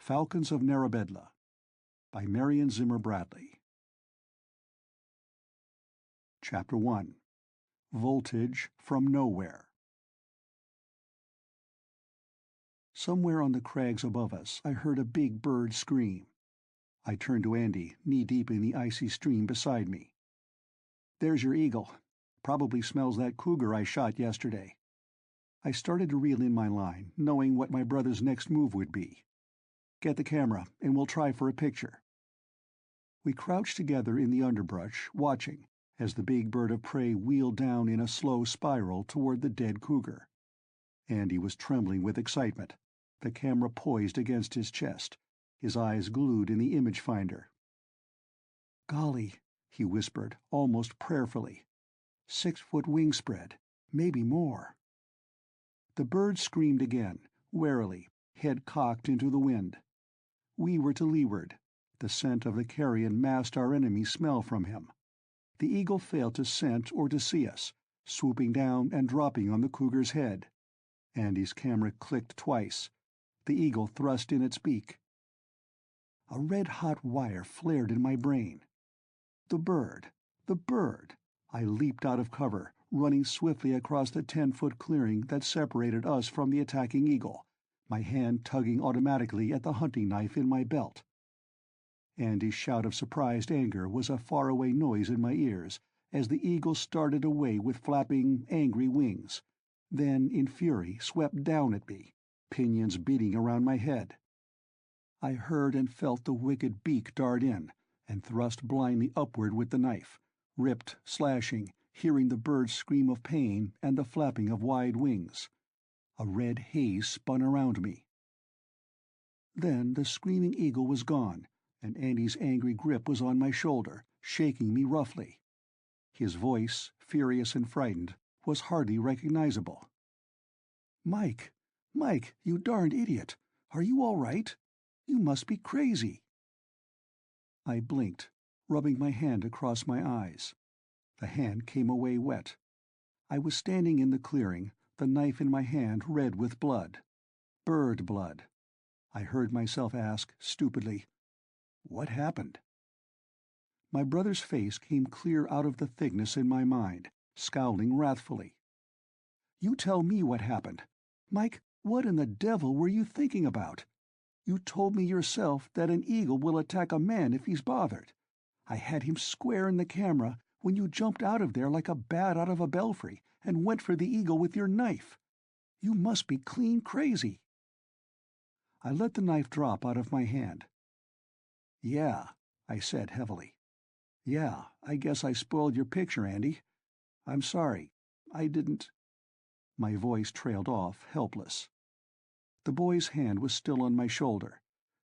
Falcons of Narabedla by Marion Zimmer. Chapter 1. Voltage from Nowhere. Somewhere on the crags above us I heard a big bird scream. I turned to Andy, knee-deep in the icy stream beside me. "There's your eagle. Probably smells that cougar I shot yesterday." I started to reel in my line, knowing what my brother's next move would be. "Get the camera, and we'll try for a picture." We crouched together in the underbrush, watching, as the big bird of prey wheeled down in a slow spiral toward the dead cougar. Andy was trembling with excitement, the camera poised against his chest, his eyes glued in the image finder. "Golly," he whispered, almost prayerfully. 6-foot wingspread, maybe more." The bird screamed again, warily, head cocked into the wind. We were to leeward. The scent of the carrion masked our enemy's smell from him. The eagle failed to scent or to see us, swooping down and dropping on the cougar's head. Andy's camera clicked twice. The eagle thrust in its beak. A red-hot wire flared in my brain. The bird! The bird! I leaped out of cover, running swiftly across the 10-foot clearing that separated us from the attacking eagle, my hand tugging automatically at the hunting knife in my belt. Andy's shout of surprised anger was a faraway noise in my ears as the eagle started away with flapping, angry wings, then in fury swept down at me, pinions beating around my head. I heard and felt the wicked beak dart in, and thrust blindly upward with the knife, ripped, slashing, hearing the bird's scream of pain and the flapping of wide wings. A red haze spun around me. Then the screaming eagle was gone, and Andy's angry grip was on my shoulder, shaking me roughly. His voice, furious and frightened, was hardly recognizable. "Mike! Mike, you darned idiot! Are you all right? You must be crazy!" I blinked, rubbing my hand across my eyes. The hand came away wet. I was standing in the clearing, the knife in my hand red with blood. Bird blood. I heard myself ask, stupidly, "What happened?" My brother's face came clear out of the thickness in my mind, scowling wrathfully. "You tell me what happened. Mike, what in the devil were you thinking about? You told me yourself that an eagle will attack a man if he's bothered. I had him square in the camera when you jumped out of there like a bat out of a belfry and went for the eagle with your knife. You must be clean crazy." I let the knife drop out of my hand. "Yeah," I said heavily. "Yeah, I guess I spoiled your picture, Andy. I'm sorry. I didn't—" My voice trailed off, helpless. The boy's hand was still on my shoulder.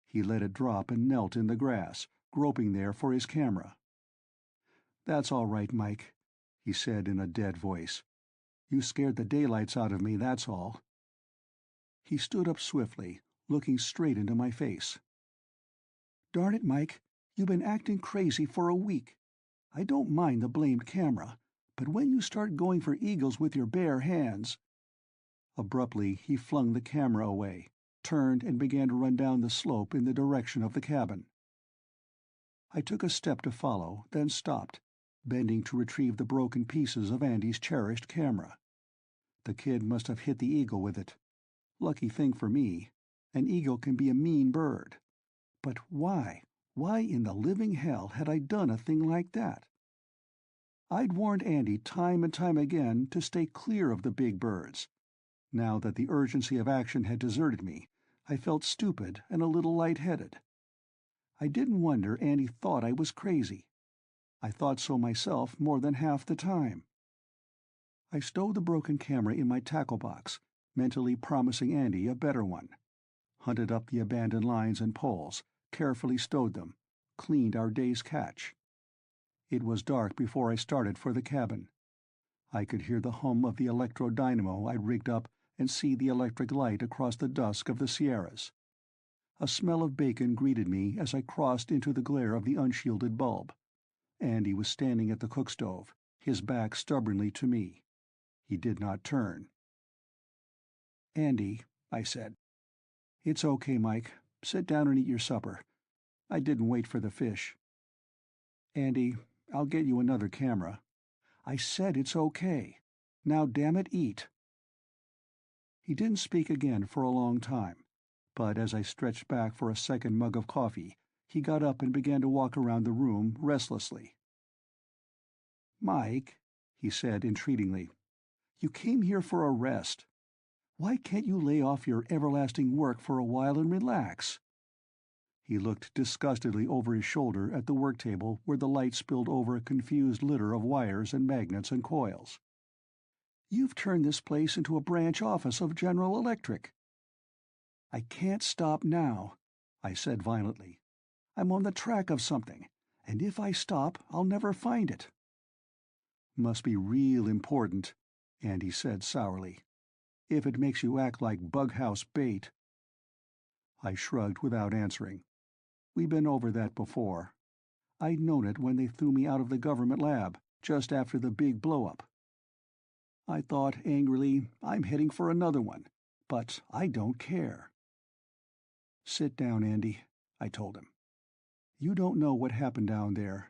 He let it drop and knelt in the grass, groping there for his camera. "That's all right, Mike," he said in a dead voice. "You scared the daylights out of me, that's all." He stood up swiftly, looking straight into my face. "Darn it, Mike, you've been acting crazy for a week. I don't mind the blamed camera, but when you start going for eagles with your bare hands—" Abruptly he flung the camera away, turned and began to run down the slope in the direction of the cabin. I took a step to follow, then stopped, bending to retrieve the broken pieces of Andy's cherished camera. The kid must have hit the eagle with it. Lucky thing for me. An eagle can be a mean bird. But why in the living hell had I done a thing like that? I'd warned Andy time and time again to stay clear of the big birds. Now that the urgency of action had deserted me, I felt stupid and a little lightheaded. I didn't wonder Andy thought I was crazy. I thought so myself more than half the time. I stowed the broken camera in my tackle box, mentally promising Andy a better one. Hunted up the abandoned lines and poles, carefully stowed them, cleaned our day's catch. It was dark before I started for the cabin. I could hear the hum of the electro-dynamo I'd rigged up and see the electric light across the dusk of the Sierras. A smell of bacon greeted me as I crossed into the glare of the unshielded bulb. Andy was standing at the cook stove, his back stubbornly to me. He did not turn. "Andy," I said. "It's okay, Mike. Sit down and eat your supper. I didn't wait for the fish. Andy, I'll get you another camera. I said it's okay. Now damn it, eat. He didn't speak again for a long time, but as I stretched back for a second mug of coffee, he got up and began to walk around the room restlessly. Mike, he said entreatingly, you came here for a rest. Why can't you lay off your everlasting work for a while and relax? He looked disgustedly over his shoulder at the work table where the light spilled over a confused litter of wires and magnets and coils. You've turned this place into a branch office of General Electric. I can't stop now, I said violently. I'm on the track of something, and if I stop, I'll never find it. Must be real important, Andy said sourly. If it makes you act like bughouse bait. I shrugged without answering. We'd been over that before. I'd known it when they threw me out of the government lab, just after the big blow-up. I thought angrily, I'm heading for another one, but I don't care. Sit down, Andy, I told him. You don't know what happened down there.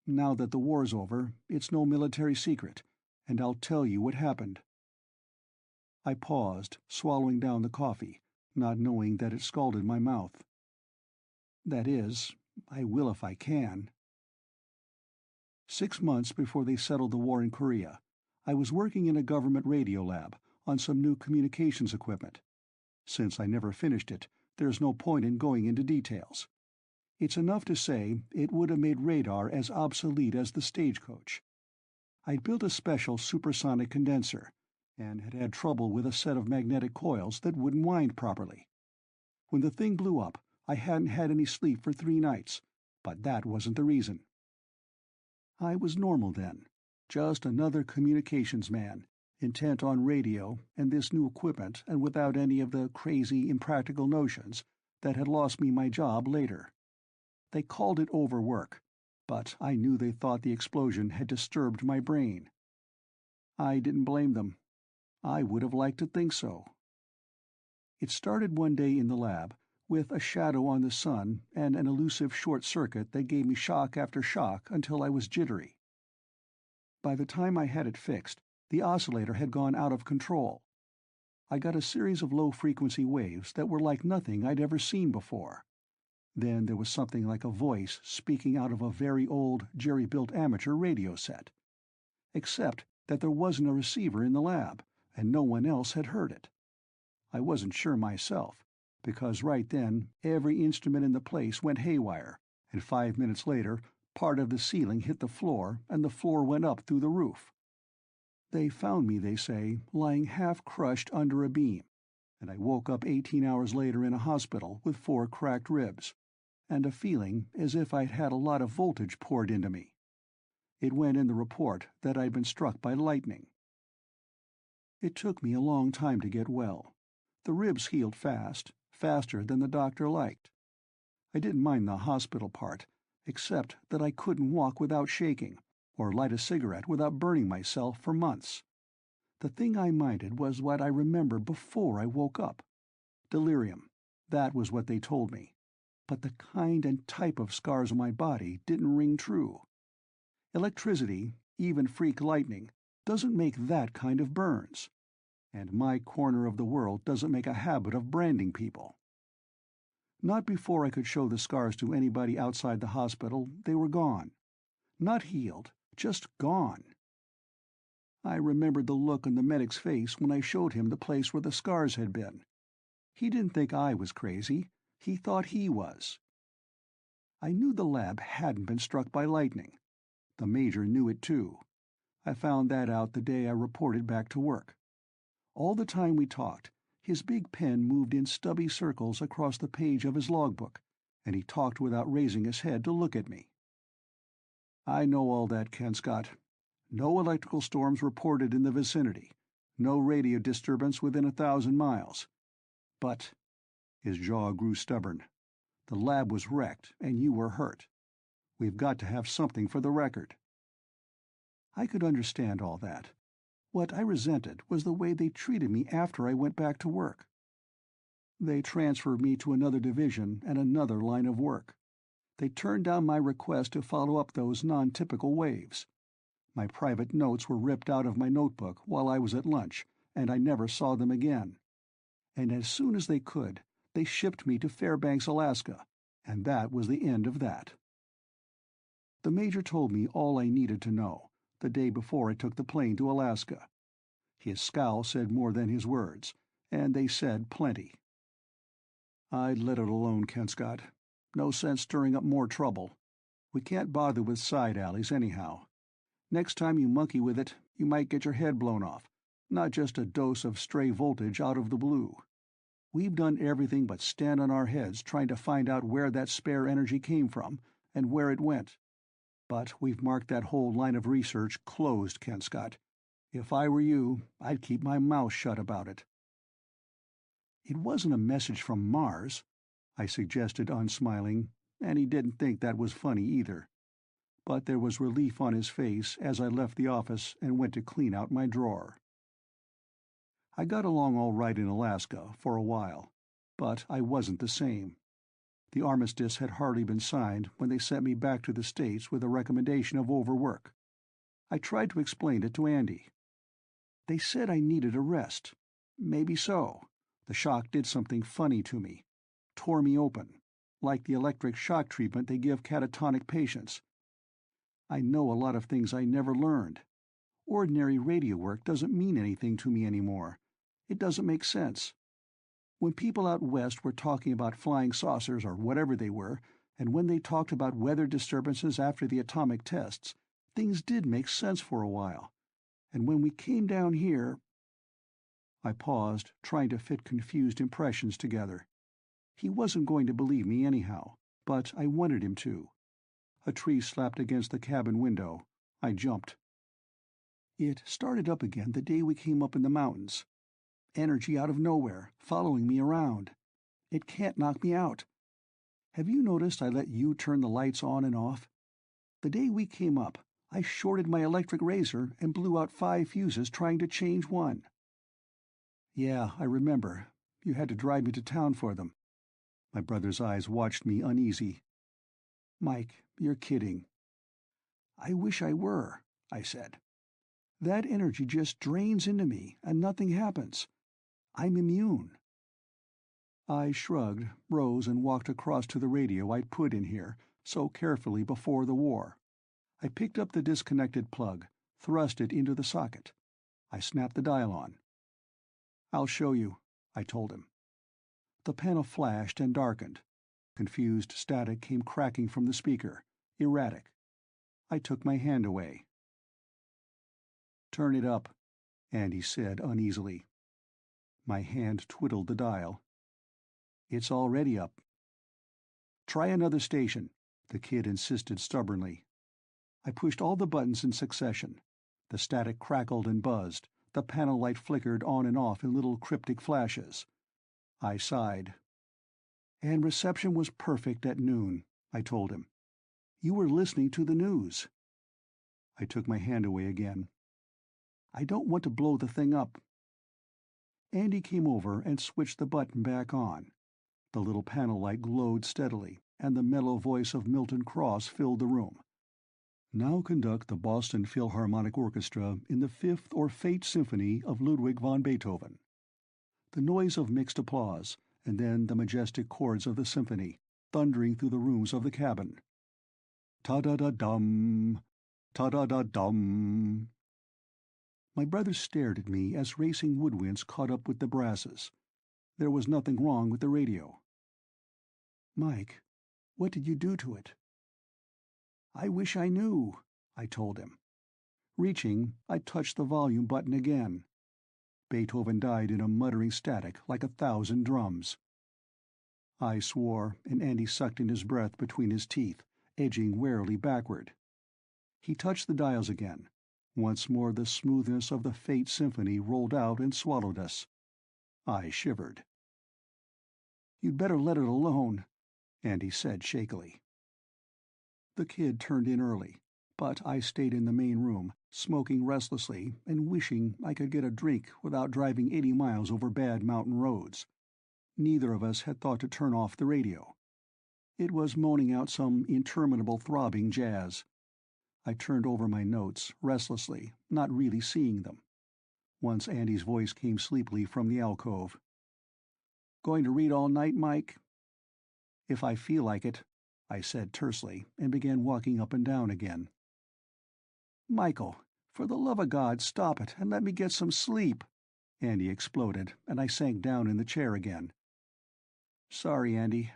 Now that the war's over, it's no military secret, and I'll tell you what happened. I paused, swallowing down the coffee, not knowing that it scalded my mouth. That is, I will if I can. 6 months before they settled the war in Korea, I was working in a government radio lab on some new communications equipment. Since I never finished it, there's no point in going into details. It's enough to say it would have made radar as obsolete as the stagecoach. I'd built a special supersonic condenser, and had had trouble with a set of magnetic coils that wouldn't wind properly. When the thing blew up, I hadn't had any sleep for 3 nights, but that wasn't the reason. I was normal then, just another communications man, intent on radio and this new equipment and without any of the crazy, impractical notions that had lost me my job later. They called it overwork, but I knew they thought the explosion had disturbed my brain. I didn't blame them. I would have liked to think so. It started one day in the lab, with a shadow on the sun and an elusive short circuit that gave me shock after shock until I was jittery. By the time I had it fixed, the oscillator had gone out of control. I got a series of low-frequency waves that were like nothing I'd ever seen before. Then there was something like a voice speaking out of a very old, jerry-built amateur radio set. Except that there wasn't a receiver in the lab, and no one else had heard it. I wasn't sure myself, because right then every instrument in the place went haywire, and 5 minutes later part of the ceiling hit the floor and the floor went up through the roof. They found me, they say, lying half-crushed under a beam, and I woke up 18 hours later in a hospital with 4 cracked ribs, and a feeling as if I'd had a lot of voltage poured into me. It went in the report that I'd been struck by lightning. It took me a long time to get well. The ribs healed fast, faster than the doctor liked. I didn't mind the hospital part, except that I couldn't walk without shaking, or light a cigarette without burning myself for months. The thing I minded was what I remembered before I woke up. Delirium. That was what they told me. But the kind and type of scars on my body didn't ring true. Electricity, even freak lightning, doesn't make that kind of burns. And my corner of the world doesn't make a habit of branding people. Not before I could show the scars to anybody outside the hospital, they were gone. Not healed, just gone. I remembered the look on the medic's face when I showed him the place where the scars had been. He didn't think I was crazy. He thought he was. I knew the lab hadn't been struck by lightning. The Major knew it too. I found that out the day I reported back to work. All the time we talked, his big pen moved in stubby circles across the page of his logbook, and he talked without raising his head to look at me. I know all that, Ken Scott. No electrical storms reported in the vicinity. No radio disturbance within 1,000 miles. But, his jaw grew stubborn, the lab was wrecked and you were hurt. We've got to have something for the record. I could understand all that. What I resented was the way they treated me after I went back to work. They transferred me to another division and another line of work. They turned down my request to follow up those non-typical waves. My private notes were ripped out of my notebook while I was at lunch, and I never saw them again. And as soon as they could, they shipped me to Fairbanks, Alaska, and that was the end of that. The Major told me all I needed to know, the day before I took the plane to Alaska. His scowl said more than his words, and they said plenty. I'd let it alone, Kenscott. No sense stirring up more trouble. We can't bother with side alleys anyhow. Next time you monkey with it, you might get your head blown off, not just a dose of stray voltage out of the blue. We've done everything but stand on our heads trying to find out where that spare energy came from and where it went. But we've marked that whole line of research closed, Kenscott. If I were you, I'd keep my mouth shut about it. It wasn't a message from Mars, I suggested, unsmiling, and he didn't think that was funny either. But there was relief on his face as I left the office and went to clean out my drawer. I got along all right in Alaska for a while, but I wasn't the same. The armistice had hardly been signed when they sent me back to the States with a recommendation of overwork. I tried to explain it to Andy. They said I needed a rest. Maybe so. The shock did something funny to me. Tore me open, like the electric shock treatment they give catatonic patients. I know a lot of things I never learned. Ordinary radio work doesn't mean anything to me anymore. It doesn't make sense. When people out west were talking about flying saucers or whatever they were, and when they talked about weather disturbances after the atomic tests, things did make sense for a while. And when we came down here... I paused, trying to fit confused impressions together. He wasn't going to believe me anyhow, but I wanted him to. A tree slapped against the cabin window. I jumped. It started up again the day we came up in the mountains. Energy out of nowhere, following me around. It can't knock me out. Have you noticed I let you turn the lights on and off? The day we came up, I shorted my electric razor and blew out 5 fuses trying to change one. Yeah, I remember. You had to drive me to town for them. My brother's eyes watched me uneasy. Mike, you're kidding. I wish I were, I said. That energy just drains into me and nothing happens. I'm immune. I shrugged, rose, and walked across to the radio I'd put in here so carefully before the war. I picked up the disconnected plug, thrust it into the socket. I snapped the dial on. I'll show you, I told him. The panel flashed and darkened. Confused static came cracking from the speaker, erratic. I took my hand away. Turn it up, Andy said uneasily. My hand twiddled the dial. It's already up. Try another station, the kid insisted stubbornly. I pushed all the buttons in succession. The static crackled and buzzed. The panel light flickered on and off in little cryptic flashes. I sighed. And reception was perfect at noon, I told him. You were listening to the news. I took my hand away again. I don't want to blow the thing up. Andy came over and switched the button back on. The little panel light glowed steadily, and the mellow voice of Milton Cross filled the room. Now conduct the Boston Philharmonic Orchestra in the Fifth or Fate Symphony of Ludwig van Beethoven. The noise of mixed applause, and then the majestic chords of the symphony, thundering through the rooms of the cabin. Ta-da-da-dum, ta-da-da-dum. My brother stared at me as racing woodwinds caught up with the brasses. There was nothing wrong with the radio. Mike, what did you do to it? I wish I knew, I told him. Reaching, I touched the volume button again. Beethoven died in a muttering static like 1,000 drums. I swore, and Andy sucked in his breath between his teeth, edging warily backward. He touched the dials again. Once more the smoothness of the Fate Symphony rolled out and swallowed us. I shivered. You'd better let it alone, Andy said shakily. The kid turned in early, but I stayed in the main room, smoking restlessly and wishing I could get a drink without driving 80 miles over bad mountain roads. Neither of us had thought to turn off the radio. It was moaning out some interminable throbbing jazz. I turned over my notes, restlessly, not really seeing them. Once Andy's voice came sleepily from the alcove. "Going to read all night, Mike?" "If I feel like it," I said tersely, and began walking up and down again. "Michael, for the love of God, stop it and let me get some sleep," Andy exploded, and I sank down in the chair again. "Sorry, Andy."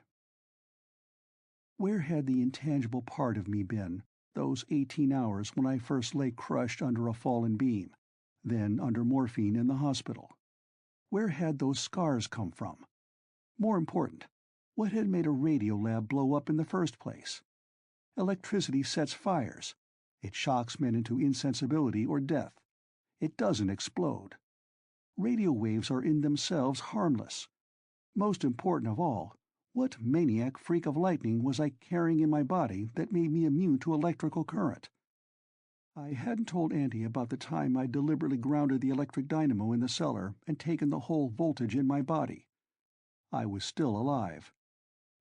Where had the intangible part of me been, those 18 hours when I first lay crushed under a fallen beam, then under morphine in the hospital? Where had those scars come from? More important, what had made a radio lab blow up in the first place? Electricity sets fires. It shocks men into insensibility or death. It doesn't explode. Radio waves are in themselves harmless. Most important of all, what maniac freak of lightning was I carrying in my body that made me immune to electrical current? I hadn't told Andy about the time I'd deliberately grounded the electric dynamo in the cellar and taken the whole voltage in my body. I was still alive.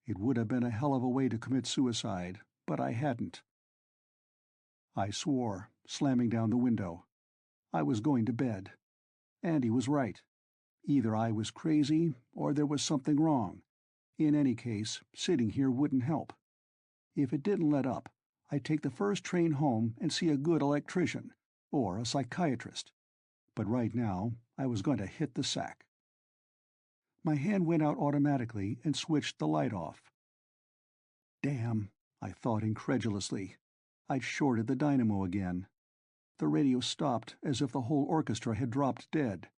It would have been a hell of a way to commit suicide, but I hadn't. I swore, slamming down the window. I was going to bed. Andy was right. Either I was crazy, or there was something wrong. In any case, sitting here wouldn't help. If it didn't let up, I'd take the first train home and see a good electrician, or a psychiatrist. But right now, I was going to hit the sack. My hand went out automatically and switched the light off. Damn, I thought incredulously. I'd shorted the dynamo again. The radio stopped as if the whole orchestra had dropped dead.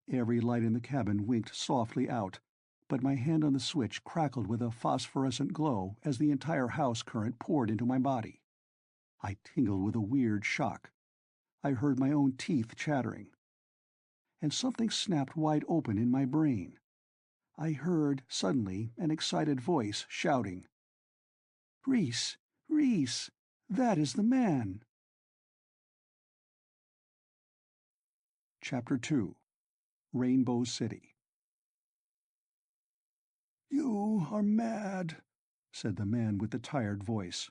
Every light in the cabin winked softly out, but my hand on the switch crackled with a phosphorescent glow as the entire house current poured into my body. I tingled with a weird shock. I heard my own teeth chattering. And something snapped wide open in my brain. I heard, suddenly, an excited voice shouting, "Rhys! Rhys! That is the man!" Chapter 2. Rainbow City. "You are mad," said the man with the tired voice.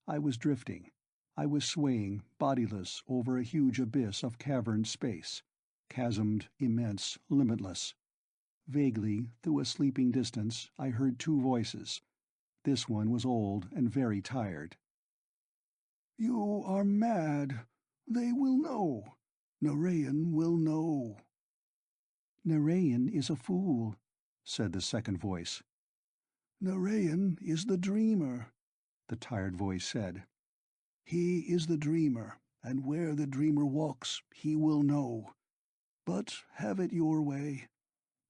I was drifting. I was swaying, bodiless, over a huge abyss of caverned space, chasmed, immense, limitless. Vaguely, through a sleeping distance, I heard two voices. This one was old and very tired. "You are mad. They will know. Narayan will know." "Narayan is a fool," said the second voice. "Narayan is the dreamer," the tired voice said. "He is the dreamer, and where the dreamer walks, he will know. But have it your way.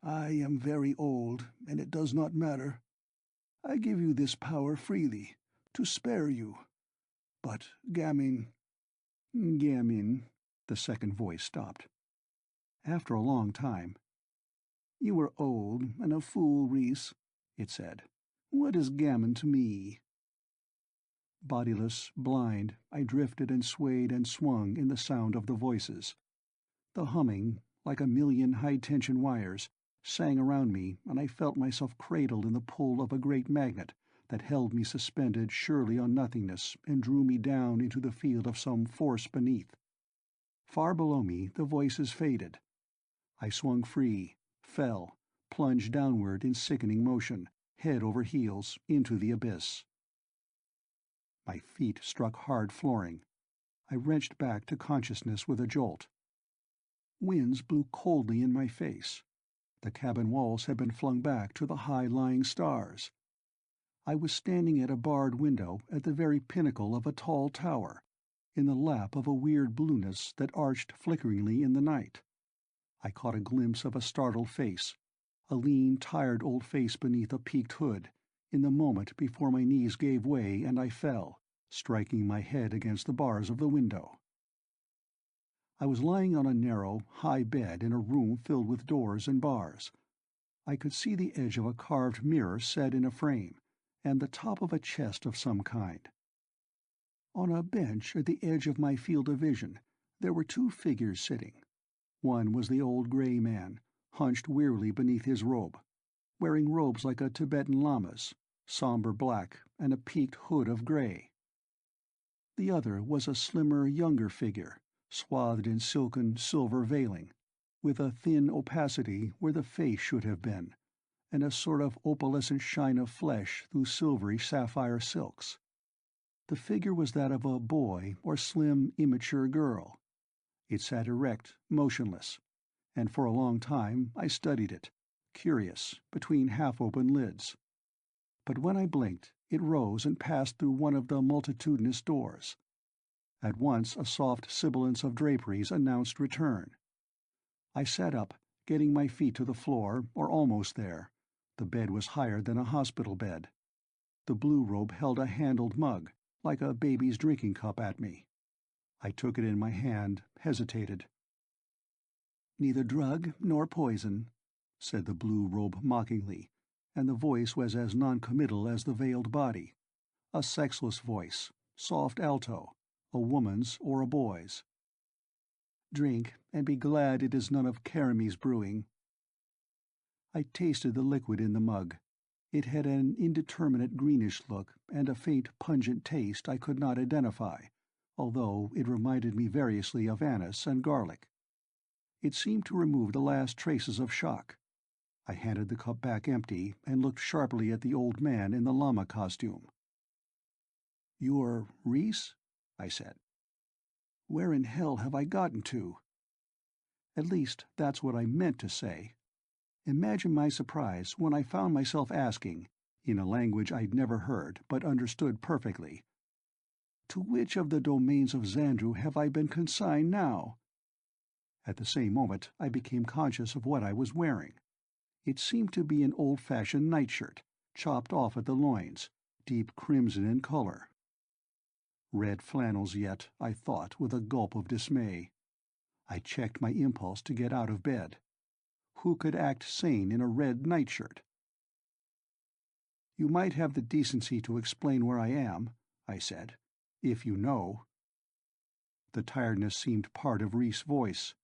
I am very old, and it does not matter. I give you this power freely, to spare you. But Gamin—" "Gamin," the second voice stopped. After a long time, "You are old and a fool, Rhys," it said. "What is Gamin to me?" Bodiless, blind, I drifted and swayed and swung in the sound of the voices. The humming, like a million high-tension wires, sang around me, and I felt myself cradled in the pull of a great magnet that held me suspended surely on nothingness and drew me down into the field of some force beneath. Far below me the voices faded. I swung free, fell, plunged downward in sickening motion, head over heels, into the abyss. My feet struck hard flooring. I wrenched back to consciousness with a jolt. Winds blew coldly in my face. The cabin walls had been flung back to the high-lying stars. I was standing at a barred window at the very pinnacle of a tall tower, in the lap of a weird blueness that arched flickeringly in the night. I caught a glimpse of a startled face, a lean, tired old face beneath a peaked hood, in the moment before my knees gave way and I fell, striking my head against the bars of the window. I was lying on a narrow, high bed in a room filled with doors and bars. I could see the edge of a carved mirror set in a frame, and the top of a chest of some kind. On a bench at the edge of my field of vision, there were two figures sitting. One was the old gray man, hunched wearily beneath his robe. wearing robes like a Tibetan lama's, somber black and a peaked hood of gray. The other was a slimmer, younger figure, swathed in silken silver veiling, with a thin opacity where the face should have been, and a sort of opalescent shine of flesh through silvery sapphire silks. The figure was that of a boy or slim, immature girl. It sat erect, motionless, and for a long time I studied it, curious, between half-open lids. But when I blinked, it rose and passed through one of the multitudinous doors. At once a soft sibilance of draperies announced return. I sat up, getting my feet to the floor, or almost there. The bed was higher than a hospital bed. The blue robe held a handled mug, like a baby's drinking cup, at me. I took it in my hand, hesitated. "Neither drug nor poison," said the blue robe mockingly, and the voice was as non-committal as the veiled body. A sexless voice, soft alto, a woman's or a boy's. "Drink, and be glad it is none of Karamy's brewing." I tasted the liquid in the mug. It had an indeterminate greenish look and a faint pungent taste I could not identify, although it reminded me variously of anise and garlic. It seemed to remove the last traces of shock. I handed the cup back empty and looked sharply at the old man in the llama costume. "You're Reese?" I said. "Where in hell have I gotten to?" At least that's what I meant to say. Imagine my surprise when I found myself asking, in a language I'd never heard but understood perfectly, "To which of the domains of Xandru have I been consigned now?" At the same moment I became conscious of what I was wearing. It seemed to be an old-fashioned nightshirt, chopped off at the loins, deep crimson in color. Red flannels yet, I thought with a gulp of dismay. I checked my impulse to get out of bed. Who could act sane in a red nightshirt? "You might have the decency to explain where I am," I said, "if you know." The tiredness seemed part of Reese's voice.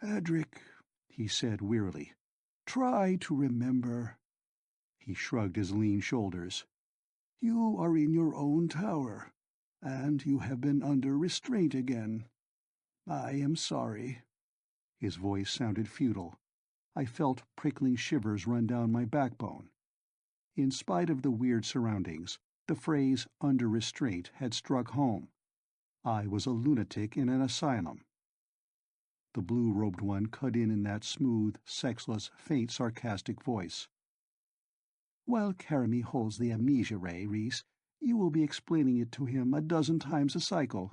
"Adric," he said wearily, "try to remember." He shrugged his lean shoulders. "You are in your own tower, and you have been under restraint again. I am sorry." His voice sounded futile. I felt prickling shivers run down my backbone. In spite of the weird surroundings, the phrase "under restraint" had struck home. I was a lunatic in an asylum. The blue-robed one cut in that smooth, sexless, faint sarcastic voice. "While Karamy holds the amnesia ray, Reese, you will be explaining it to him a dozen times a cycle.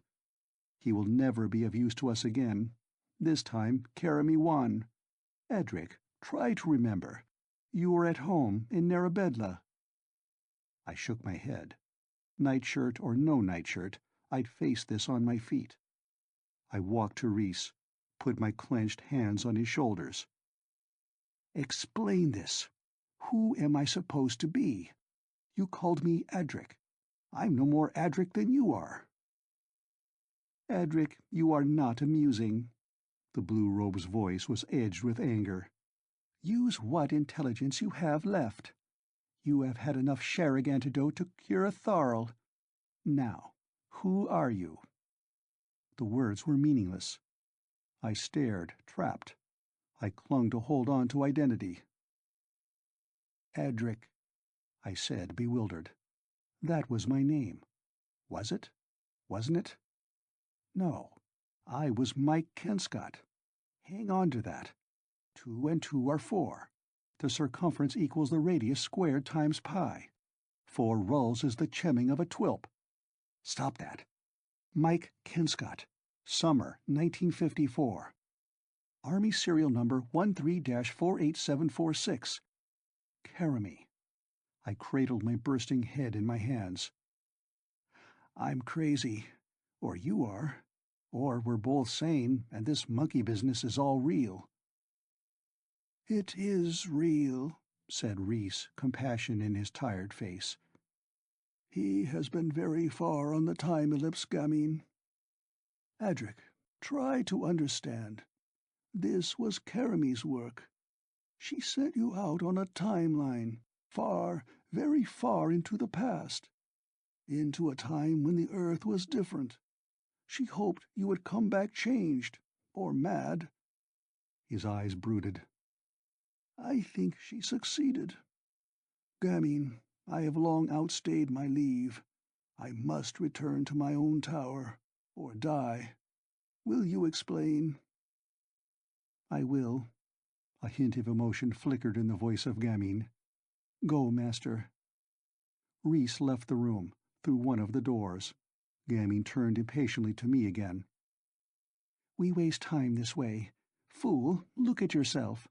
He will never be of use to us again. This time Karamy won. Edric, try to remember. You were at home in Narabedla." I shook my head. Nightshirt or no nightshirt, I'd face this on my feet. I walked to Reese, put my clenched hands on his shoulders. "Explain this. Who am I supposed to be? You called me Adric. I'm no more Adric than you are." "Adric, you are not amusing." The blue robe's voice was edged with anger. "Use what intelligence you have left. You have had enough Sherrig antidote to cure a Tharl. Now, who are you?" The words were meaningless. I stared, trapped. I clung to hold on to identity. "Adric," I said, bewildered. That was my name. Was it? Wasn't it? No. I was Mike Kenscott. Hang on to that. 2 and 2 are 4. The circumference equals the radius squared times pi. 4 rulls is the chemming of a twilp. Stop that. Mike Kenscott. Summer, 1954. Army serial number 13-48746. Karamy. I cradled my bursting head in my hands. "I'm crazy. Or you are. Or we're both sane, and this monkey business is all real." "It is real," said Reese, compassion in his tired face. "He has been very far on the time ellipse, Gamine. Adric, try to understand. This was Karamy's work. She sent you out on a timeline, far, very far into the past, into a time when the Earth was different. She hoped you would come back changed, or mad." His eyes brooded. "I think she succeeded. Gamine, I have long outstayed my leave. I must return to my own tower, or die. Will you explain?" "I will." A hint of emotion flickered in the voice of Gamine. "Go, Master." Reese left the room, through one of the doors. Gamine turned impatiently to me again. "We waste time this way. Fool, look at yourself."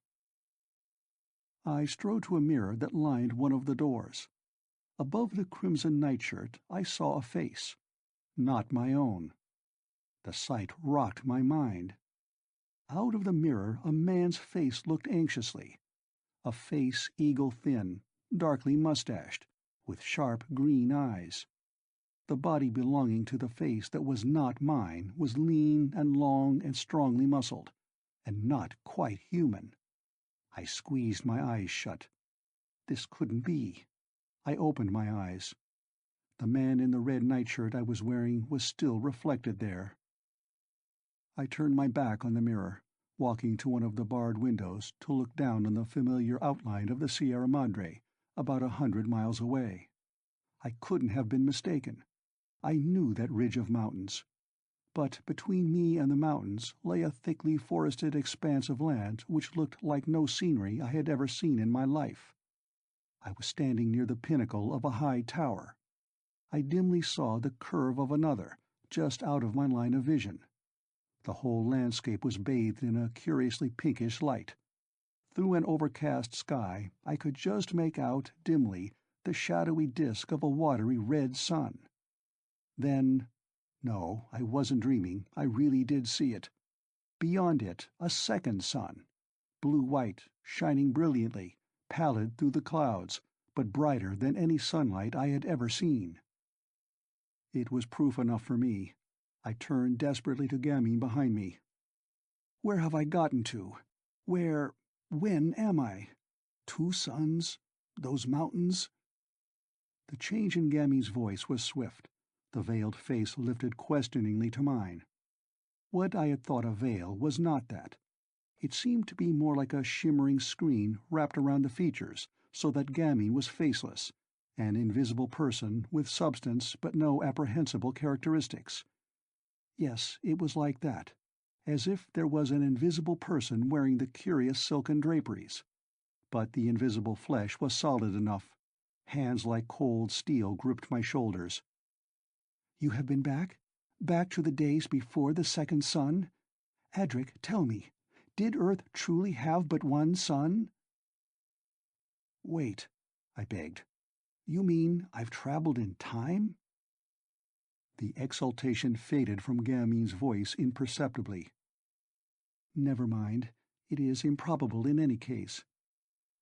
I strode to a mirror that lined one of the doors. Above the crimson nightshirt I saw a face. Not my own. The sight rocked my mind. Out of the mirror a man's face looked anxiously. A face eagle-thin, darkly mustached, with sharp green eyes. The body belonging to the face that was not mine was lean and long and strongly muscled, and not quite human. I squeezed my eyes shut. This couldn't be. I opened my eyes. The man in the red nightshirt I was wearing was still reflected there. I turned my back on the mirror, walking to one of the barred windows to look down on the familiar outline of the Sierra Madre, about 100 miles away. I couldn't have been mistaken. I knew that ridge of mountains. But between me and the mountains lay a thickly forested expanse of land which looked like no scenery I had ever seen in my life. I was standing near the pinnacle of a high tower. I dimly saw the curve of another, just out of my line of vision. The whole landscape was bathed in a curiously pinkish light. Through an overcast sky I could just make out, dimly, the shadowy disk of a watery red sun. Then— no, I wasn't dreaming, I really did see it. Beyond it, a second sun. Blue-white, shining brilliantly, pallid through the clouds, but brighter than any sunlight I had ever seen. It was proof enough for me. I turned desperately to Gamine behind me. "Where have I gotten to? When am I? 2 suns? Those mountains?" The change in Gamine's voice was swift. The veiled face lifted questioningly to mine. What I had thought a veil was not that. It seemed to be more like a shimmering screen wrapped around the features, so that Gamine was faceless, an invisible person with substance but no apprehensible characteristics. Yes, it was like that, as if there was an invisible person wearing the curious silken draperies. But the invisible flesh was solid enough. Hands like cold steel gripped my shoulders. "You have been back? Back to the days before the second sun? Adric, tell me, did Earth truly have but one sun?" "Wait," I begged. "You mean I've traveled in time?" The exultation faded from Gamine's voice imperceptibly. "Never mind. It is improbable in any case.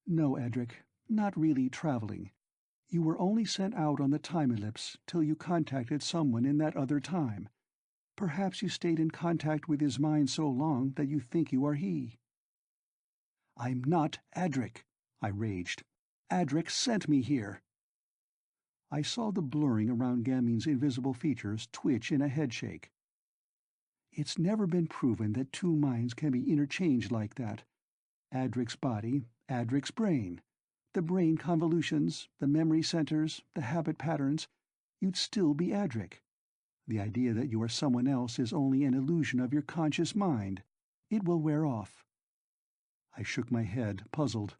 No, Adric, not really traveling. You were only sent out on the time ellipse till you contacted someone in that other time. Perhaps you stayed in contact with his mind so long that you think you are he." "I'm not Adric," I raged. "Adric sent me here." I saw the blurring around Gamine's invisible features twitch in a headshake. "It's never been proven that 2 minds can be interchanged like that. Adric's body, Adric's brain. The brain convolutions, the memory centers, the habit patterns, you'd still be Adric. The idea that you are someone else is only an illusion of your conscious mind. It will wear off." I shook my head, puzzled.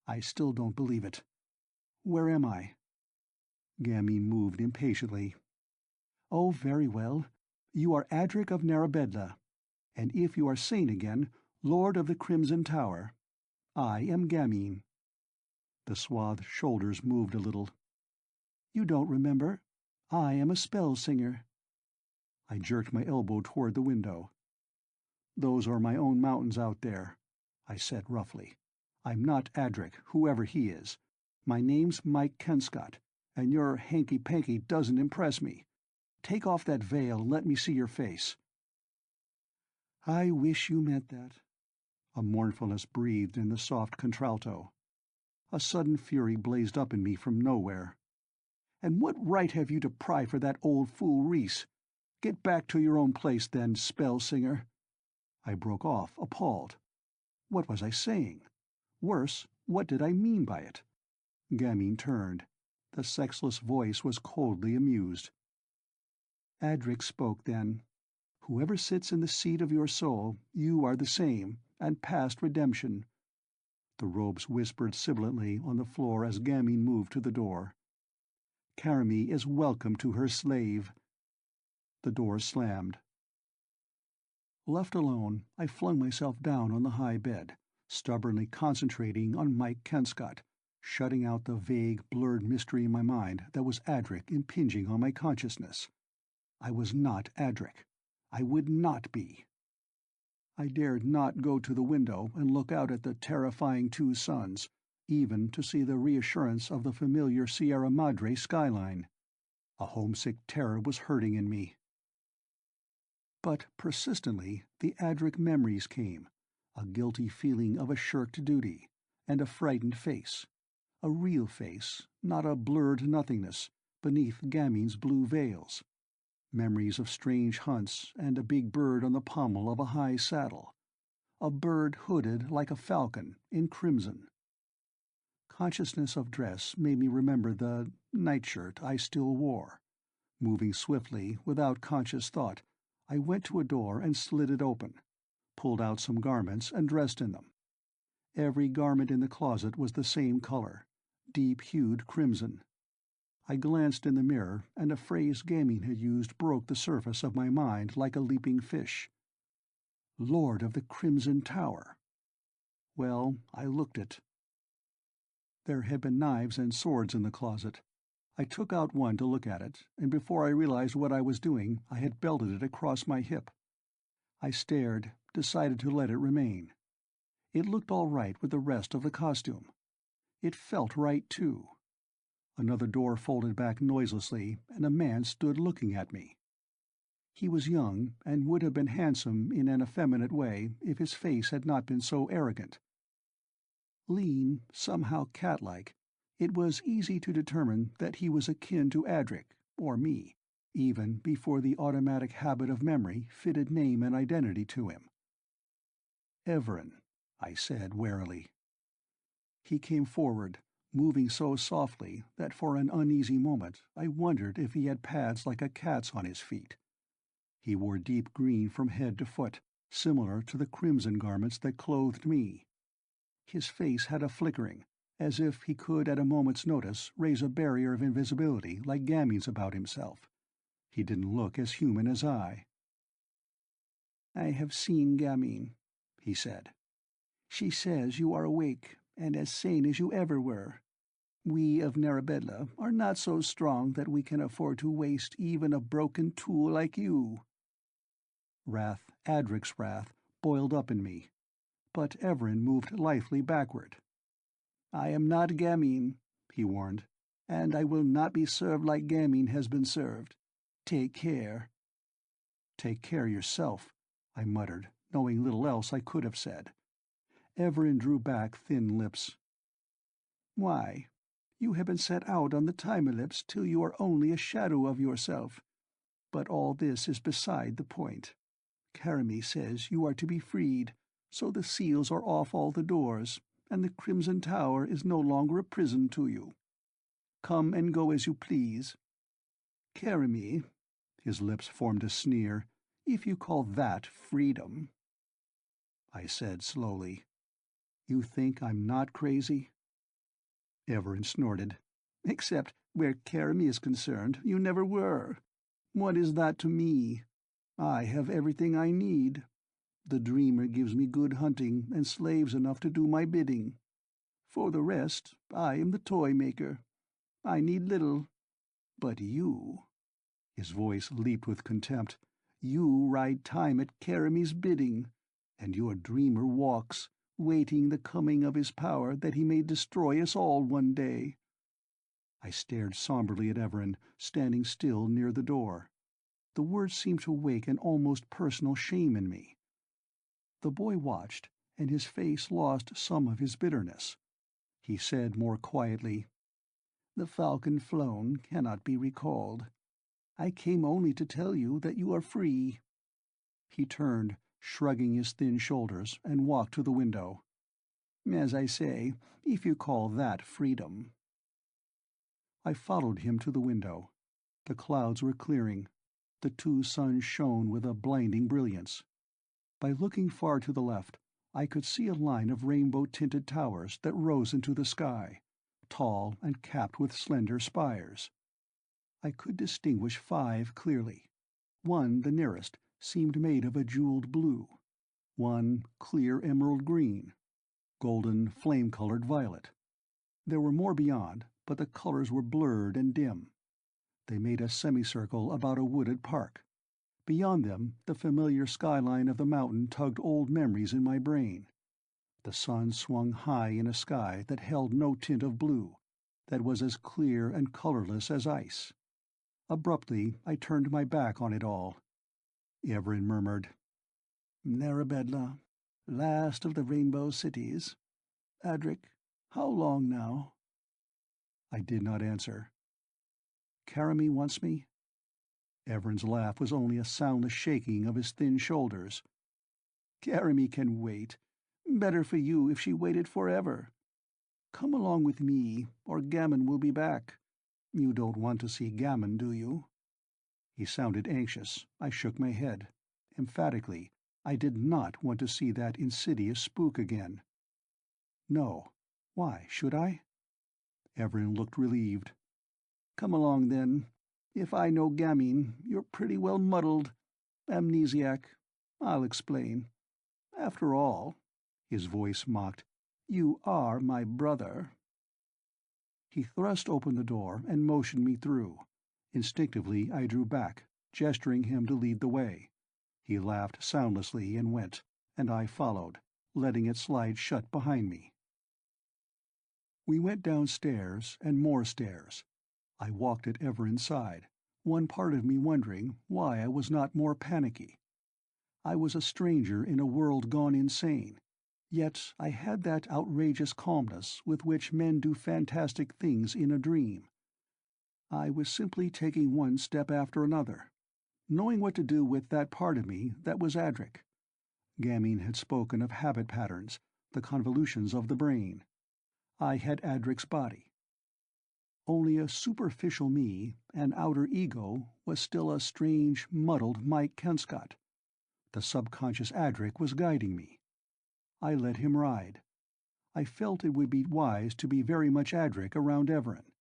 "I still don't believe it. Where am I?" Gamine moved impatiently. "Oh, very well. You are Adric of Narabedla. And if you are sane again, Lord of the Crimson Tower. I am Gamine." The swathed shoulders moved a little. "You don't remember? I am a spell singer." I jerked my elbow toward the window. "Those are my own mountains out there," I said roughly. "I'm not Adric, whoever he is. My name's Mike Kenscott, and your hanky-panky doesn't impress me. Take off that veil and let me see your face." "I wish you meant that." A mournfulness breathed in the soft contralto. A sudden fury blazed up in me from nowhere. "And what right have you to pry for that old fool Reese? Get back to your own place, then, spell-singer." I broke off, appalled. What was I saying? Worse, what did I mean by it? Gamine turned. The sexless voice was coldly amused. Adric spoke then. "Whoever sits in the seat of your soul, you are the same, and past redemption." The robes whispered sibilantly on the floor as Gamine moved to the door. "Caramy is welcome to her slave." The door slammed. Left alone, I flung myself down on the high bed, stubbornly concentrating on Mike Kenschott, shutting out the vague, blurred mystery in my mind that was Adric impinging on my consciousness. I was not Adric. I would not be. I dared not go to the window and look out at the terrifying two suns, even to see the reassurance of the familiar Sierra Madre skyline. A homesick terror was hurting in me. But persistently the Adric memories came, a guilty feeling of a shirked duty, and a frightened face. A real face, not a blurred nothingness, beneath Gamine's blue veils. Memories of strange hunts and a big bird on the pommel of a high saddle. A bird hooded like a falcon, in crimson. Consciousness of dress made me remember the nightshirt I still wore. Moving swiftly, without conscious thought, I went to a door and slid it open, pulled out some garments and dressed in them. Every garment in the closet was the same color, deep-hued crimson. I glanced in the mirror, and a phrase Gamine had used broke the surface of my mind like a leaping fish. Lord of the Crimson Tower. Well, I looked it. There had been knives and swords in the closet. I took out one to look at it, and before I realized what I was doing, I had belted it across my hip. I stared, decided to let it remain. It looked all right with the rest of the costume. It felt right, too. Another door folded back noiselessly, and a man stood looking at me. He was young, and would have been handsome in an effeminate way if his face had not been so arrogant. Lean, somehow cat-like, it was easy to determine that he was akin to Adric, or me, even before the automatic habit of memory fitted name and identity to him. "Everin," I said warily. He came forward, moving so softly that for an uneasy moment I wondered if he had pads like a cat's on his feet. He wore deep green from head to foot, similar to the crimson garments that clothed me. His face had a flickering, as if he could at a moment's notice raise a barrier of invisibility like Gamine's about himself. He didn't look as human as I. "I have seen Gamine," he said. "She says you are awake, and as sane as you ever were. We of Narabedla are not so strong that we can afford to waste even a broken tool like you." Wrath, Adric's wrath, boiled up in me, but Everin moved lithely backward. "I am not Gamine," he warned, "and I will not be served like Gamine has been served. Take care." "Take care yourself," I muttered, knowing little else I could have said. Everin drew back thin lips. "Why? You have been set out on the time-ellipse till you are only a shadow of yourself. But all this is beside the point. Caramy says you are to be freed, so the seals are off all the doors, and the Crimson Tower is no longer a prison to you. Come and go as you please. Caramy," his lips formed a sneer, "if you call that freedom." I said slowly, "You think I'm not crazy?" Everin snorted. "Except where Caramy is concerned, you never were. What is that to me? I have everything I need. The dreamer gives me good hunting and slaves enough to do my bidding. For the rest, I am the toy-maker. I need little. But you—" his voice leaped with contempt. "You ride time at Caramy's bidding, and your dreamer walks, waiting the coming of his power that he may destroy us all one day." I stared somberly at Everin, standing still near the door. The words seemed to wake an almost personal shame in me. The boy watched, and his face lost some of his bitterness. He said more quietly, "The falcon flown cannot be recalled. I came only to tell you that you are free." He turned, shrugging his thin shoulders, and walked to the window. "As I say, if you call that freedom." I followed him to the window. The clouds were clearing. The two suns shone with a blinding brilliance. By looking far to the left, I could see a line of rainbow-tinted towers that rose into the sky, tall and capped with slender spires. I could distinguish 5 clearly. One, the nearest, seemed made of a jeweled blue. One, clear emerald green. Golden, flame-colored violet. There were more beyond, but the colors were blurred and dim. They made a semicircle about a wooded park. Beyond them, the familiar skyline of the mountain tugged old memories in my brain. The sun swung high in a sky that held no tint of blue, that was as clear and colorless as ice. Abruptly, I turned my back on it all. Evelyn murmured, "Narabedla, last of the Rainbow Cities. Adric, how long now?" I did not answer. "Karami wants me?" Everin's laugh was only a soundless shaking of his thin shoulders. "Karami can wait. Better for you if she waited forever. Come along with me, or Gammon will be back. You don't want to see Gammon, do you?" He sounded anxious. I shook my head. Emphatically, I did not want to see that insidious spook again. "No. Why should I?" Evelyn looked relieved. "Come along, then. If I know Gamine, you're pretty well muddled. Amnesiac. I'll explain. After all," his voice mocked, "you are my brother." He thrust open the door and motioned me through. Instinctively I drew back, gesturing him to lead the way. He laughed soundlessly and went, and I followed, letting it slide shut behind me. We went downstairs and more stairs. I walked at Everin's side, one part of me wondering why I was not more panicky. I was a stranger in a world gone insane, yet I had that outrageous calmness with which men do fantastic things in a dream. I was simply taking one step after another, knowing what to do with that part of me that was Adric. Gamine had spoken of habit patterns, the convolutions of the brain. I had Adric's body. Only a superficial me, an outer ego, was still a strange, muddled Mike Kenscott. The subconscious Adric was guiding me. I let him ride. I felt it would be wise to be very much Adric around Everin.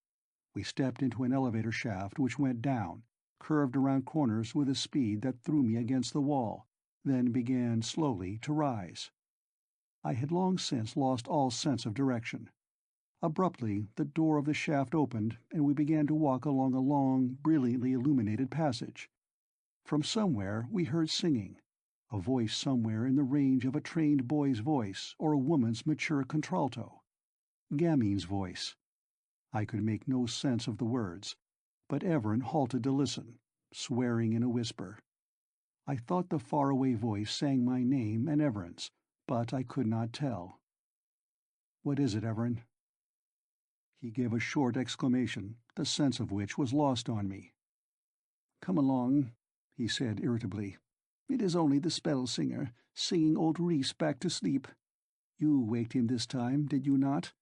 We stepped into an elevator shaft which went down, curved around corners with a speed that threw me against the wall, then began slowly to rise. I had long since lost all sense of direction. Abruptly, the door of the shaft opened, and we began to walk along a long, brilliantly illuminated passage. From somewhere we heard singing, a voice somewhere in the range of a trained boy's voice or a woman's mature contralto. Gamine's voice. I could make no sense of the words, but Everin halted to listen, swearing in a whisper. I thought the faraway voice sang my name and Everin's, but I could not tell. "What is it, Everin?" He gave a short exclamation, the sense of which was lost on me. "Come along," he said irritably. "It is only the spell singer, singing old Rhys back to sleep. You waked him this time, did you not?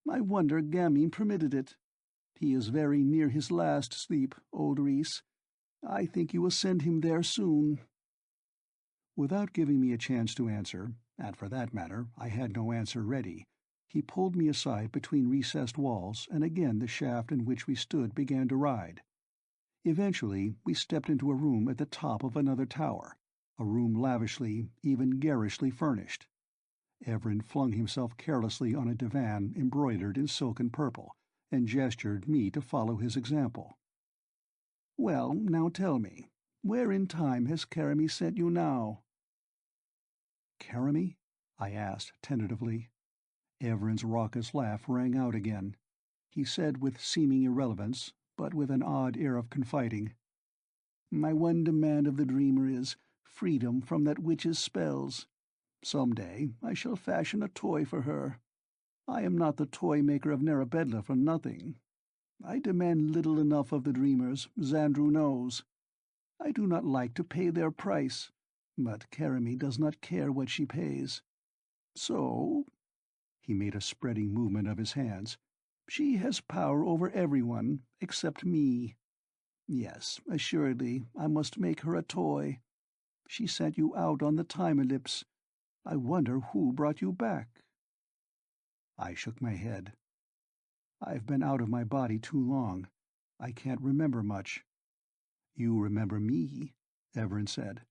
I wonder Gamine permitted it. He is very near his last sleep, old Rhys. I think you will send him there soon." Without giving me a chance to answer, and for that matter I had no answer ready, he pulled me aside between recessed walls, and again the shaft in which we stood began to ride. Eventually we stepped into a room at the top of another tower, a room lavishly, even garishly furnished. Everin flung himself carelessly on a divan embroidered in silk and purple, and gestured me to follow his example. "Well, now tell me, where in time has Karami sent you now?" "Karami?" I asked tentatively. Everin's raucous laugh rang out again. He said with seeming irrelevance, but with an odd air of confiding, "My one demand of the dreamer is freedom from that witch's spells. Some day I shall fashion a toy for her. I am not the toy-maker of Narabedla for nothing. I demand little enough of the dreamers, Xandru knows. I do not like to pay their price, but Karami does not care what she pays. So," he made a spreading movement of his hands, "she has power over everyone except me. Yes, assuredly, I must make her a toy. She sent you out on the time ellipse. I wonder who brought you back." I shook my head. "I've been out of my body too long. I can't remember much." "You remember me," Everin said.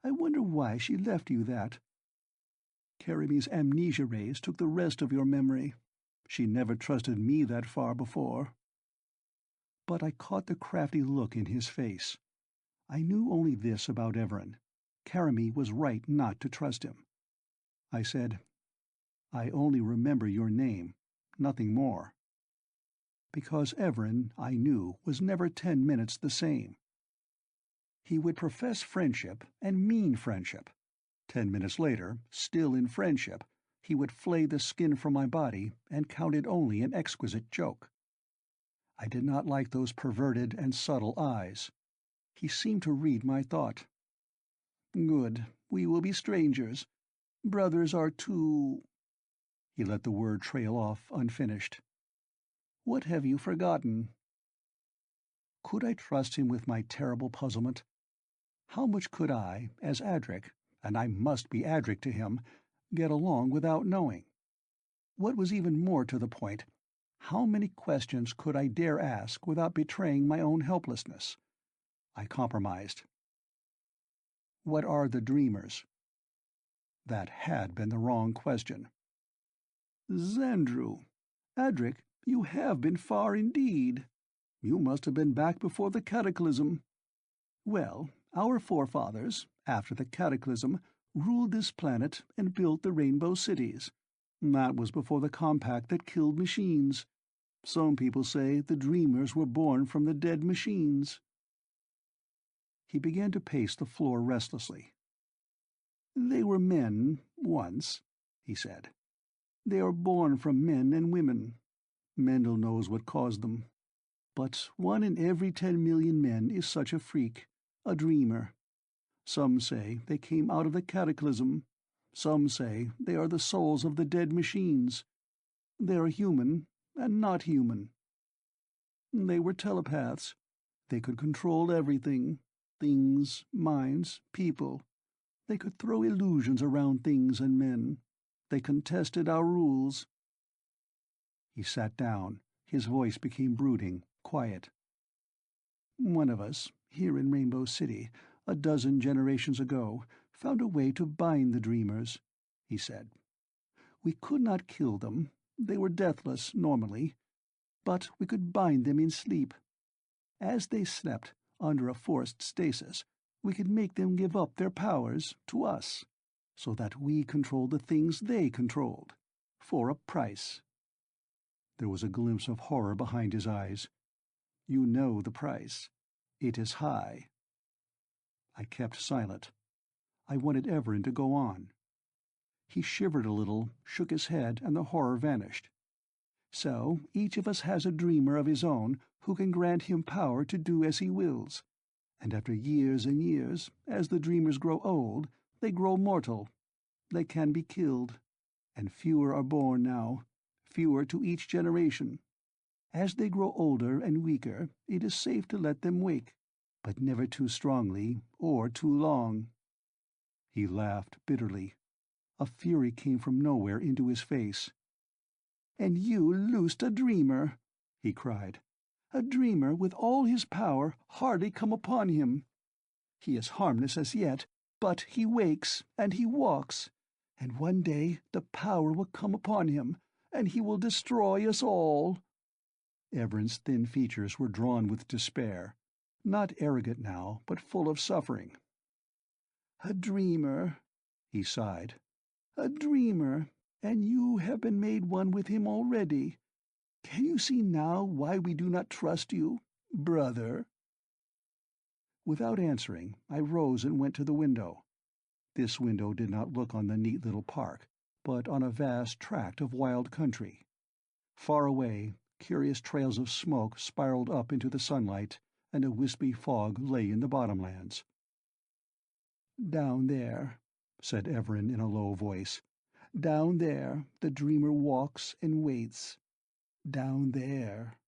"I wonder why she left you that. Karami's amnesia rays took the rest of your memory. She never trusted me that far before." But I caught the crafty look in his face. I knew only this about Everin. Karami was right not to trust him. I said, "I only remember your name, nothing more." Because Everin, I knew, was never 10 minutes the same. He would profess friendship and mean friendship. 10 minutes later, still in friendship, he would flay the skin from my body and count it only an exquisite joke. I did not like those perverted and subtle eyes. He seemed to read my thought. "Good, we will be strangers. Brothers are too—" He let the word trail off unfinished. "What have you forgotten?" Could I trust him with my terrible puzzlement? How much could I, as Adric, and I must be Adric to him, get along without knowing? What was even more to the point, how many questions could I dare ask without betraying my own helplessness? I compromised. "What are the dreamers?" That had been the wrong question. "Xandru. Adric, you have been far indeed. You must have been back before the cataclysm. Well, our forefathers, after the cataclysm, ruled this planet and built the Rainbow Cities. That was before the compact that killed machines. Some people say the dreamers were born from the dead machines." He began to pace the floor restlessly. "They were men, once," he said. "They are born from men and women. Mendel knows what caused them. But 1 in every 10 million men is such a freak, a dreamer. Some say they came out of the cataclysm. Some say they are the souls of the dead machines. They are human and not human. They were telepaths. They could control everything, things, minds, people. They could throw illusions around things and men. They contested our rules." He sat down. His voice became brooding, quiet. "One of us, here in Rainbow City, a dozen generations ago, found a way to bind the dreamers," he said. "We could not kill them. They were deathless, normally. But we could bind them in sleep. As they slept, under a forced stasis, we could make them give up their powers to us, so that we controlled the things they controlled. For a price." There was a glimpse of horror behind his eyes. "You know the price. It is high." I kept silent. I wanted Everin to go on. He shivered a little, shook his head, and the horror vanished. "So each of us has a dreamer of his own who can grant him power to do as he wills. And after years and years, as the dreamers grow old, they grow mortal. They can be killed. And fewer are born now, fewer to each generation. As they grow older and weaker, it is safe to let them wake, but never too strongly or too long." He laughed bitterly. A fury came from nowhere into his face. "And you loosed a dreamer!" he cried. "A dreamer with all his power hardly come upon him. He is harmless as yet, but he wakes, and he walks, and one day the power will come upon him, and he will destroy us all." Everin's thin features were drawn with despair, not arrogant now, but full of suffering. "A dreamer," he sighed. "A dreamer, and you have been made one with him already. Can you see now why we do not trust you, brother?" Without answering, I rose and went to the window. This window did not look on the neat little park, but on a vast tract of wild country. Far away, curious trails of smoke spiraled up into the sunlight, and a wispy fog lay in the bottomlands. "Down there," said Everin in a low voice. "Down there the dreamer walks and waits. Down there."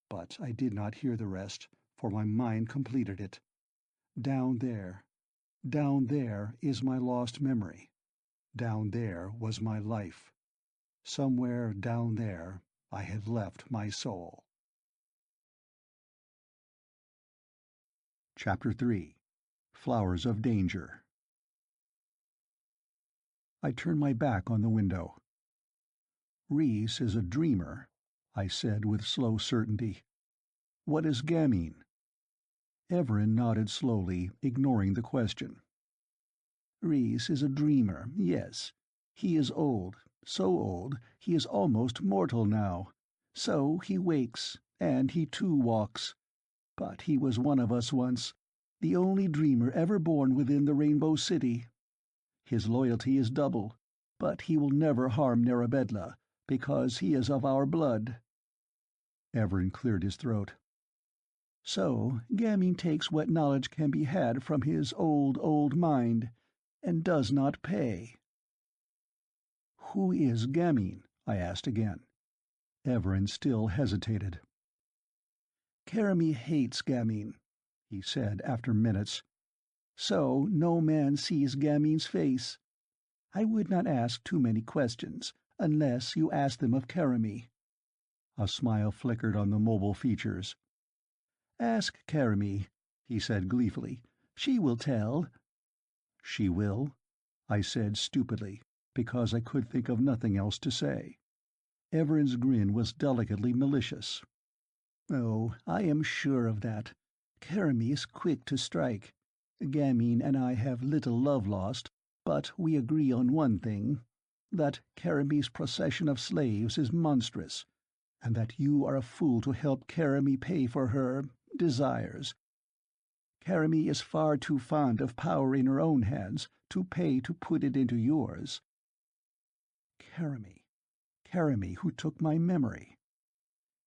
But I did not hear the rest, for my mind completed it. Down there, down there is my lost memory. Down there was my life. Somewhere down there I had left my soul. Chapter 3. Flowers of Danger. I turned my back on the window. "Reese is a dreamer," I said with slow certainty. "What is gamine?" Everin nodded slowly, ignoring the question. "Reese is a dreamer, yes. He is old, so old he is almost mortal now. So he wakes, and he too walks. But he was one of us once, the only dreamer ever born within the Rainbow City. His loyalty is double, but he will never harm Narabedla, because he is of our blood." Everin cleared his throat. "So Gamine takes what knowledge can be had from his old mind, and does not pay." "Who is Gamine?" I asked again. Everin still hesitated. "Keremy hates Gamine," he said after minutes. "So no man sees Gamine's face. I would not ask too many questions, unless you ask them of Keremy." A smile flickered on the mobile features. "Ask Keremy," he said gleefully. "She will tell." "She will?" I said stupidly, because I could think of nothing else to say. Everin's grin was delicately malicious. "Oh, I am sure of that. Keremy is quick to strike. Gamine and I have little love lost, but we agree on one thing, that Keremy's procession of slaves is monstrous, and that you are a fool to help Keremy pay for her desires. Keremy is far too fond of power in her own hands to pay to put it into yours." Keremy who took my memory.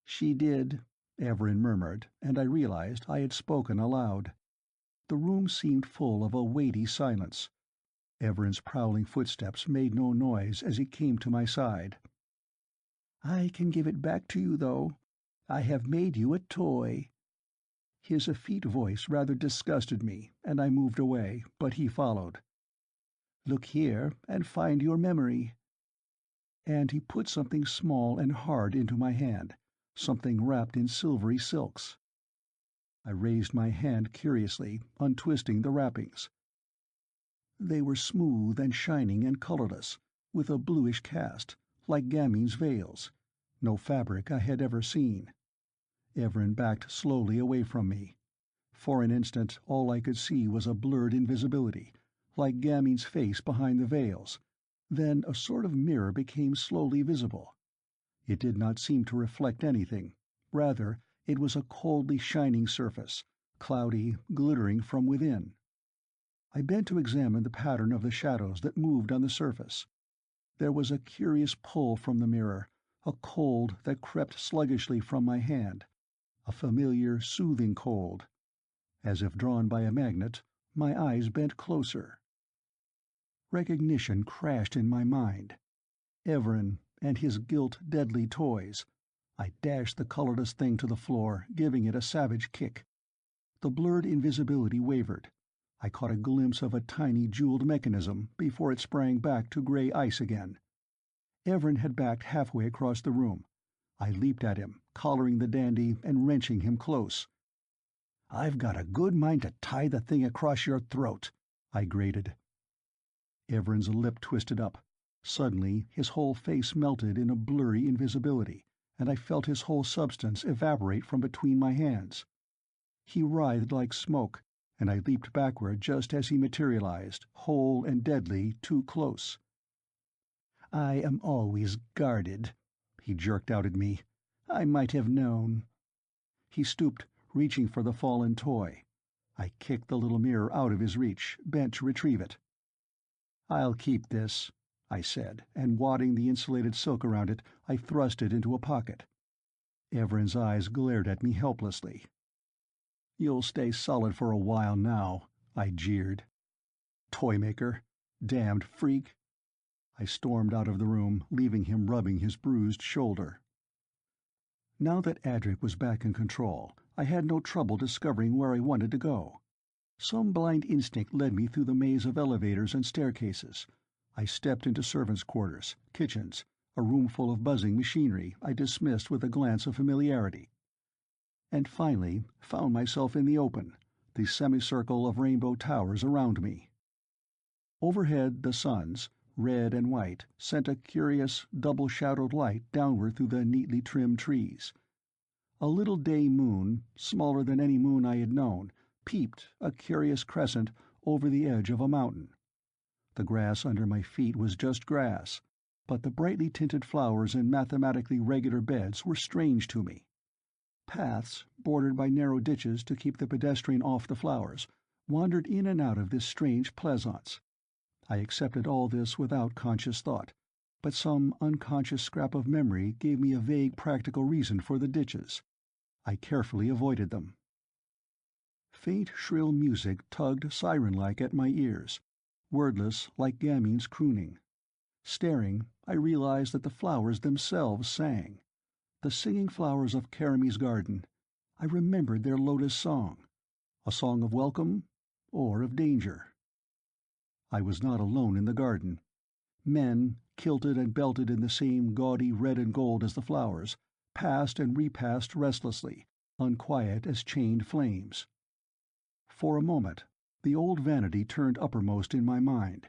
"She did," Everin murmured, and I realized I had spoken aloud. The room seemed full of a weighty silence. Everin's prowling footsteps made no noise as he came to my side. "I can give it back to you, though. I have made you a toy." His effete voice rather disgusted me, and I moved away, but he followed. "Look here and find your memory." And he put something small and hard into my hand, something wrapped in silvery silks. I raised my hand curiously, untwisting the wrappings. They were smooth and shining and colorless, with a bluish cast, like Gamine's veils. No fabric I had ever seen. Everin backed slowly away from me. For an instant all I could see was a blurred invisibility, like Gamine's face behind the veils. Then a sort of mirror became slowly visible. It did not seem to reflect anything. Rather, it was a coldly shining surface, cloudy, glittering from within. I bent to examine the pattern of the shadows that moved on the surface. There was a curious pull from the mirror, a cold that crept sluggishly from my hand, a familiar, soothing cold. As if drawn by a magnet, my eyes bent closer. Recognition crashed in my mind. Everin and his gilt deadly toys. I dashed the colorless thing to the floor, giving it a savage kick. The blurred invisibility wavered. I caught a glimpse of a tiny jeweled mechanism before it sprang back to gray ice again. Everin had backed halfway across the room. I leaped at him, collaring the dandy and wrenching him close. "I've got a good mind to tie the thing across your throat," I grated. Everin's lip twisted up. Suddenly his whole face melted in a blurry invisibility, and I felt his whole substance evaporate from between my hands. He writhed like smoke, and I leaped backward just as he materialized, whole and deadly, too close. "I am always guarded," he jerked out at me. "I might have known." He stooped, reaching for the fallen toy. I kicked the little mirror out of his reach, bent to retrieve it. "I'll keep this," I said, and wadding the insulated silk around it, I thrust it into a pocket. Everin's eyes glared at me helplessly. "You'll stay solid for a while now," I jeered. "Toymaker. Damned freak." I stormed out of the room, leaving him rubbing his bruised shoulder. Now that Adric was back in control, I had no trouble discovering where I wanted to go. Some blind instinct led me through the maze of elevators and staircases. I stepped into servants' quarters, kitchens, a room full of buzzing machinery I dismissed with a glance of familiarity. And finally found myself in the open, the semicircle of rainbow towers around me. Overhead the suns, red and white, sent a curious, double-shadowed light downward through the neatly trimmed trees. A little day moon, smaller than any moon I had known, peeped, a curious crescent, over the edge of a mountain. The grass under my feet was just grass, but the brightly tinted flowers in mathematically regular beds were strange to me. Paths, bordered by narrow ditches to keep the pedestrian off the flowers, wandered in and out of this strange pleasaunce. I accepted all this without conscious thought, but some unconscious scrap of memory gave me a vague practical reason for the ditches. I carefully avoided them. Faint shrill music tugged siren-like at my ears, wordless like gamines crooning. Staring, I realized that the flowers themselves sang. The singing flowers of Karamy's garden. I remembered their lotus song. A song of welcome or of danger. I was not alone in the garden. Men, kilted and belted in the same gaudy red and gold as the flowers, passed and repassed restlessly, unquiet as chained flames. For a moment, the old vanity turned uppermost in my mind.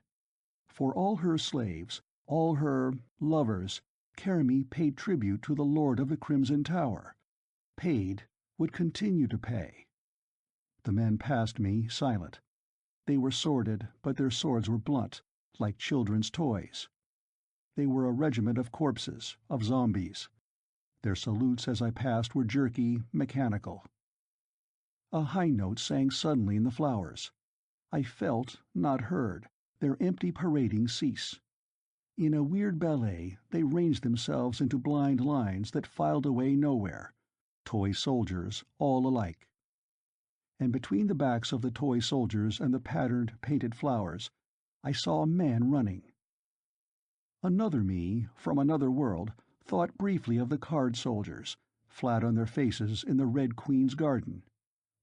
For all her slaves, all her lovers, Karamy paid tribute to the Lord of the Crimson Tower. Paid, would continue to pay. The men passed me, silent. They were sworded, but their swords were blunt, like children's toys. They were a regiment of corpses, of zombies. Their salutes as I passed were jerky, mechanical. A high note sang suddenly in the flowers. I felt, not heard, their empty parading cease. In a weird ballet they ranged themselves into blind lines that filed away nowhere, toy soldiers all alike. And between the backs of the toy soldiers and the patterned, painted flowers, I saw a man running. Another me, from another world, thought briefly of the card soldiers, flat on their faces in the Red Queen's garden.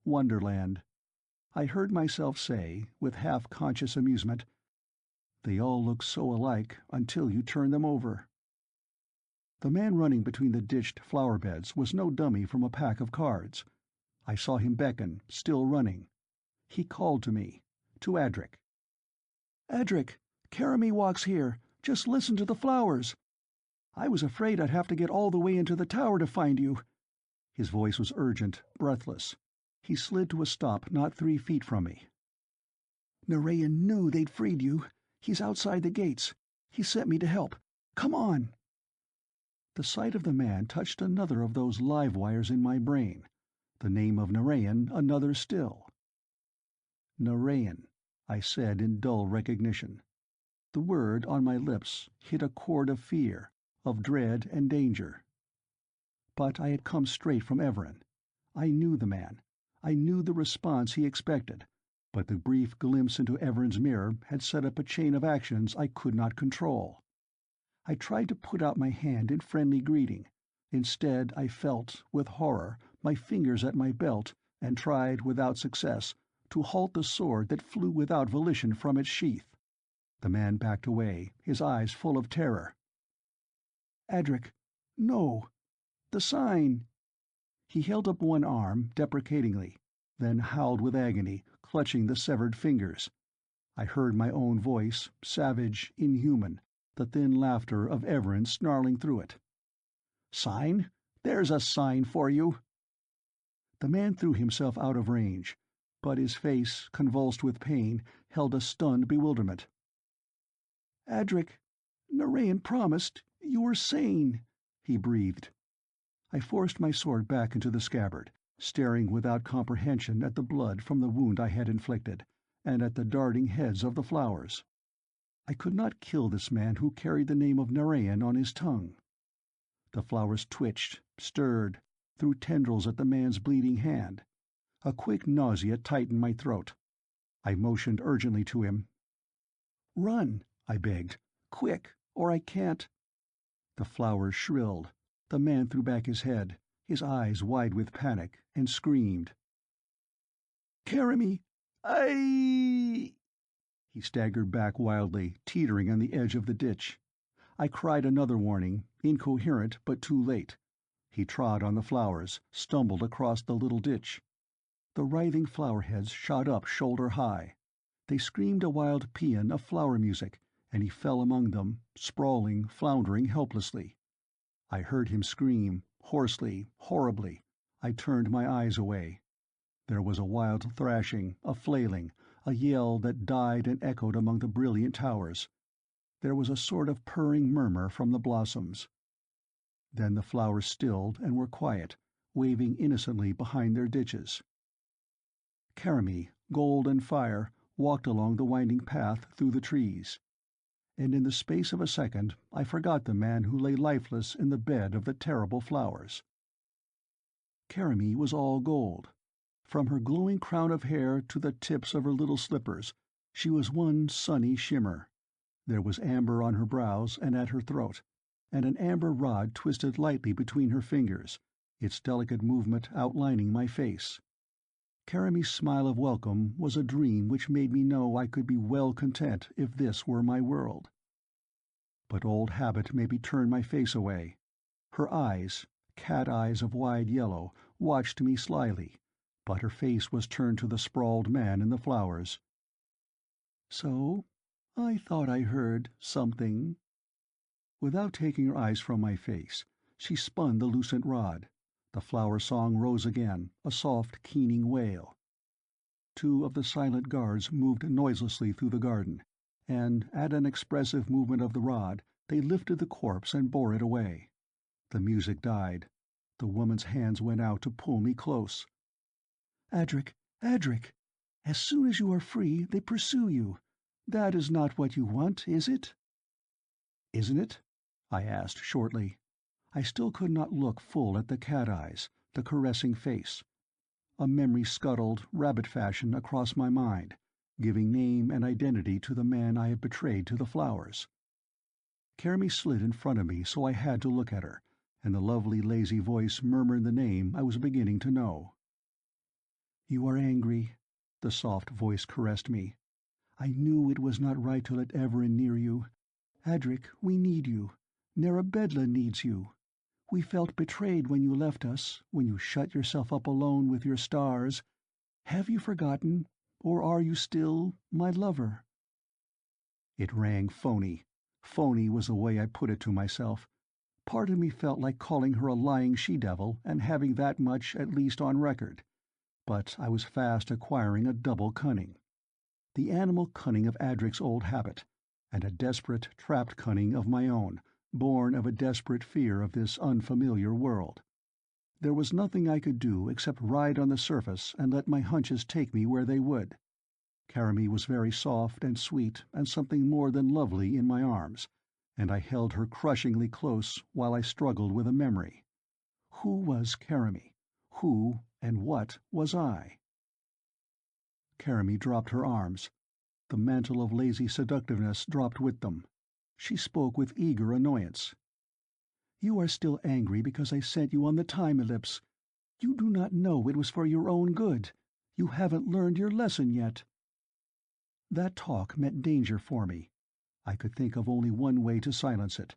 Wonderland. I heard myself say, with half-conscious amusement, "They all look so alike until you turn them over." The man running between the ditched flower beds was no dummy from a pack of cards. I saw him beckon, still running. He called to me, to Adric. "Adric, Karamy walks here. Just listen to the flowers. I was afraid I'd have to get all the way into the tower to find you." His voice was urgent, breathless. He slid to a stop not 3 feet from me. "Narayan knew they'd freed you. He's outside the gates. He sent me to help. Come on." The sight of the man touched another of those live wires in my brain. The name of Narayan another still. "Narayan," I said in dull recognition. The word, on my lips, hit a chord of fear, of dread and danger. But I had come straight from Everin. I knew the man. I knew the response he expected, but the brief glimpse into Everin's mirror had set up a chain of actions I could not control. I tried to put out my hand in friendly greeting. Instead I felt, with horror, my fingers at my belt, and tried, without success, to halt the sword that flew without volition from its sheath. The man backed away, his eyes full of terror. "Adric, no! The sign!" He held up one arm, deprecatingly, then howled with agony, clutching the severed fingers. I heard my own voice, savage, inhuman, the thin laughter of Everin snarling through it. "Sign? There's a sign for you!" The man threw himself out of range, but his face, convulsed with pain, held a stunned bewilderment. "Adric, Narayan promised you were sane," he breathed. I forced my sword back into the scabbard, staring without comprehension at the blood from the wound I had inflicted, and at the darting heads of the flowers. I could not kill this man who carried the name of Narayan on his tongue. The flowers twitched, stirred, threw tendrils at the man's bleeding hand. A quick nausea tightened my throat. I motioned urgently to him. "Run," I begged. "Quick, or I can't—" The flowers shrilled. The man threw back his head, his eyes wide with panic, and screamed. "Carry me! I—" He staggered back wildly, teetering on the edge of the ditch. I cried another warning, incoherent but too late. He trod on the flowers, stumbled across the little ditch. The writhing flower heads shot up shoulder high. They screamed a wild paean of flower music, and he fell among them, sprawling, floundering helplessly. I heard him scream, hoarsely, horribly. I turned my eyes away. There was a wild thrashing, a flailing, a yell that died and echoed among the brilliant towers. There was a sort of purring murmur from the blossoms. Then the flowers stilled and were quiet, waving innocently behind their ditches. Karamie, gold and fire, walked along the winding path through the trees. And in the space of a second I forgot the man who lay lifeless in the bed of the terrible flowers. Karamie was all gold. From her glowing crown of hair to the tips of her little slippers, she was one sunny shimmer. There was amber on her brows and at her throat, and an amber rod twisted lightly between her fingers, its delicate movement outlining my face. Karamie's smile of welcome was a dream which made me know I could be well content if this were my world. But old habit made me turn my face away. Her eyes, cat eyes of wide yellow, watched me slyly, but her face was turned to the sprawled man in the flowers. "So, I thought I heard something." Without taking her eyes from my face, she spun the lucent rod. The flower song rose again, a soft, keening wail. Two of the silent guards moved noiselessly through the garden, and, at an expressive movement of the rod, they lifted the corpse and bore it away. The music died. The woman's hands went out to pull me close. "Adric, Adric! As soon as you are free, they pursue you. That is not what you want, is it?" "Isn't it?" I asked shortly. I still could not look full at the cat eyes, the caressing face. A memory scuttled, rabbit fashion, across my mind, giving name and identity to the man I had betrayed to the flowers. Karamie slid in front of me so I had to look at her, and the lovely lazy voice murmured the name I was beginning to know. "You are angry," the soft voice caressed me. "I knew it was not right to let Everin near you. Adric, we need you. Narabedla needs you. We felt betrayed when you left us, when you shut yourself up alone with your stars. Have you forgotten, or are you still my lover?" It rang phony. Phony was the way I put it to myself. Part of me felt like calling her a lying she-devil and having that much at least on record. But I was fast acquiring a double cunning. The animal cunning of Adric's old habit, and a desperate, trapped cunning of my own, born of a desperate fear of this unfamiliar world. There was nothing I could do except ride on the surface and let my hunches take me where they would. Karamie was very soft and sweet and something more than lovely in my arms, and I held her crushingly close while I struggled with a memory. Who was Karamie? Who and what was I? Karamie dropped her arms. The mantle of lazy seductiveness dropped with them. She spoke with eager annoyance. "You are still angry because I sent you on the time ellipse. You do not know it was for your own good. You haven't learned your lesson yet." That talk meant danger for me. I could think of only one way to silence it.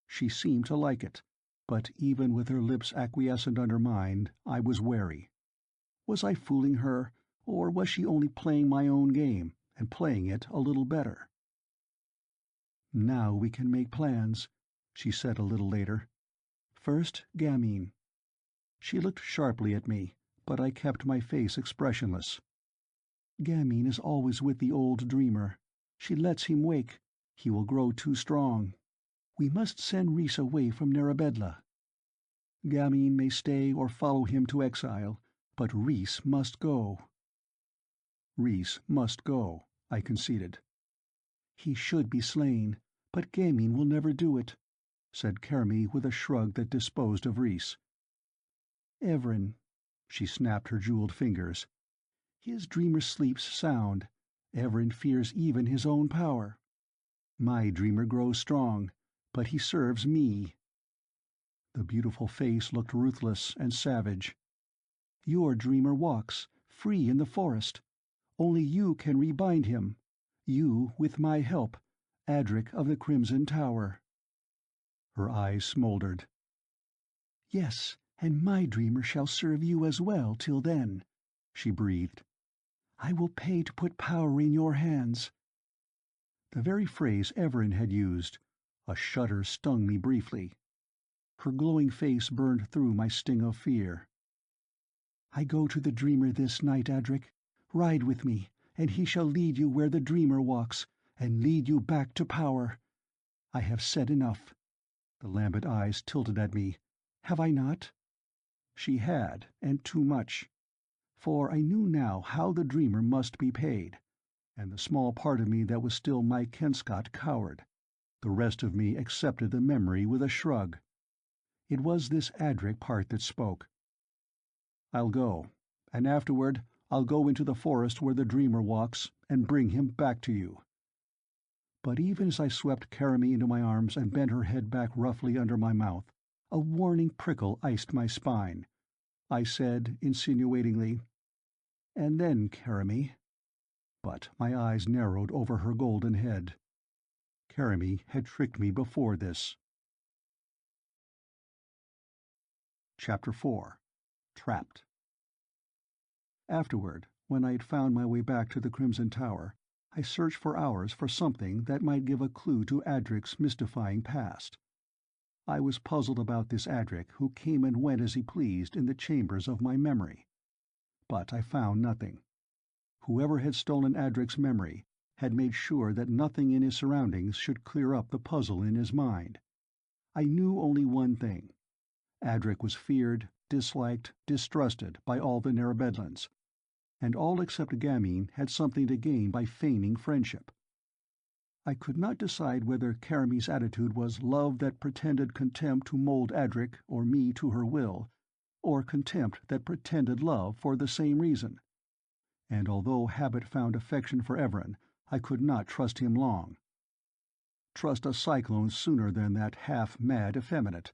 She seemed to like it, but even with her lips acquiescent under mine, I was wary. Was I fooling her, or was she only playing my own game, and playing it a little better? "Now we can make plans," she said a little later. "First, Gamine." She looked sharply at me, but I kept my face expressionless. "Gamine is always with the old dreamer. She lets him wake. He will grow too strong. We must send Rhys away from Narabedla. Gamine may stay or follow him to exile, but Rhys must go." "Rhys must go," I conceded. "He should be slain, but gaming will never do it," said Kermie with a shrug that disposed of Rhys. "Evren," she snapped her jeweled fingers. "His dreamer sleeps sound. Evren fears even his own power. My dreamer grows strong, but he serves me." The beautiful face looked ruthless and savage. "Your dreamer walks, free in the forest. Only you can rebind him. You, with my help, Adric of the Crimson Tower." Her eyes smoldered. "Yes, and my dreamer shall serve you as well till then," she breathed. "I will pay to put power in your hands." The very phrase Everen had used. A shudder stung me briefly. Her glowing face burned through my sting of fear. "I go to the dreamer this night, Adric. Ride with me, and he shall lead you where the dreamer walks, and lead you back to power. I have said enough." The lambent eyes tilted at me. "Have I not?" She had, and too much. For I knew now how the dreamer must be paid, and the small part of me that was still Mike Kenscott cowered. The rest of me accepted the memory with a shrug. It was this Adric part that spoke. "I'll go, and afterward I'll go into the forest where the dreamer walks, and bring him back to you." But even as I swept Kermie into my arms and bent her head back roughly under my mouth, a warning prickle iced my spine. I said, insinuatingly, "And then, Kermie—" But my eyes narrowed over her golden head. Kermie had tricked me before this. Chapter 4. Trapped. Afterward, when I had found my way back to the Crimson Tower, I searched for hours for something that might give a clue to Adric's mystifying past. I was puzzled about this Adric who came and went as he pleased in the chambers of my memory. But I found nothing. Whoever had stolen Adric's memory had made sure that nothing in his surroundings should clear up the puzzle in his mind. I knew only one thing. Adric was feared, disliked, distrusted by all the Narabedlans, and all except Gamine had something to gain by feigning friendship. I could not decide whether Kermie's attitude was love that pretended contempt to mold Adric or me to her will, or contempt that pretended love for the same reason. And although habit found affection for Everen, I could not trust him long. Trust a cyclone sooner than that half-mad effeminate.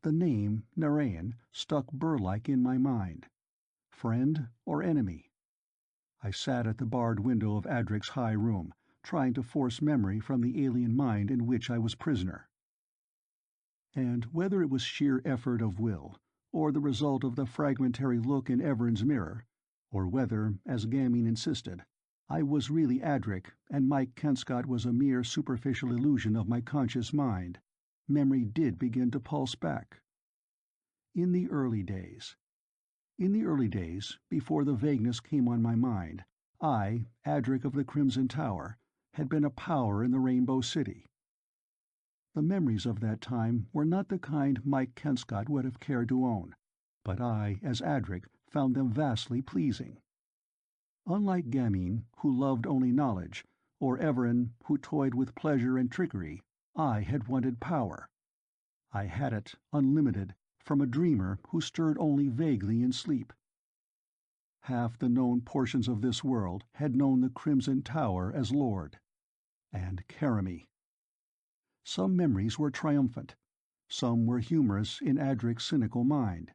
The name, Narayan, stuck burr-like in my mind. Friend or enemy? I sat at the barred window of Adric's high room, trying to force memory from the alien mind in which I was prisoner. And whether it was sheer effort of will, or the result of the fragmentary look in Everen's mirror, or whether, as Gamine insisted, I was really Adric and Mike Kenscott was a mere superficial illusion of my conscious mind, memory did begin to pulse back. In the early days, before the vagueness came on my mind, I, Adric of the Crimson Tower, had been a power in the Rainbow City. The memories of that time were not the kind Mike Kenscott would have cared to own, but I, as Adric, found them vastly pleasing. Unlike Gamine, who loved only knowledge, or Everen, who toyed with pleasure and trickery, I had wanted power. I had it, unlimited, from a dreamer who stirred only vaguely in sleep. Half the known portions of this world had known the Crimson Tower as Lord. And Kermie. Some memories were triumphant. Some were humorous in Adric's cynical mind.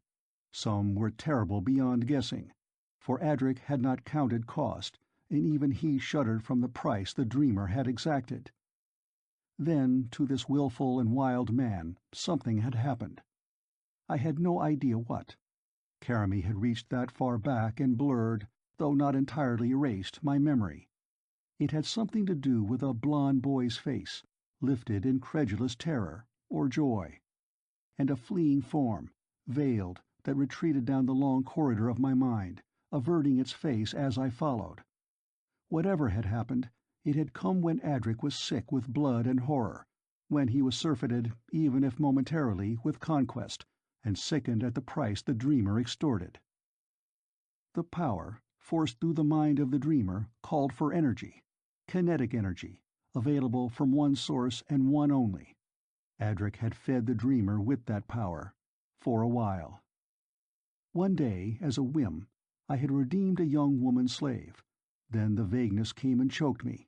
Some were terrible beyond guessing, for Adric had not counted cost, and even he shuddered from the price the dreamer had exacted. Then, to this willful and wild man, something had happened. I had no idea what. Kermie had reached that far back and blurred, though not entirely erased, my memory. It had something to do with a blond boy's face, lifted in credulous terror, or joy, and a fleeing form, veiled, that retreated down the long corridor of my mind, averting its face as I followed. Whatever had happened, it had come when Adric was sick with blood and horror, when he was surfeited, even if momentarily, with conquest, and sickened at the price the dreamer extorted. The power, forced through the mind of the dreamer, called for energy, kinetic energy, available from one source and one only. Adric had fed the dreamer with that power, for a while. One day, as a whim, I had redeemed a young woman slave. Then the vagueness came and choked me.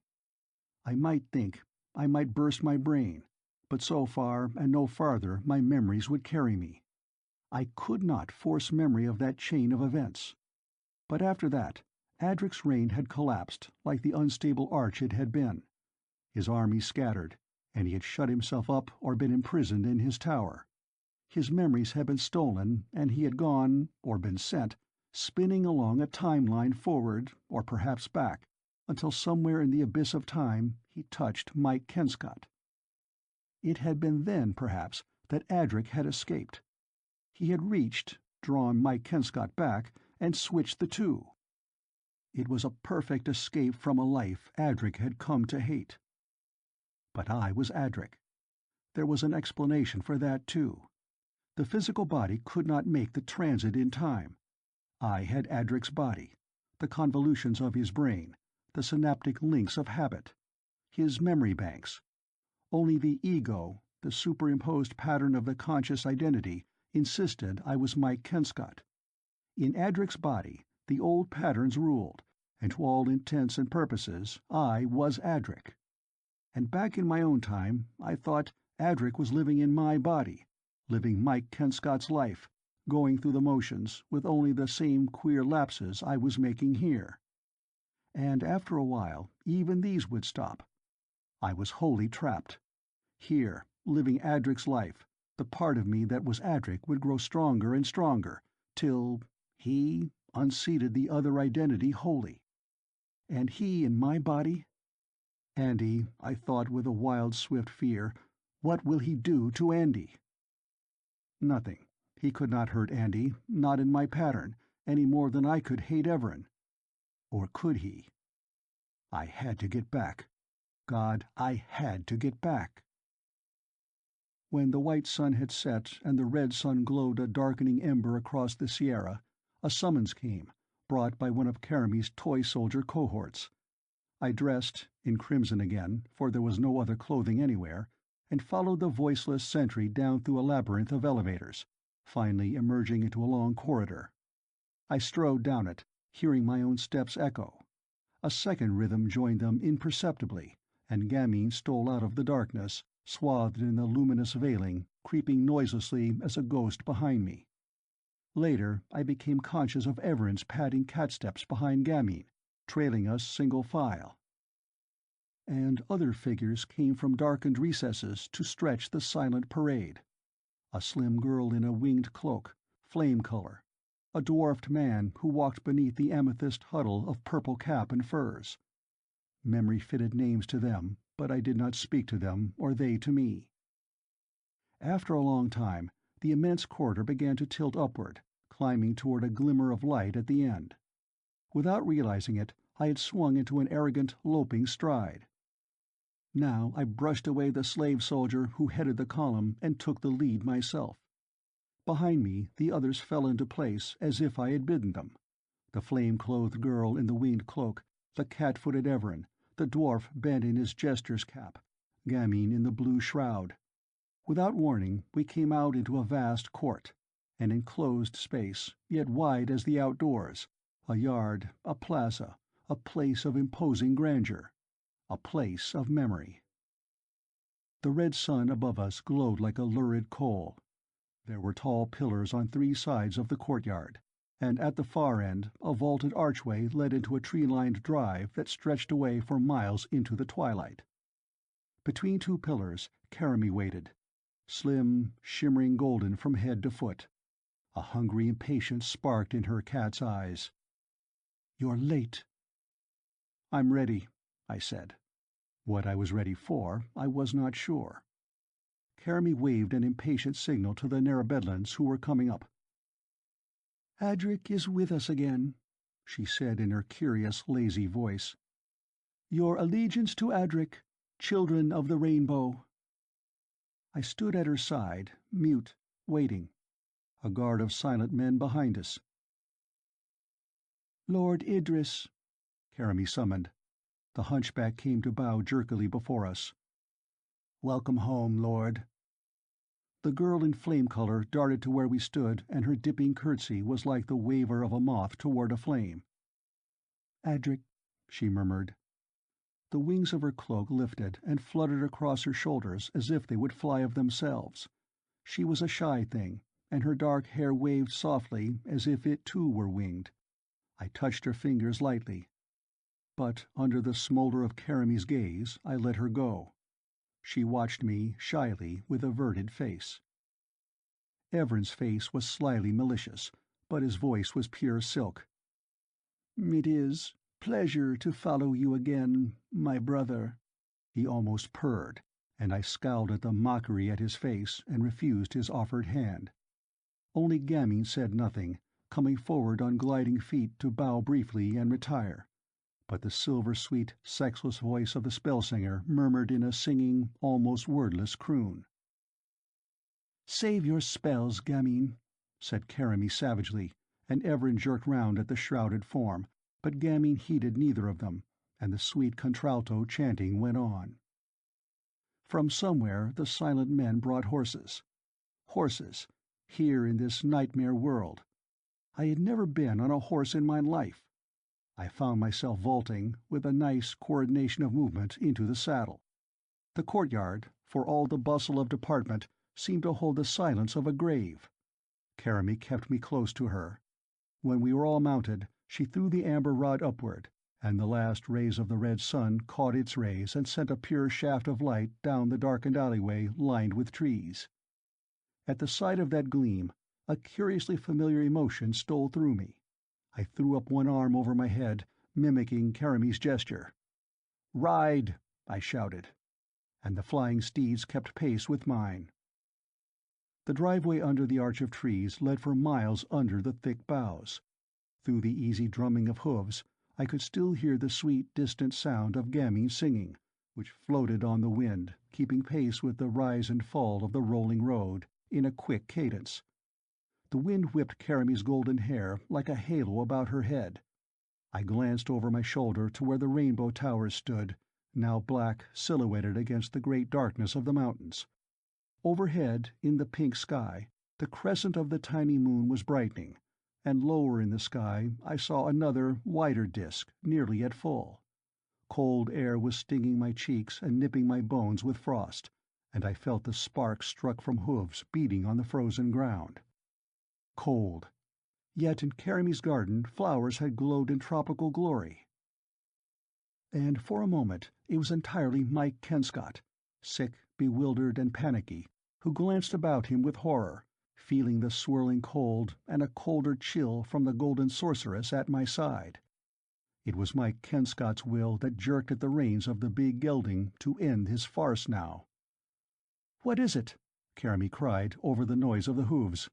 I might think, I might burst my brain, but so far and no farther my memories would carry me. I could not force memory of that chain of events. But after that, Adric's reign had collapsed like the unstable arch it had been. His army scattered, and he had shut himself up or been imprisoned in his tower. His memories had been stolen, and he had gone, or been sent, spinning along a timeline forward, or perhaps back, until somewhere in the abyss of time he touched Mike Kenscott. It had been then, perhaps, that Adric had escaped. He had reached, drawn Mike Kenscott back, and switched the two. It was a perfect escape from a life Adric had come to hate. But I was Adric. There was an explanation for that, too. The physical body could not make the transit in time. I had Adric's body, the convolutions of his brain, the synaptic links of habit, his memory banks. Only the ego, the superimposed pattern of the conscious identity, insisted I was Mike Kenscott. In Adric's body, the old patterns ruled, and to all intents and purposes, I was Adric. And back in my own time, I thought Adric was living in my body, living Mike Kenscott's life, going through the motions, with only the same queer lapses I was making here. And after a while, even these would stop. I was wholly trapped. Here, living Adric's life, the part of me that was Adric would grow stronger and stronger, till he unseated the other identity wholly. And he in my body? Andy, I thought with a wild, swift fear, what will he do to Andy? Nothing. He could not hurt Andy, not in my pattern, any more than I could hate Everin. Or could he? I had to get back. God, I had to get back. When the white sun had set and the red sun glowed a darkening ember across the Sierra, a summons came, brought by one of Karamy's toy soldier cohorts. I dressed, in crimson again, for there was no other clothing anywhere, and followed the voiceless sentry down through a labyrinth of elevators, finally emerging into a long corridor. I strode down it, hearing my own steps echo. A second rhythm joined them imperceptibly, and Gamine stole out of the darkness, swathed in the luminous veiling, creeping noiselessly as a ghost behind me. Later I became conscious of Everin's padding catsteps behind Gamine, trailing us single file. And other figures came from darkened recesses to stretch the silent parade. A slim girl in a winged cloak, flame color. A dwarfed man who walked beneath the amethyst huddle of purple cap and furs. Memory fitted names to them, but I did not speak to them, or they to me. After a long time, the immense corridor began to tilt upward, climbing toward a glimmer of light at the end. Without realizing it, I had swung into an arrogant, loping stride. Now I brushed away the slave soldier who headed the column and took the lead myself. Behind me, the others fell into place as if I had bidden them. The flame-clothed girl in the winged cloak, the cat-footed Everin, the dwarf bent in his jester's cap, Gamine in the blue shroud. Without warning, we came out into a vast court, an enclosed space, yet wide as the outdoors, a yard, a plaza, a place of imposing grandeur, a place of memory. The red sun above us glowed like a lurid coal. There were tall pillars on 3 sides of the courtyard, and at the far end a vaulted archway led into a tree-lined drive that stretched away for miles into the twilight. Between 2 pillars, Karamy waited, slim, shimmering golden from head to foot. A hungry impatience sparked in her cat's eyes. "You're late." "I'm ready," I said. What I was ready for, I was not sure. Karamy waved an impatient signal to the Narabedlans who were coming up. "Adric is with us again," she said in her curious, lazy voice. "Your allegiance to Adric, children of the Rainbow." I stood at her side, mute, waiting. A guard of silent men behind us. "Lord Idris," Karamy summoned. The hunchback came to bow jerkily before us. "Welcome home, Lord." The girl in flame color darted to where we stood, and her dipping curtsy was like the waver of a moth toward a flame. "Adric," she murmured. The wings of her cloak lifted and fluttered across her shoulders as if they would fly of themselves. She was a shy thing, and her dark hair waved softly as if it too were winged. I touched her fingers lightly. But under the smolder of Karamy's gaze, I let her go. She watched me shyly with averted face. Everin's face was slyly malicious, but his voice was pure silk. "It is pleasure to follow you again, my brother," he almost purred, and I scowled at the mockery at his face and refused his offered hand. Only Gamine said nothing, coming forward on gliding feet to bow briefly and retire. But the silver-sweet, sexless voice of the spell-singer murmured in a singing, almost wordless croon. "Save your spells, Gamine," said Karami savagely, and Everin jerked round at the shrouded form, but Gamine heeded neither of them, and the sweet contralto chanting went on. From somewhere the silent men brought horses. Horses, here in this nightmare world. I had never been on a horse in my life. I found myself vaulting, with a nice coordination of movement, into the saddle. The courtyard, for all the bustle of department, seemed to hold the silence of a grave. Karami kept me close to her. When we were all mounted, she threw the amber rod upward, and the last rays of the red sun caught its rays and sent a pure shaft of light down the darkened alleyway lined with trees. At the sight of that gleam, a curiously familiar emotion stole through me. I threw up one arm over my head, mimicking Karami's gesture. "Ride!" I shouted, and the flying steeds kept pace with mine. The driveway under the arch of trees led for miles under the thick boughs. Through the easy drumming of hooves, I could still hear the sweet, distant sound of Gamine's singing, which floated on the wind, keeping pace with the rise and fall of the rolling road, in a quick cadence. The wind whipped Karami's golden hair like a halo about her head. I glanced over my shoulder to where the rainbow towers stood, now black, silhouetted against the great darkness of the mountains. Overhead, in the pink sky, the crescent of the tiny moon was brightening, and lower in the sky I saw another, wider disk, nearly at full. Cold air was stinging my cheeks and nipping my bones with frost, and I felt the sparks struck from hooves beating on the frozen ground. Cold. Yet in Karami's garden flowers had glowed in tropical glory. And for a moment it was entirely Mike Kenscott, sick, bewildered, and panicky, who glanced about him with horror, feeling the swirling cold and a colder chill from the golden sorceress at my side. It was Mike Kenscott's will that jerked at the reins of the big gelding to end his farce now. "What is it?" Karami cried over the noise of the hooves.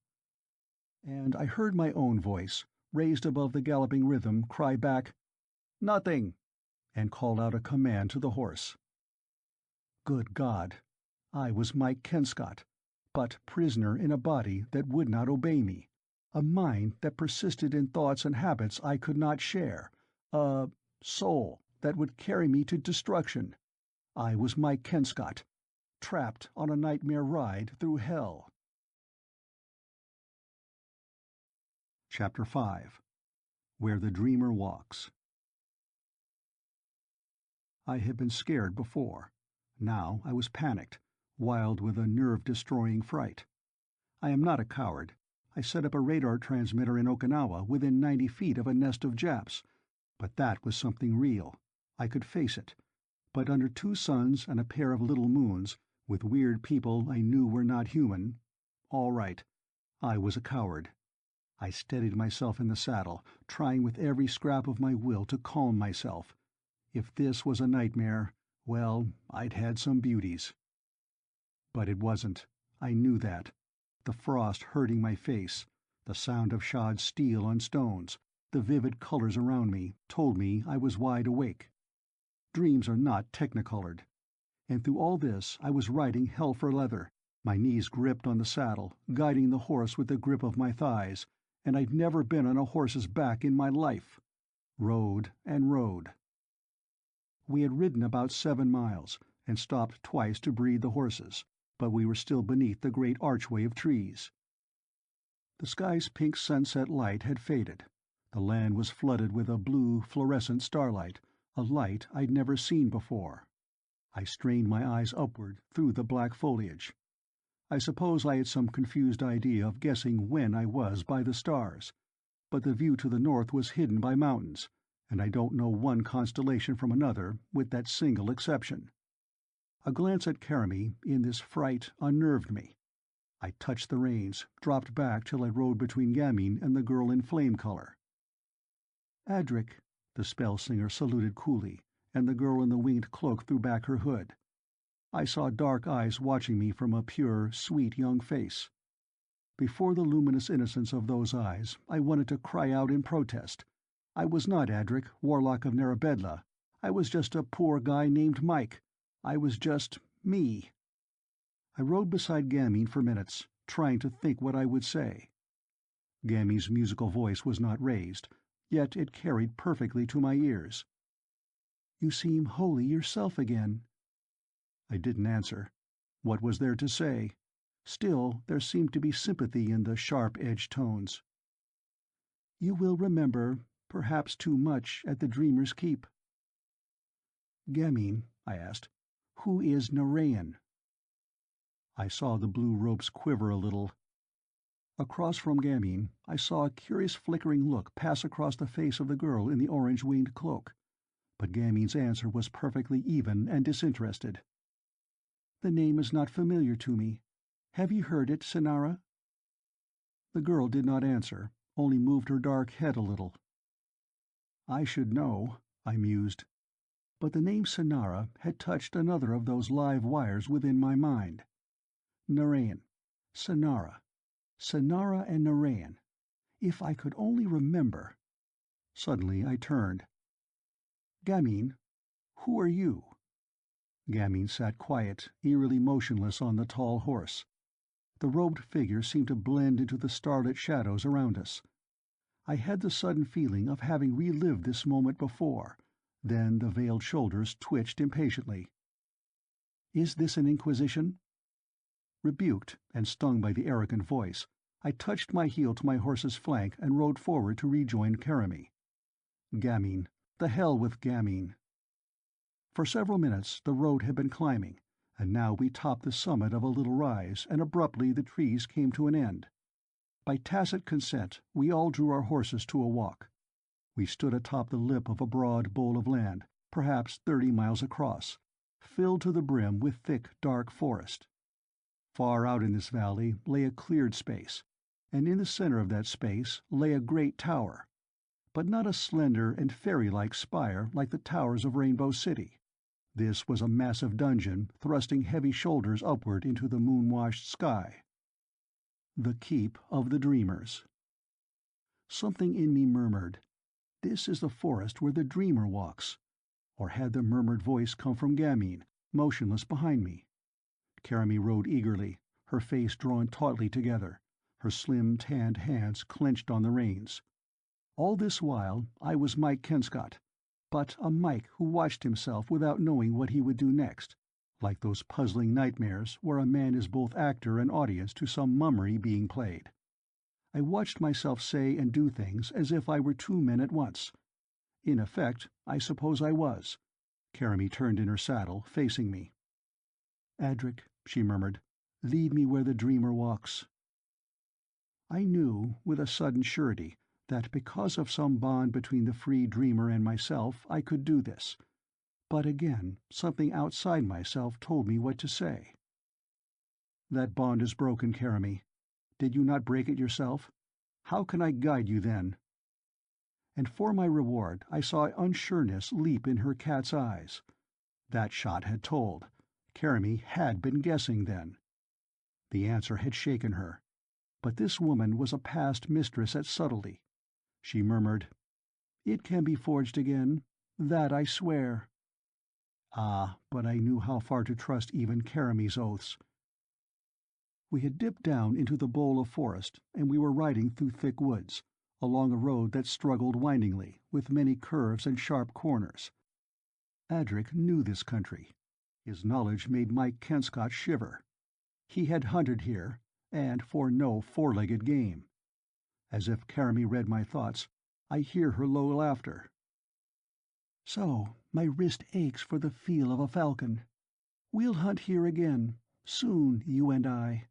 And I heard my own voice, raised above the galloping rhythm, cry back, "Nothing!" and call out a command to the horse. Good God! I was Mike Kenscott, but prisoner in a body that would not obey me, a mind that persisted in thoughts and habits I could not share, a soul that would carry me to destruction. I was Mike Kenscott, trapped on a nightmare ride through hell. Chapter 5. Where the Dreamer Walks. I had been scared before. Now I was panicked, wild with a nerve-destroying fright. I am not a coward. I set up a radar transmitter in Okinawa within 90 feet of a nest of Japs. But that was something real. I could face it. But under 2 suns and a pair of little moons, with weird people I knew were not human, all right. I was a coward. I steadied myself in the saddle, trying with every scrap of my will to calm myself. If this was a nightmare, well, I'd had some beauties. But it wasn't. I knew that. The frost hurting my face, the sound of shod steel on stones, the vivid colors around me, told me I was wide awake. Dreams are not technicolored. And through all this I was riding hell for leather, my knees gripped on the saddle, guiding the horse with the grip of my thighs, and I'd never been on a horse's back in my life. Rode and rode. We had ridden about 7 miles, and stopped twice to breathe the horses, but we were still beneath the great archway of trees. The sky's pink sunset light had faded. The land was flooded with a blue, fluorescent starlight, a light I'd never seen before. I strained my eyes upward through the black foliage. I suppose I had some confused idea of guessing when I was by the stars, but the view to the north was hidden by mountains, and I don't know one constellation from another, with that single exception. A glance at Keremy, in this fright, unnerved me. I touched the reins, dropped back till I rode between Gamine and the girl in flame color. "Adric," the spell-slinger saluted coolly, and the girl in the winged cloak threw back her hood. I saw dark eyes watching me from a pure, sweet young face. Before the luminous innocence of those eyes, I wanted to cry out in protest. I was not Adric, Warlock of Narabedla. I was just a poor guy named Mike. I was just me. I rode beside Gamine for minutes, trying to think what I would say. Gamine's musical voice was not raised, yet it carried perfectly to my ears. "You seem wholly yourself again." I didn't answer. What was there to say? Still, there seemed to be sympathy in the sharp-edged tones. "You will remember, perhaps too much, at the Dreamer's Keep." "Gamine," I asked, "who is Narayan?" I saw the blue ropes quiver a little. Across from Gamine, I saw a curious flickering look pass across the face of the girl in the orange-winged cloak, but Gamine's answer was perfectly even and disinterested. "The name is not familiar to me. Have you heard it, Sinara?" The girl did not answer, only moved her dark head a little. I should know, I mused. But the name Sinara had touched another of those live wires within my mind. Narayan. Sinara. Sinara and Narayan. If I could only remember. Suddenly I turned. "Gamine, who are you?" Gamine sat quiet, eerily motionless on the tall horse. The robed figure seemed to blend into the starlit shadows around us. I had the sudden feeling of having relived this moment before, then the veiled shoulders twitched impatiently. "Is this an inquisition?" Rebuked and stung by the arrogant voice, I touched my heel to my horse's flank and rode forward to rejoin Keremy. Gamine. The hell with Gamine. For several minutes the road had been climbing, and now we topped the summit of a little rise, and abruptly the trees came to an end. By tacit consent we all drew our horses to a walk. We stood atop the lip of a broad bowl of land, perhaps 30 miles across, filled to the brim with thick, dark forest. Far out in this valley lay a cleared space, and in the center of that space lay a great tower, but not a slender and fairy-like spire like the towers of Rainbow City. This was a massive dungeon thrusting heavy shoulders upward into the moon-washed sky. The Keep of the Dreamers. Something in me murmured, "This is the forest where the Dreamer walks." Or had the murmured voice come from Gamine, motionless behind me? Keremy rode eagerly, her face drawn tautly together, her slim tanned hands clenched on the reins. All this while I was Mike Kenscott, but a Mike who watched himself without knowing what he would do next, like those puzzling nightmares where a man is both actor and audience to some mummery being played. I watched myself say and do things as if I were two men at once. In effect, I suppose I was. Keremy turned in her saddle, facing me. "Adric," she murmured, "lead me where the Dreamer walks." I knew, with a sudden surety, that because of some bond between the free dreamer and myself I could do this. But again, something outside myself told me what to say. "That bond is broken, Keremy. Did you not break it yourself? How can I guide you then?" And for my reward I saw unsureness leap in her cat's eyes. That shot had told. Keremy had been guessing then. The answer had shaken her. But this woman was a past mistress at subtlety. She murmured, "It can be forged again. That I swear." Ah, but I knew how far to trust even Keremy's oaths. We had dipped down into the bowl of forest, and we were riding through thick woods, along a road that struggled windingly, with many curves and sharp corners. Adric knew this country. His knowledge made Mike Kenscott shiver. He had hunted here, and for no four-legged game. As if Caramy read my thoughts, I hear her low laughter. "So, my wrist aches for the feel of a falcon. We'll hunt here again, soon, you and I."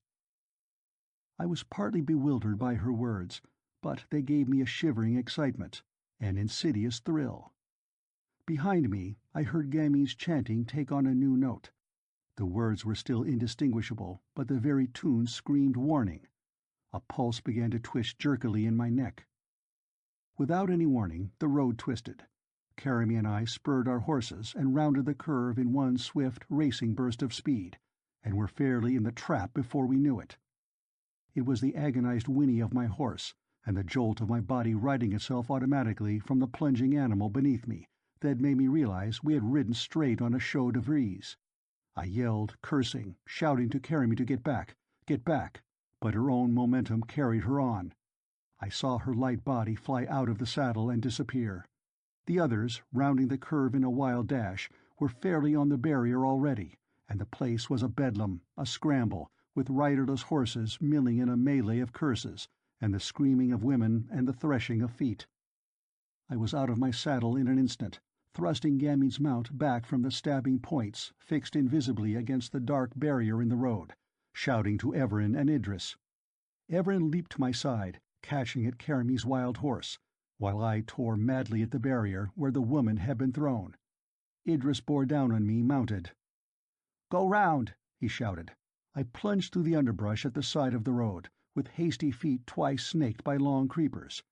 I was partly bewildered by her words, but they gave me a shivering excitement, an insidious thrill. Behind me, I heard Gammy's chanting take on a new note. The words were still indistinguishable, but the very tune screamed warning. A pulse began to twist jerkily in my neck. Without any warning, the road twisted. Caramy and I spurred our horses and rounded the curve in one swift, racing burst of speed, and were fairly in the trap before we knew it. It was the agonized whinny of my horse, and the jolt of my body righting itself automatically from the plunging animal beneath me, that made me realize we had ridden straight on a chaux de frise. I yelled, cursing, shouting to Caramy to get back, but her own momentum carried her on. I saw her light body fly out of the saddle and disappear. The others, rounding the curve in a wild dash, were fairly on the barrier already, and the place was a bedlam, a scramble, with riderless horses milling in a melee of curses, and the screaming of women and the threshing of feet. I was out of my saddle in an instant, thrusting Gammy's mount back from the stabbing points fixed invisibly against the dark barrier in the road, shouting to Everin and Idris. Everin leaped to my side, catching at Caramy's wild horse, while I tore madly at the barrier where the woman had been thrown. Idris bore down on me, mounted. "Go round!" he shouted. I plunged through the underbrush at the side of the road, with hasty feet twice snaked by long creepers.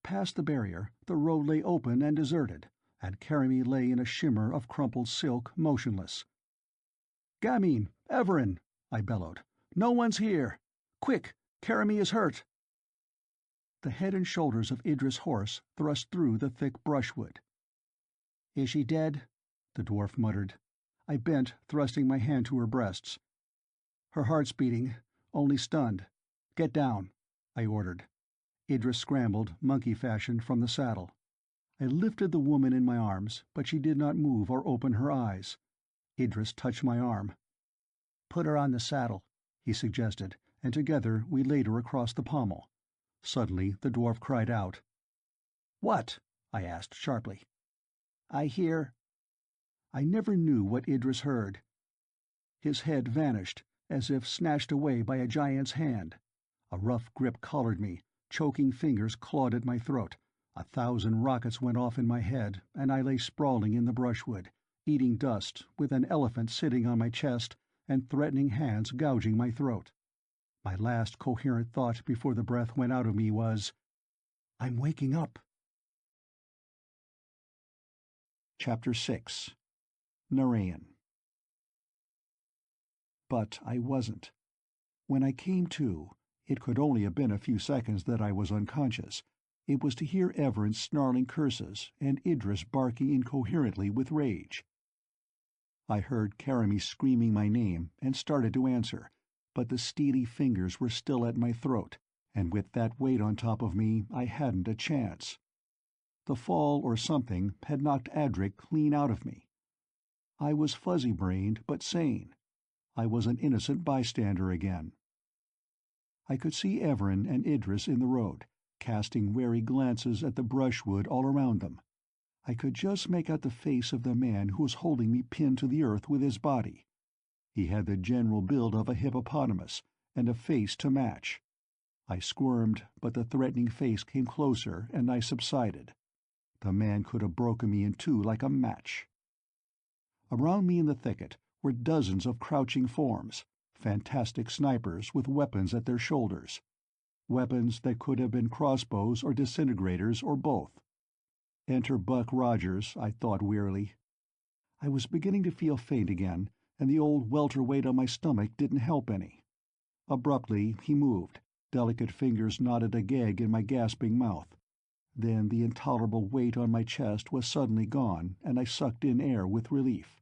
Past the barrier, the road lay open and deserted, and Caramy lay in a shimmer of crumpled silk, motionless. "Gamine! Everin!" I bellowed. "No one's here! Quick! Caramy is hurt!" The head and shoulders of Idris' horse thrust through the thick brushwood. "Is she dead?" the dwarf muttered. I bent, thrusting my hand to her breasts. "Her heart's beating, only stunned. Get down," I ordered. Idris scrambled, monkey fashion, from the saddle. I lifted the woman in my arms, but she did not move or open her eyes. Idris touched my arm. "Put her on the saddle," he suggested, and together we laid her across the pommel. Suddenly the dwarf cried out. "What?" I asked sharply. "I hear—" I never knew what Idris heard. His head vanished, as if snatched away by a giant's hand. A rough grip collared me, choking fingers clawed at my throat, 1,000 rockets went off in my head, and I lay sprawling in the brushwood, eating dust, with an elephant sitting on my chest and threatening hands gouging my throat. My last coherent thought before the breath went out of me was, "I'm waking up." Chapter 6. Narayan. But I wasn't. When I came to, it could only have been a few seconds that I was unconscious. It was to hear Everin's snarling curses and Idris barking incoherently with rage. I heard Caramy screaming my name and started to answer, but the steely fingers were still at my throat, and with that weight on top of me I hadn't a chance. The fall or something had knocked Adric clean out of me. I was fuzzy-brained but sane. I was an innocent bystander again. I could see Everin and Idris in the road, casting wary glances at the brushwood all around them. I could just make out the face of the man who was holding me pinned to the earth with his body. He had the general build of a hippopotamus, and a face to match. I squirmed, but the threatening face came closer, and I subsided. The man could have broken me in two like a match. Around me in the thicket were dozens of crouching forms, fantastic snipers with weapons at their shoulders. Weapons that could have been crossbows or disintegrators or both. Enter Buck Rogers, I thought wearily. I was beginning to feel faint again, and the old welterweight on my stomach didn't help any. Abruptly he moved, delicate fingers knotted a gag in my gasping mouth. Then the intolerable weight on my chest was suddenly gone, and I sucked in air with relief.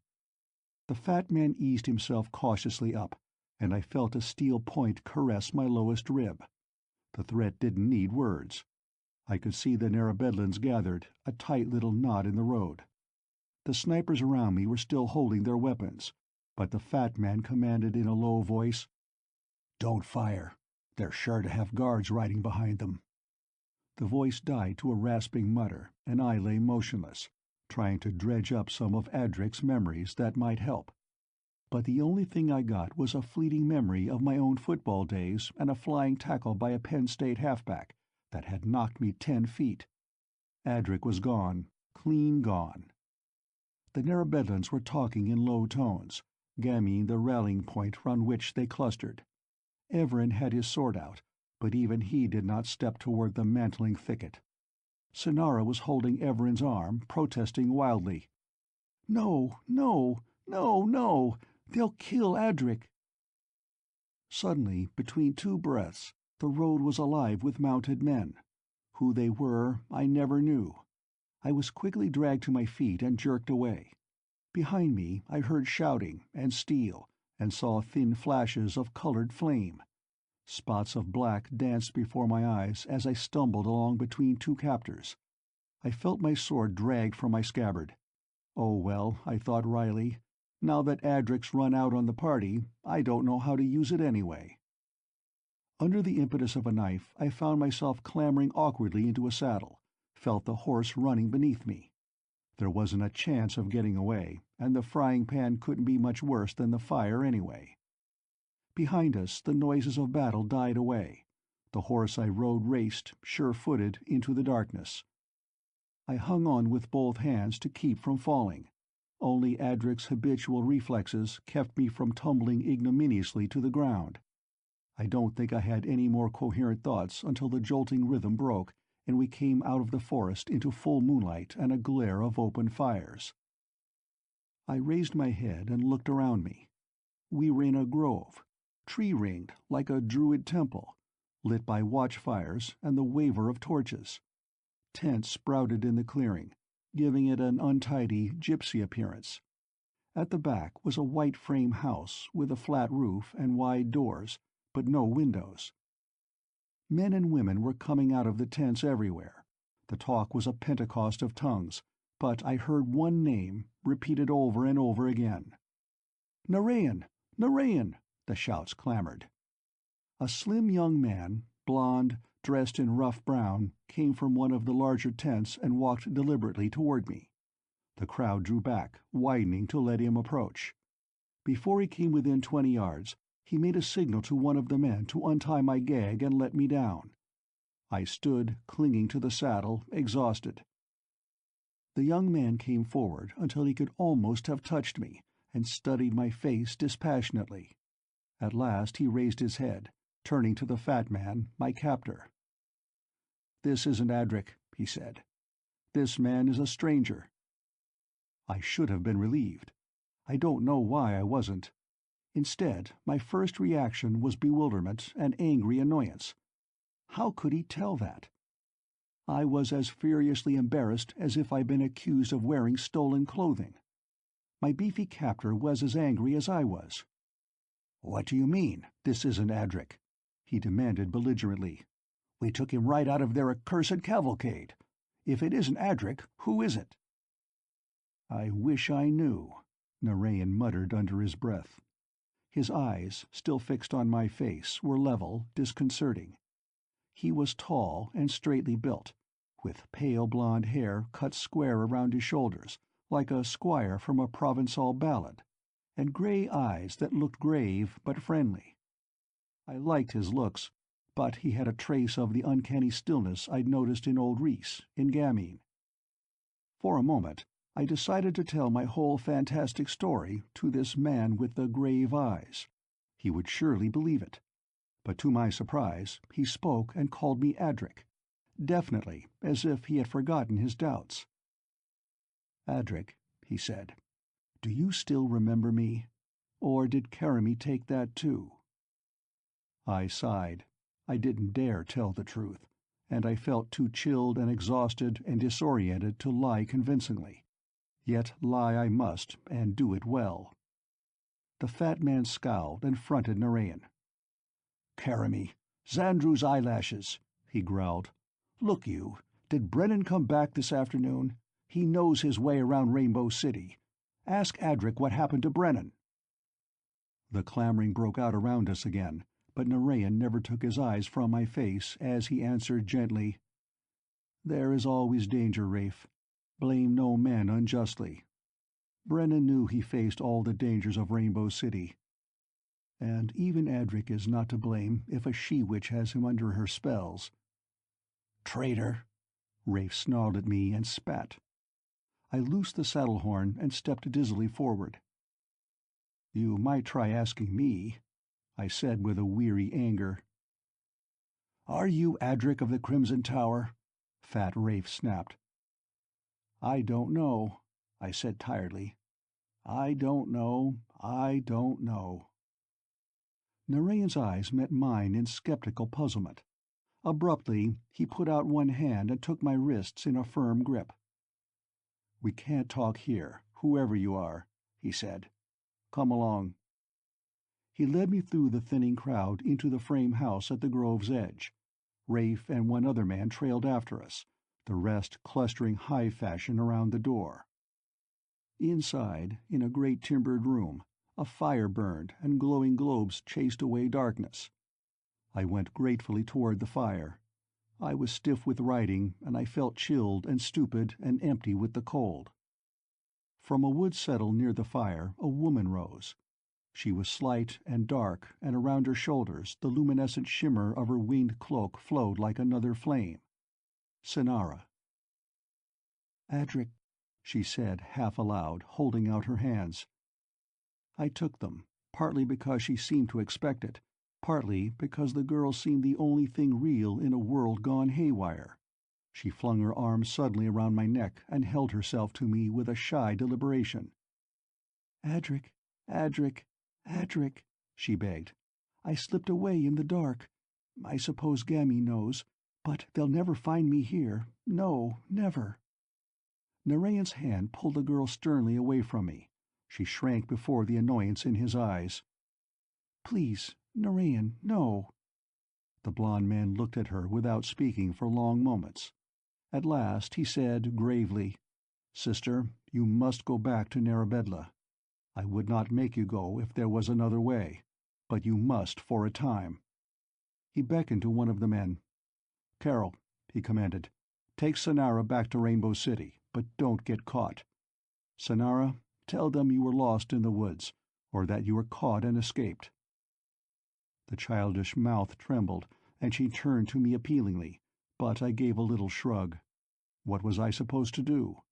The fat man eased himself cautiously up, and I felt a steel point caress my lowest rib. The threat didn't need words. I could see the Narabedlans gathered, a tight little knot in the road. The snipers around me were still holding their weapons, but the fat man commanded in a low voice, "Don't fire. They're sure to have guards riding behind them." The voice died to a rasping mutter, and I lay motionless, trying to dredge up some of Adric's memories that might help. But the only thing I got was a fleeting memory of my own football days and a flying tackle by a Penn State halfback that had knocked me 10 feet. Adric was gone, clean gone. The Narabedlans were talking in low tones, gamming the rallying point round which they clustered. Everin had his sword out, but even he did not step toward the mantling thicket. Sonara was holding Everin's arm, protesting wildly. "No, no, no, no! They'll kill Adric!" Suddenly, between two breaths, the road was alive with mounted men. Who they were, I never knew. I was quickly dragged to my feet and jerked away. Behind me, I heard shouting and steel, and saw thin flashes of colored flame. Spots of black danced before my eyes as I stumbled along between two captors. I felt my sword dragged from my scabbard. Oh well, I thought wryly, now that Adric's run out on the party, I don't know how to use it anyway. Under the impetus of a knife, I found myself clambering awkwardly into a saddle, felt the horse running beneath me. There wasn't a chance of getting away, and the frying pan couldn't be much worse than the fire anyway. Behind us, the noises of battle died away. The horse I rode raced, sure-footed, into the darkness. I hung on with both hands to keep from falling. Only Adric's habitual reflexes kept me from tumbling ignominiously to the ground. I don't think I had any more coherent thoughts until the jolting rhythm broke, and we came out of the forest into full moonlight and a glare of open fires. I raised my head and looked around me. We were in a grove, tree-ringed like a druid temple, lit by watchfires and the waver of torches. Tents sprouted in the clearing, giving it an untidy, gypsy appearance. At the back was a white frame house with a flat roof and wide doors, but no windows. Men and women were coming out of the tents everywhere. The talk was a pentecost of tongues, but I heard one name, repeated over and over again. "Narayan! Narayan!" the shouts clamored. A slim young man, blond, dressed in rough brown, came from one of the larger tents and walked deliberately toward me. The crowd drew back, widening to let him approach. Before he came within 20 yards, he made a signal to one of the men to untie my gag and let me down. I stood, clinging to the saddle, exhausted. The young man came forward until he could almost have touched me, and studied my face dispassionately. At last he raised his head, turning to the fat man, my captor. "This isn't Adric," he said. "This man is a stranger." I should have been relieved. I don't know why I wasn't. Instead, my first reaction was bewilderment and angry annoyance. How could he tell that? I was as furiously embarrassed as if I'd been accused of wearing stolen clothing. My beefy captor was as angry as I was. "What do you mean, this isn't Adric?" he demanded belligerently. "We took him right out of their accursed cavalcade. If it isn't Adric, who is it?" "I wish I knew," Narayan muttered under his breath. His eyes, still fixed on my face, were level, disconcerting. He was tall and straightly built, with pale blonde hair cut square around his shoulders, like a squire from a Provençal ballad, and grey eyes that looked grave but friendly. I liked his looks, but he had a trace of the uncanny stillness I'd noticed in old Reese, in Gamine. For a moment, I decided to tell my whole fantastic story to this man with the grave eyes. He would surely believe it. But to my surprise, he spoke and called me Adric, definitely, as if he had forgotten his doubts. "Adric," he said, "do you still remember me? Or did Karami take that too?" I sighed. I didn't dare tell the truth, and I felt too chilled and exhausted and disoriented to lie convincingly. Yet lie I must, and do it well. The fat man scowled and fronted Narayan. "Karami, Xandru's eyelashes," he growled. "Look you, did Brennan come back this afternoon? He knows his way around Rainbow City. Ask Adric what happened to Brennan." The clamoring broke out around us again, but Narayan never took his eyes from my face as he answered gently, "There is always danger, Rafe. Blame no man unjustly. Brennan knew he faced all the dangers of Rainbow City. And even Adric is not to blame if a she-witch has him under her spells." "Traitor!" Rafe snarled at me and spat. I loosed the saddle horn and stepped dizzily forward. "You might try asking me," I said with a weary anger. "Are you Adric of the Crimson Tower?" Fat Rafe snapped. "I don't know," I said tiredly. "I don't know. I don't know." Narayan's eyes met mine in skeptical puzzlement. Abruptly, he put out one hand and took my wrists in a firm grip. "We can't talk here, whoever you are," he said. "Come along." He led me through the thinning crowd into the frame house at the grove's edge. Rafe and one other man trailed after us, the rest clustering hive fashion around the door. Inside, in a great timbered room, a fire burned and glowing globes chased away darkness. I went gratefully toward the fire. I was stiff with riding, and I felt chilled and stupid and empty with the cold. From a wood settle near the fire a woman rose. She was slight and dark, and around her shoulders the luminescent shimmer of her winged cloak flowed like another flame. Sinara. "Adric," she said half aloud, holding out her hands. I took them, partly because she seemed to expect it, partly because the girl seemed the only thing real in a world gone haywire. She flung her arms suddenly around my neck and held herself to me with a shy deliberation. "Adric, Adric, Adric," she begged. "I slipped away in the dark. I suppose Gammy knows, but they'll never find me here. No, never." Narayan's hand pulled the girl sternly away from me. She shrank before the annoyance in his eyes. "Please, Narayan, no." The blond man looked at her without speaking for long moments. At last he said gravely, "Sister, you must go back to Narabedla. I would not make you go if there was another way, but you must for a time." He beckoned to one of the men. "Carol," he commanded, "take Sonara back to Rainbow City, but don't get caught. Sonara, tell them you were lost in the woods, or that you were caught and escaped." The childish mouth trembled, and she turned to me appealingly, but I gave a little shrug. What was I supposed to do?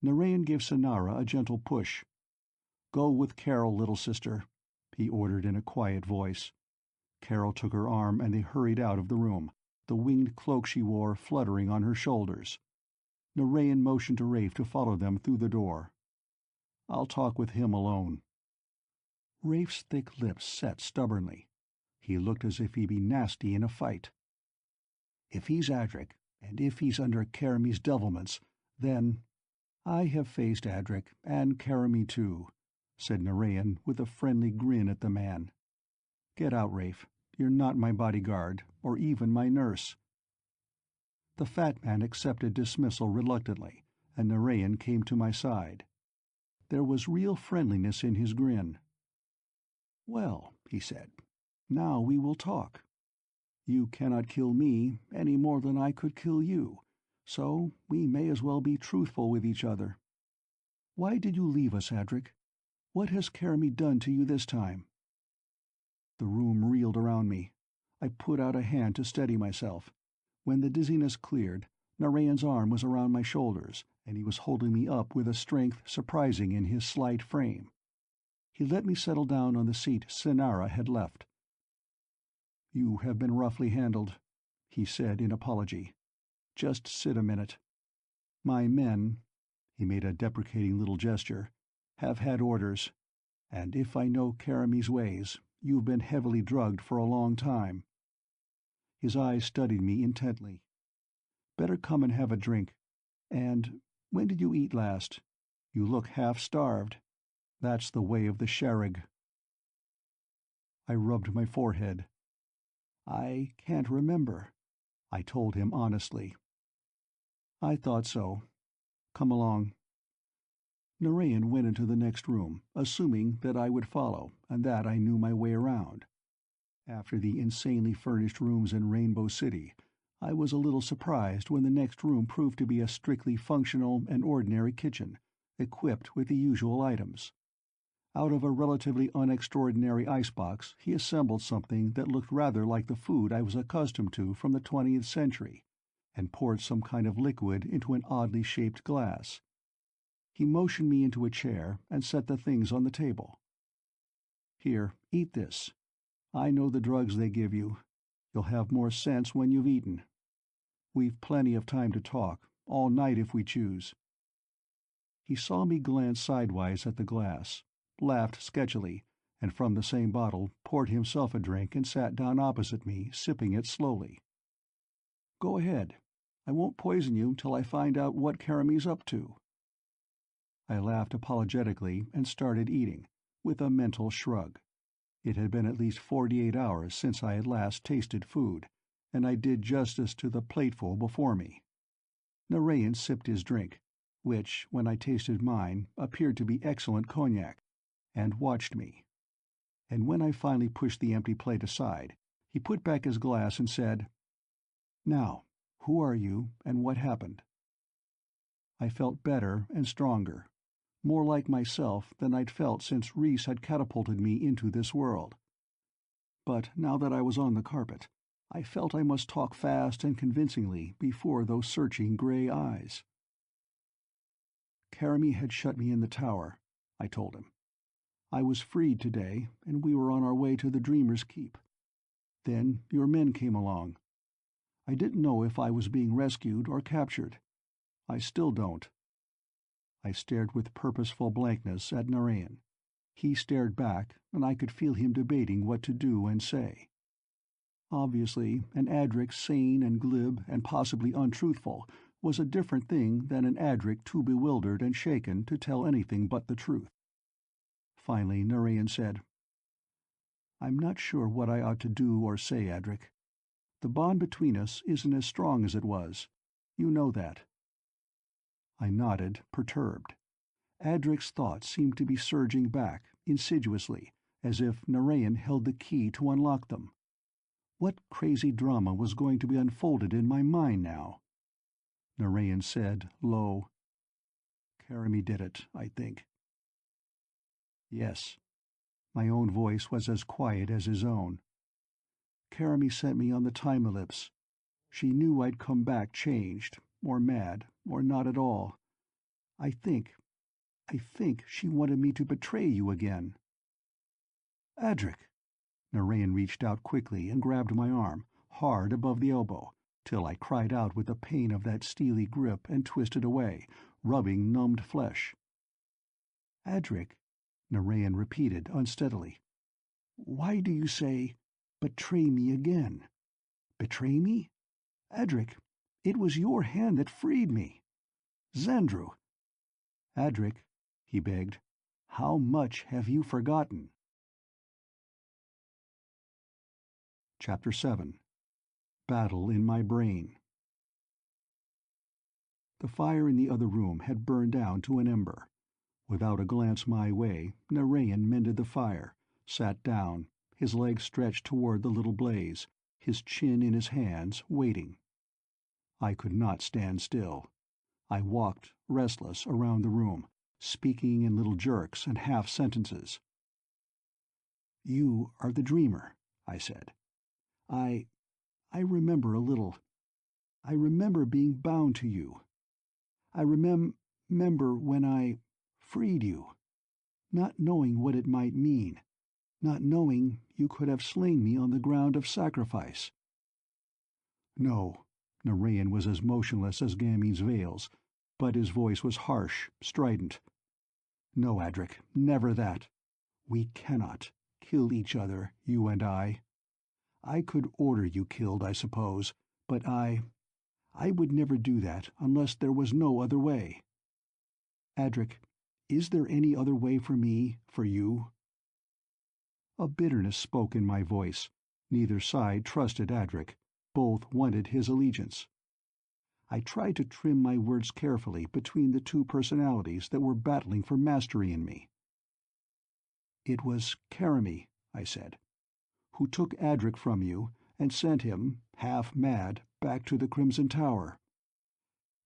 Narayan gave Sonara a gentle push. "Go with Carol, little sister," he ordered in a quiet voice. Carol took her arm and they hurried out of the room, the winged cloak she wore fluttering on her shoulders. Narayan motioned to Rafe to follow them through the door. "I'll talk with him alone." Rafe's thick lips set stubbornly. He looked as if he'd be nasty in a fight. "If he's Adric, and if he's under Karamy's devilments, then—" "I have faced Adric, and Karamy too," said Narayan with a friendly grin at the man. "Get out, Rafe. You're not my bodyguard, or even my nurse." The fat man accepted dismissal reluctantly, and Narayan came to my side. There was real friendliness in his grin. "Well," he said, "now we will talk. You cannot kill me any more than I could kill you, so we may as well be truthful with each other. Why did you leave us, Adric? What has Karamy done to you this time?" The room reeled around me. I put out a hand to steady myself. When the dizziness cleared, Narayan's arm was around my shoulders, and he was holding me up with a strength surprising in his slight frame. He let me settle down on the seat Sinara had left. "You have been roughly handled," he said in apology. "Just sit a minute. My men," he made a deprecating little gesture, "have had orders, and if I know Karamy's ways, you've been heavily drugged for a long time." His eyes studied me intently. "Better come and have a drink. And when did you eat last? You look half-starved. That's the way of the Sherrig." I rubbed my forehead. "I can't remember," I told him honestly. "I thought so. Come along." Narayan went into the next room, assuming that I would follow, and that I knew my way around. After the insanely furnished rooms in Rainbow City, I was a little surprised when the next room proved to be a strictly functional and ordinary kitchen, equipped with the usual items. Out of a relatively unextraordinary icebox he assembled something that looked rather like the food I was accustomed to from the 20th century, and poured some kind of liquid into an oddly shaped glass. He motioned me into a chair and set the things on the table. "Here, eat this. I know the drugs they give you. You'll have more sense when you've eaten. We've plenty of time to talk, all night if we choose." He saw me glance sidewise at the glass, laughed sketchily, and from the same bottle poured himself a drink and sat down opposite me, sipping it slowly. "Go ahead. I won't poison you till I find out what Karamy's up to." I laughed apologetically and started eating, with a mental shrug. It had been at least 48 hours since I had last tasted food, and I did justice to the plateful before me. Narayan sipped his drink, which, when I tasted mine, appeared to be excellent cognac, and watched me. And when I finally pushed the empty plate aside, he put back his glass and said, "Now, who are you, and what happened?" I felt better and stronger, more like myself than I'd felt since Reese had catapulted me into this world. But now that I was on the carpet, I felt I must talk fast and convincingly before those searching gray eyes. "Karamy had shut me in the tower," I told him. "I was freed today, and we were on our way to the Dreamer's Keep. Then your men came along. I didn't know if I was being rescued or captured. I still don't." I stared with purposeful blankness at Narayan. He stared back, and I could feel him debating what to do and say. Obviously, an Adric sane and glib and possibly untruthful was a different thing than an Adric too bewildered and shaken to tell anything but the truth. Finally, Narayan said, "I'm not sure what I ought to do or say, Adric. The bond between us isn't as strong as it was. You know that." I nodded, perturbed. Adric's thoughts seemed to be surging back, insidiously, as if Narayan held the key to unlock them. What crazy drama was going to be unfolded in my mind now? Narayan said, low, "Karamy did it, I think." "Yes." My own voice was as quiet as his own. "Karamy sent me on the time ellipse. She knew I'd come back changed, or mad, or not at all. I think she wanted me to betray you again." "Adric!" Narayan reached out quickly and grabbed my arm, hard above the elbow, till I cried out with the pain of that steely grip and twisted away, rubbing numbed flesh. "Adric," Narayan repeated unsteadily, "why do you say, 'betray me again'? Betray me? Adric, it was your hand that freed me. Xandru." "Adric," he begged, "how much have you forgotten?" Chapter 7. Battle in My Brain. The fire in the other room had burned down to an ember. Without a glance my way, Narayan mended the fire, sat down, his legs stretched toward the little blaze, his chin in his hands, waiting. I could not stand still. I walked, restless, around the room, speaking in little jerks and half-sentences. "You are the dreamer," I said. I remember a little. I remember being bound to you. I remember when I freed you, not knowing what it might mean, not knowing you could have slain me on the ground of sacrifice." "No." Narayan was as motionless as Gamin's veils, but his voice was harsh, strident. "No, Adric, never that. We cannot kill each other, you and I. I could order you killed, I suppose, but I would never do that unless there was no other way. Adric, is there any other way for me, for you?" A bitterness spoke in my voice. Neither side trusted Adric. Both wanted his allegiance. I tried to trim my words carefully between the two personalities that were battling for mastery in me. "It was Karami," I said, "who took Adric from you and sent him, half mad, back to the Crimson Tower.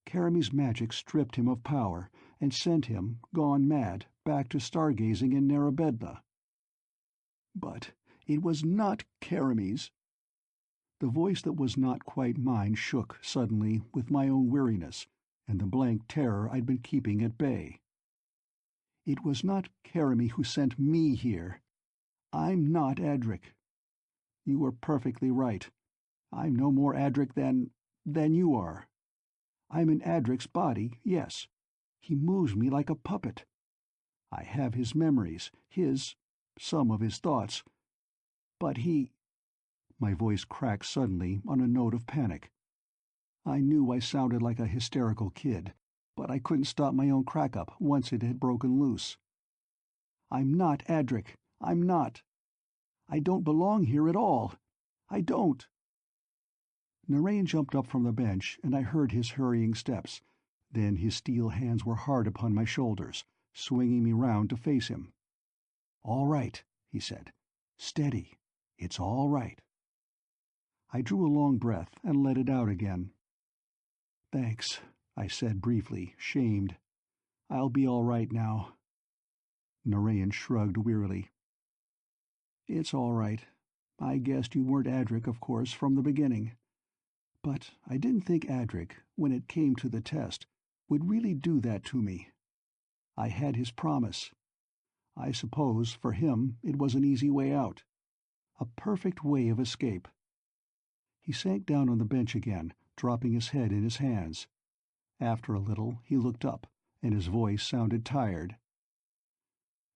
Karami's magic stripped him of power and sent him, gone mad, back to stargazing in Narabedla." "But it was not Karami's." The voice that was not quite mine shook suddenly with my own weariness and the blank terror I'd been keeping at bay. "It was not Karami who sent me here. I'm not Adric. You were perfectly right. I'm no more Adric than you are. I'm in Adric's body, yes. He moves me like a puppet. I have his memories, some of his thoughts. But he—" My voice cracked suddenly on a note of panic. I knew I sounded like a hysterical kid, but I couldn't stop my own crack-up once it had broken loose. "I'm not Adric. I'm not. I don't belong here at all. I don't." Narain jumped up from the bench, and I heard his hurrying steps. Then his steel hands were hard upon my shoulders, swinging me round to face him. "All right," he said. "Steady. It's all right." I drew a long breath and let it out again. "Thanks," I said briefly, shamed. "I'll be all right now." Narain shrugged wearily. "It's all right. I guessed you weren't Adric, of course, from the beginning. But I didn't think Adric, when it came to the test, would really do that to me. I had his promise. I suppose, for him, it was an easy way out. A perfect way of escape." He sank down on the bench again, dropping his head in his hands. After a little, he looked up, and his voice sounded tired.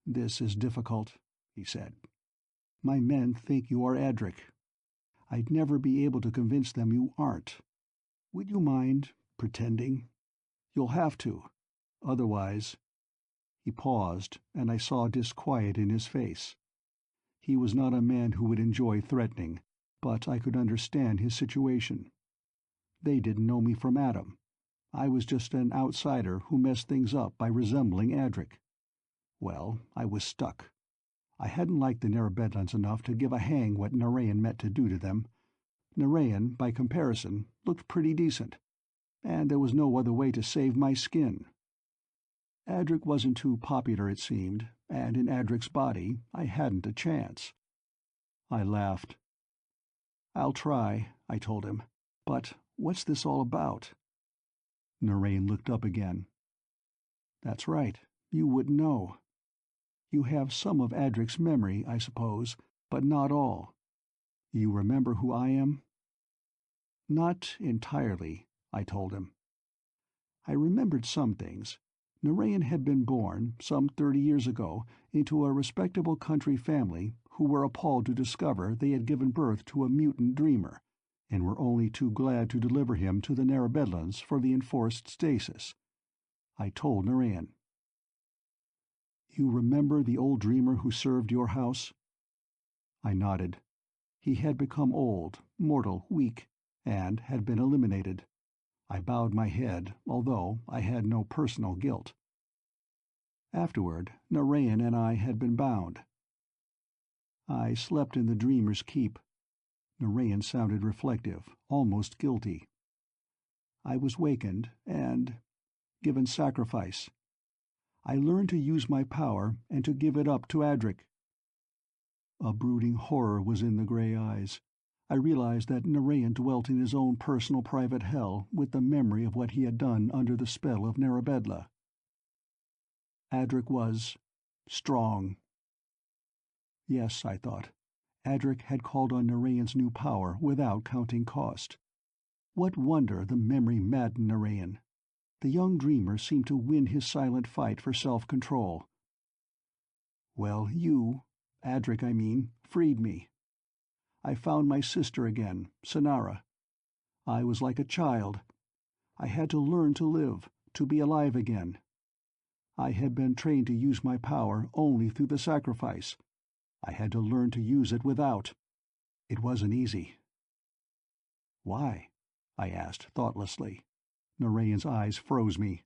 "This is difficult," he said. "My men think you are Adric. I'd never be able to convince them you aren't. Would you mind pretending? You'll have to. Otherwise—" He paused, and I saw disquiet in his face. He was not a man who would enjoy threatening, but I could understand his situation. They didn't know me from Adam. I was just an outsider who messed things up by resembling Adric. Well, I was stuck. I hadn't liked the Narabedlans enough to give a hang what Narayan meant to do to them. Narayan, by comparison, looked pretty decent, and there was no other way to save my skin. Adric wasn't too popular, it seemed, and in Adric's body I hadn't a chance. I laughed. "I'll try," I told him. "But what's this all about?" Narain looked up again. "That's right. You wouldn't know. You have some of Adric's memory, I suppose, but not all. You remember who I am?" "Not entirely," I told him. I remembered some things. Narayan had been born, some 30 years ago, into a respectable country family who were appalled to discover they had given birth to a mutant dreamer, and were only too glad to deliver him to the Narabedlans for the enforced stasis. I told Narayan. "You remember the old dreamer who served your house?" I nodded. He had become old, mortal, weak, and had been eliminated. I bowed my head, although I had no personal guilt. Afterward, Narayan and I had been bound. "I slept in the Dreamer's Keep." Narayan sounded reflective, almost guilty. "I was wakened and given sacrifice. I learned to use my power and to give it up to Adric." A brooding horror was in the grey eyes. I realized that Narayan dwelt in his own personal private hell with the memory of what he had done under the spell of Narabedla. Adric was strong. Yes, I thought. Adric had called on Narayan's new power without counting cost. What wonder the memory maddened Narayan. The young dreamer seemed to win his silent fight for self-control. "Well, you, Adric I mean, freed me. I found my sister again, Sonara. I was like a child. I had to learn to live, to be alive again. I had been trained to use my power only through the sacrifice. I had to learn to use it without. It wasn't easy." "Why?" I asked thoughtlessly. Narayan's eyes froze me.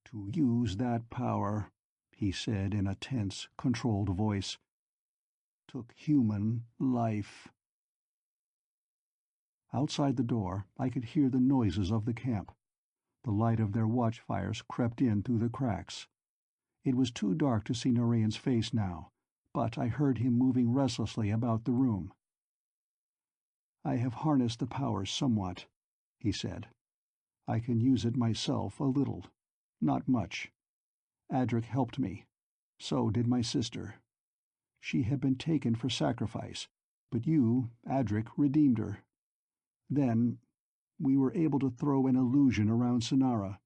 "To use that power," he said in a tense, controlled voice, "took human life." Outside the door, I could hear the noises of the camp. The light of their watchfires crept in through the cracks. It was too dark to see Narayan's face now, but I heard him moving restlessly about the room. "I have harnessed the power somewhat," he said. "I can use it myself a little. Not much. Adric helped me. So did my sister. She had been taken for sacrifice, but you, Adric, redeemed her. Then we were able to throw an illusion around Sonara.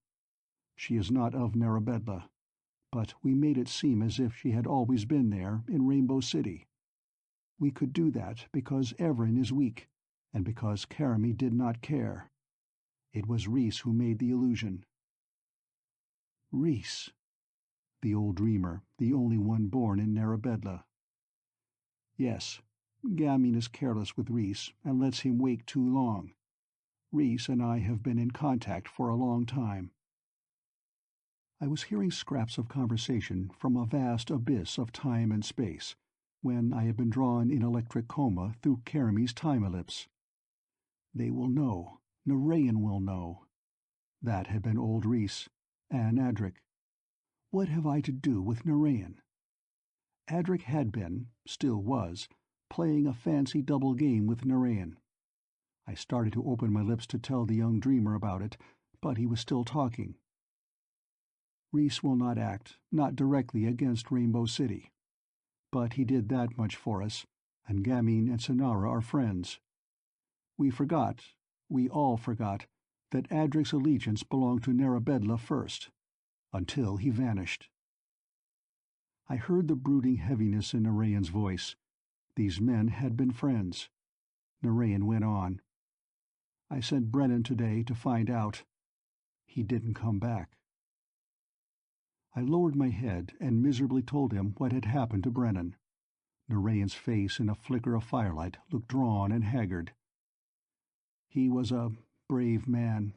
She is not of Narabedla, but we made it seem as if she had always been there in Rainbow City. We could do that because Everin is weak, and because Karami did not care. It was Rhys who made the illusion." Rhys. The old dreamer, the only one born in Narabedla. "Yes, Gamine is careless with Rhys and lets him wait too long. Rhys and I have been in contact for a long time." I was hearing scraps of conversation from a vast abyss of time and space, when I had been drawn in electric coma through Karami's time ellipse. "They will know. Narayan will know." That had been old Rhys, and Adric. What have I to do with Narayan? Adric had been, still was, playing a fancy double game with Narayan. I started to open my lips to tell the young dreamer about it, but he was still talking. "Rhys will not act, not directly against Rainbow City. But he did that much for us, and Gamine and Sonara are friends. We all forgot, that Adric's allegiance belonged to Narabedla first, until he vanished." I heard the brooding heaviness in Narayan's voice. These men had been friends. Narayan went on. "I sent Brennan today to find out. He didn't come back." I lowered my head and miserably told him what had happened to Brennan. Narayan's face in a flicker of firelight looked drawn and haggard. "He was a brave man,"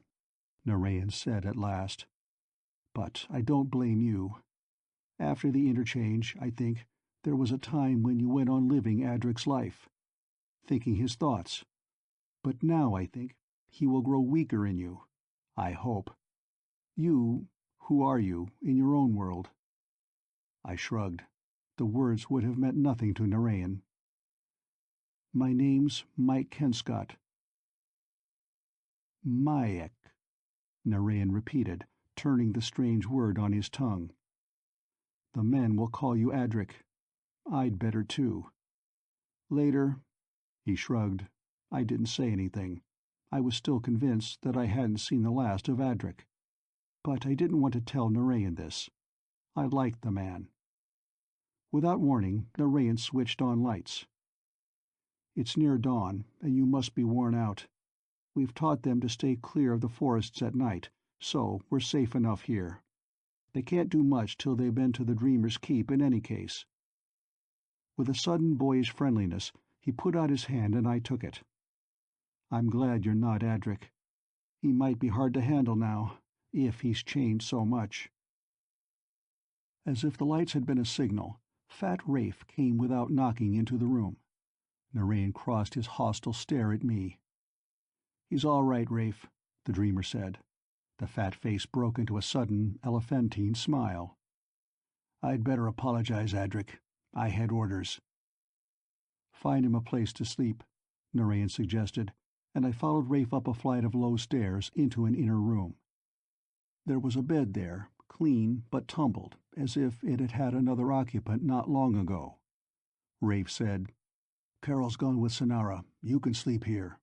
Narayan said at last. "But I don't blame you. After the interchange, I think, there was a time when you went on living Adric's life, thinking his thoughts. But now I think he will grow weaker in you. I hope. Who are you, in your own world?" I shrugged. The words would have meant nothing to Narayan. "My name's Mike Kenscott." "Mayek," Narayan repeated, turning the strange word on his tongue. "The men will call you Adric. I'd better too. Later—" He shrugged. I didn't say anything. I was still convinced that I hadn't seen the last of Adric. But I didn't want to tell Narayan this. I liked the man. Without warning, Narayan switched on lights. "It's near dawn, and you must be worn out. We've taught them to stay clear of the forests at night, so we're safe enough here. They can't do much till they've been to the Dreamer's Keep in any case." With a sudden boyish friendliness, he put out his hand and I took it. "I'm glad you're not Adric. He might be hard to handle now, if he's changed so much." As if the lights had been a signal, Fat Rafe came without knocking into the room. Narayan crossed his hostile stare at me. "He's all right, Rafe," the dreamer said. The fat face broke into a sudden, elephantine smile. "I'd better apologize, Adric. I had orders." "Find him a place to sleep," Narayan suggested, and I followed Rafe up a flight of low stairs into an inner room. There was a bed there, clean but tumbled, as if it had had another occupant not long ago. Rafe said, "Carol's gone with Sonara. You can sleep here."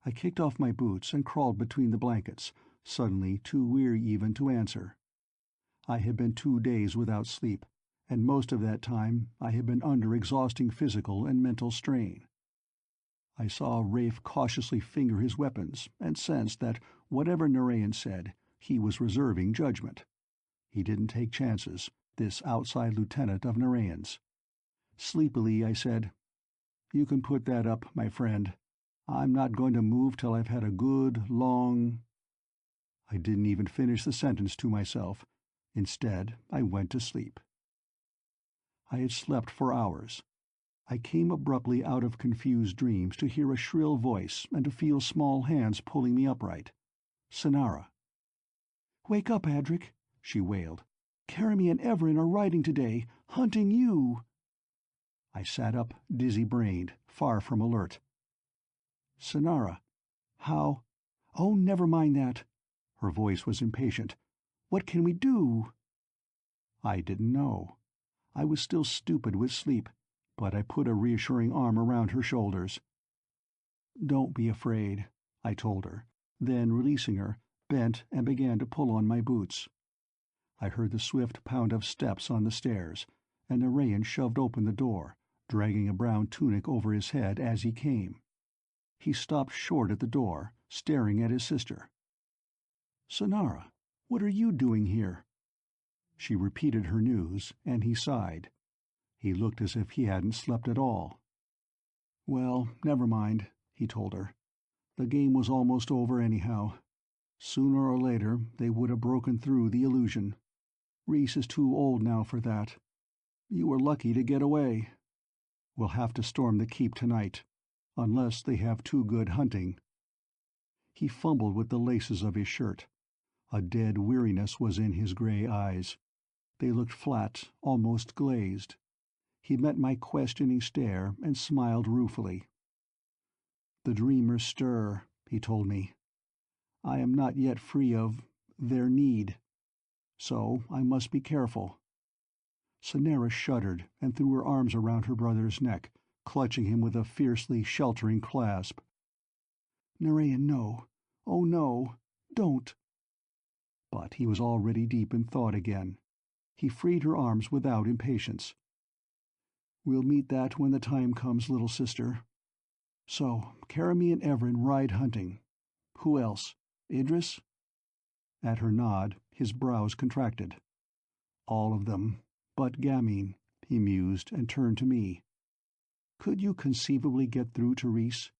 I kicked off my boots and crawled between the blankets, suddenly too weary even to answer. I had been 2 days without sleep, and most of that time I had been under exhausting physical and mental strain. I saw Rafe cautiously finger his weapons and sensed that, whatever Narayan said, he was reserving judgment. He didn't take chances, this outside lieutenant of Narayan's. Sleepily I said, "You can put that up, my friend. I'm not going to move till I've had a good, long—" I didn't even finish the sentence to myself. Instead, I went to sleep. I had slept for hours. I came abruptly out of confused dreams to hear a shrill voice and to feel small hands pulling me upright. Sonara. "Wake up, Adric," she wailed. "Caramy and Everin are riding today, hunting you." I sat up, dizzy-brained, far from alert. "Sonara, how—" "Oh, never mind that." Her voice was impatient. "What can we do?" I didn't know. I was still stupid with sleep, but I put a reassuring arm around her shoulders. "Don't be afraid," I told her, then, releasing her, bent and began to pull on my boots. I heard the swift pound of steps on the stairs, and Narayan shoved open the door, dragging a brown tunic over his head as he came. He stopped short at the door, staring at his sister. "Sonara, what are you doing here?" She repeated her news, and he sighed. He looked as if he hadn't slept at all. "Well, never mind," he told her. "The game was almost over anyhow. Sooner or later they would have broken through the illusion. Rhys is too old now for that. You were lucky to get away. We'll have to storm the keep tonight, unless they have too good hunting." He fumbled with the laces of his shirt. A dead weariness was in his gray eyes. They looked flat, almost glazed. He met my questioning stare and smiled ruefully. "The dreamers stir," he told me. "I am not yet free of their need. So I must be careful." Sonara shuddered and threw her arms around her brother's neck, clutching him with a fiercely sheltering clasp. "Narayan, no. Oh, no. Don't." But he was already deep in thought again. He freed her arms without impatience. "We'll meet that when the time comes, little sister. So, Caramy and Everin ride hunting. Who else? Idris?" At her nod, his brows contracted. "All of them. But Gamine," he mused, and turned to me. "Could you conceivably get through to Rhys?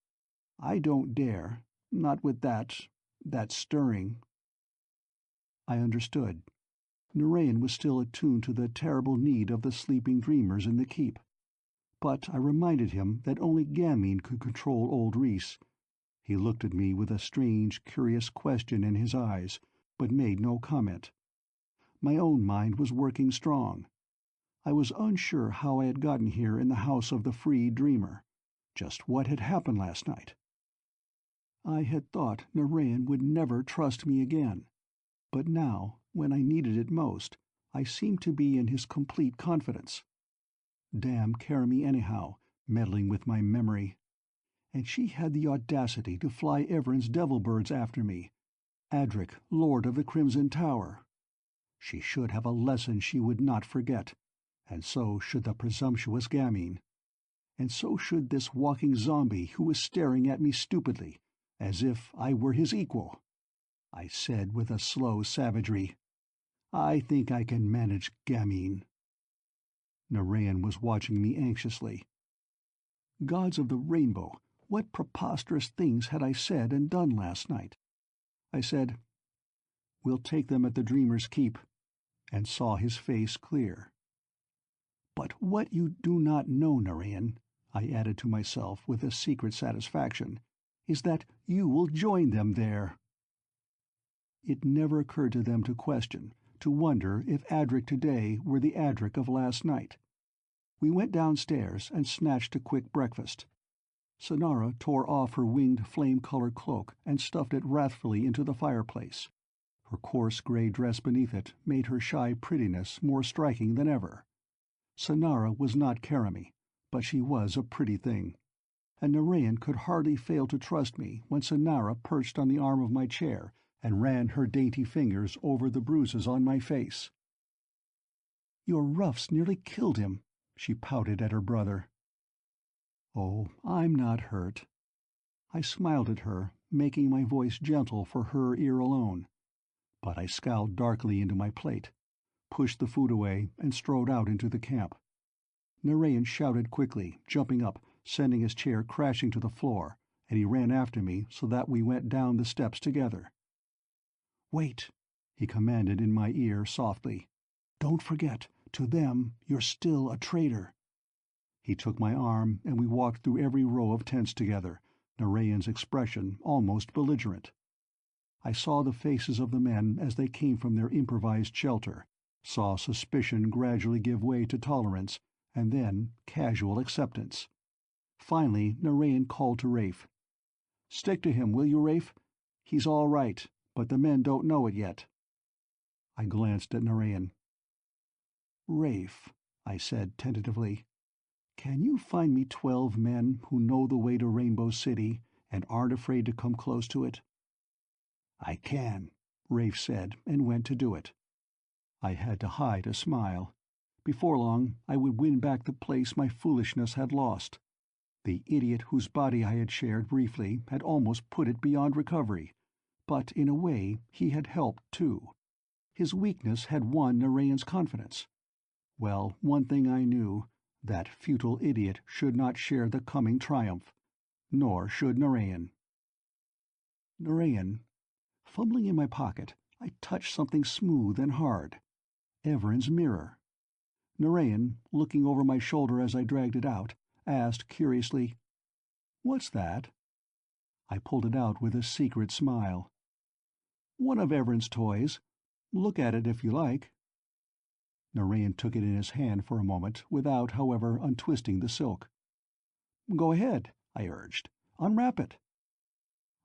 I don't dare. Not with that stirring." I understood. Narayan was still attuned to the terrible need of the sleeping dreamers in the keep. But I reminded him that only Gamine could control old Rhys. He looked at me with a strange, curious question in his eyes, but made no comment. My own mind was working strong. I was unsure how I had gotten here in the house of the free dreamer. Just what had happened last night? I had thought Narayan would never trust me again. But now, when I needed it most, I seemed to be in his complete confidence. Damn Caramy anyhow, meddling with my memory. And she had the audacity to fly Everin's devil birds after me. Adric, Lord of the Crimson Tower. She should have a lesson she would not forget, and so should the presumptuous Gamine. And so should this walking zombie who was staring at me stupidly, as if I were his equal. I said with a slow savagery, "I think I can manage Gamine." Narayan was watching me anxiously. Gods of the rainbow, what preposterous things had I said and done last night? I said, "We'll take them at the Dreamer's Keep," and saw his face clear. "But what you do not know, Narayan," I added to myself with a secret satisfaction, "is that you will join them there." It never occurred to them to question, to wonder if Adric today were the Adric of last night. We went downstairs and snatched a quick breakfast. Sonara tore off her winged flame-colored cloak and stuffed it wrathfully into the fireplace. Her coarse gray dress beneath it made her shy prettiness more striking than ever. Sonara was not Caramy, but she was a pretty thing. And Narayan could hardly fail to trust me when Sonara perched on the arm of my chair and ran her dainty fingers over the bruises on my face. "Your roughs nearly killed him," she pouted at her brother. "Oh, I'm not hurt." I smiled at her, making my voice gentle for her ear alone. But I scowled darkly into my plate, pushed the food away, and strode out into the camp. Narayan shouted quickly, jumping up, sending his chair crashing to the floor, and he ran after me so that we went down the steps together. "Wait," he commanded in my ear softly. "Don't forget, to them you're still a traitor." He took my arm, and we walked through every row of tents together, Narayan's expression almost belligerent. I saw the faces of the men as they came from their improvised shelter, saw suspicion gradually give way to tolerance, and then casual acceptance. Finally Narayan called to Rafe. "Stick to him, will you, Rafe? He's all right, but the men don't know it yet." I glanced at Narayan. "Rafe," I said tentatively, "can you find me 12 men who know the way to Rainbow City and aren't afraid to come close to it?" "I can," Rafe said, and went to do it. I had to hide a smile. Before long I would win back the place my foolishness had lost. The idiot whose body I had shared briefly had almost put it beyond recovery, but in a way he had helped too. His weakness had won Narayan's confidence. Well, one thing I knew, that futile idiot should not share the coming triumph. Nor should Narayan. Narayan. Fumbling in my pocket, I touched something smooth and hard. Everin's mirror. Narayan, looking over my shoulder as I dragged it out, asked curiously, "What's that?" I pulled it out with a secret smile. "One of Everin's toys. Look at it if you like." Narayan took it in his hand for a moment, without, however, untwisting the silk. "Go ahead," I urged. "Unwrap it."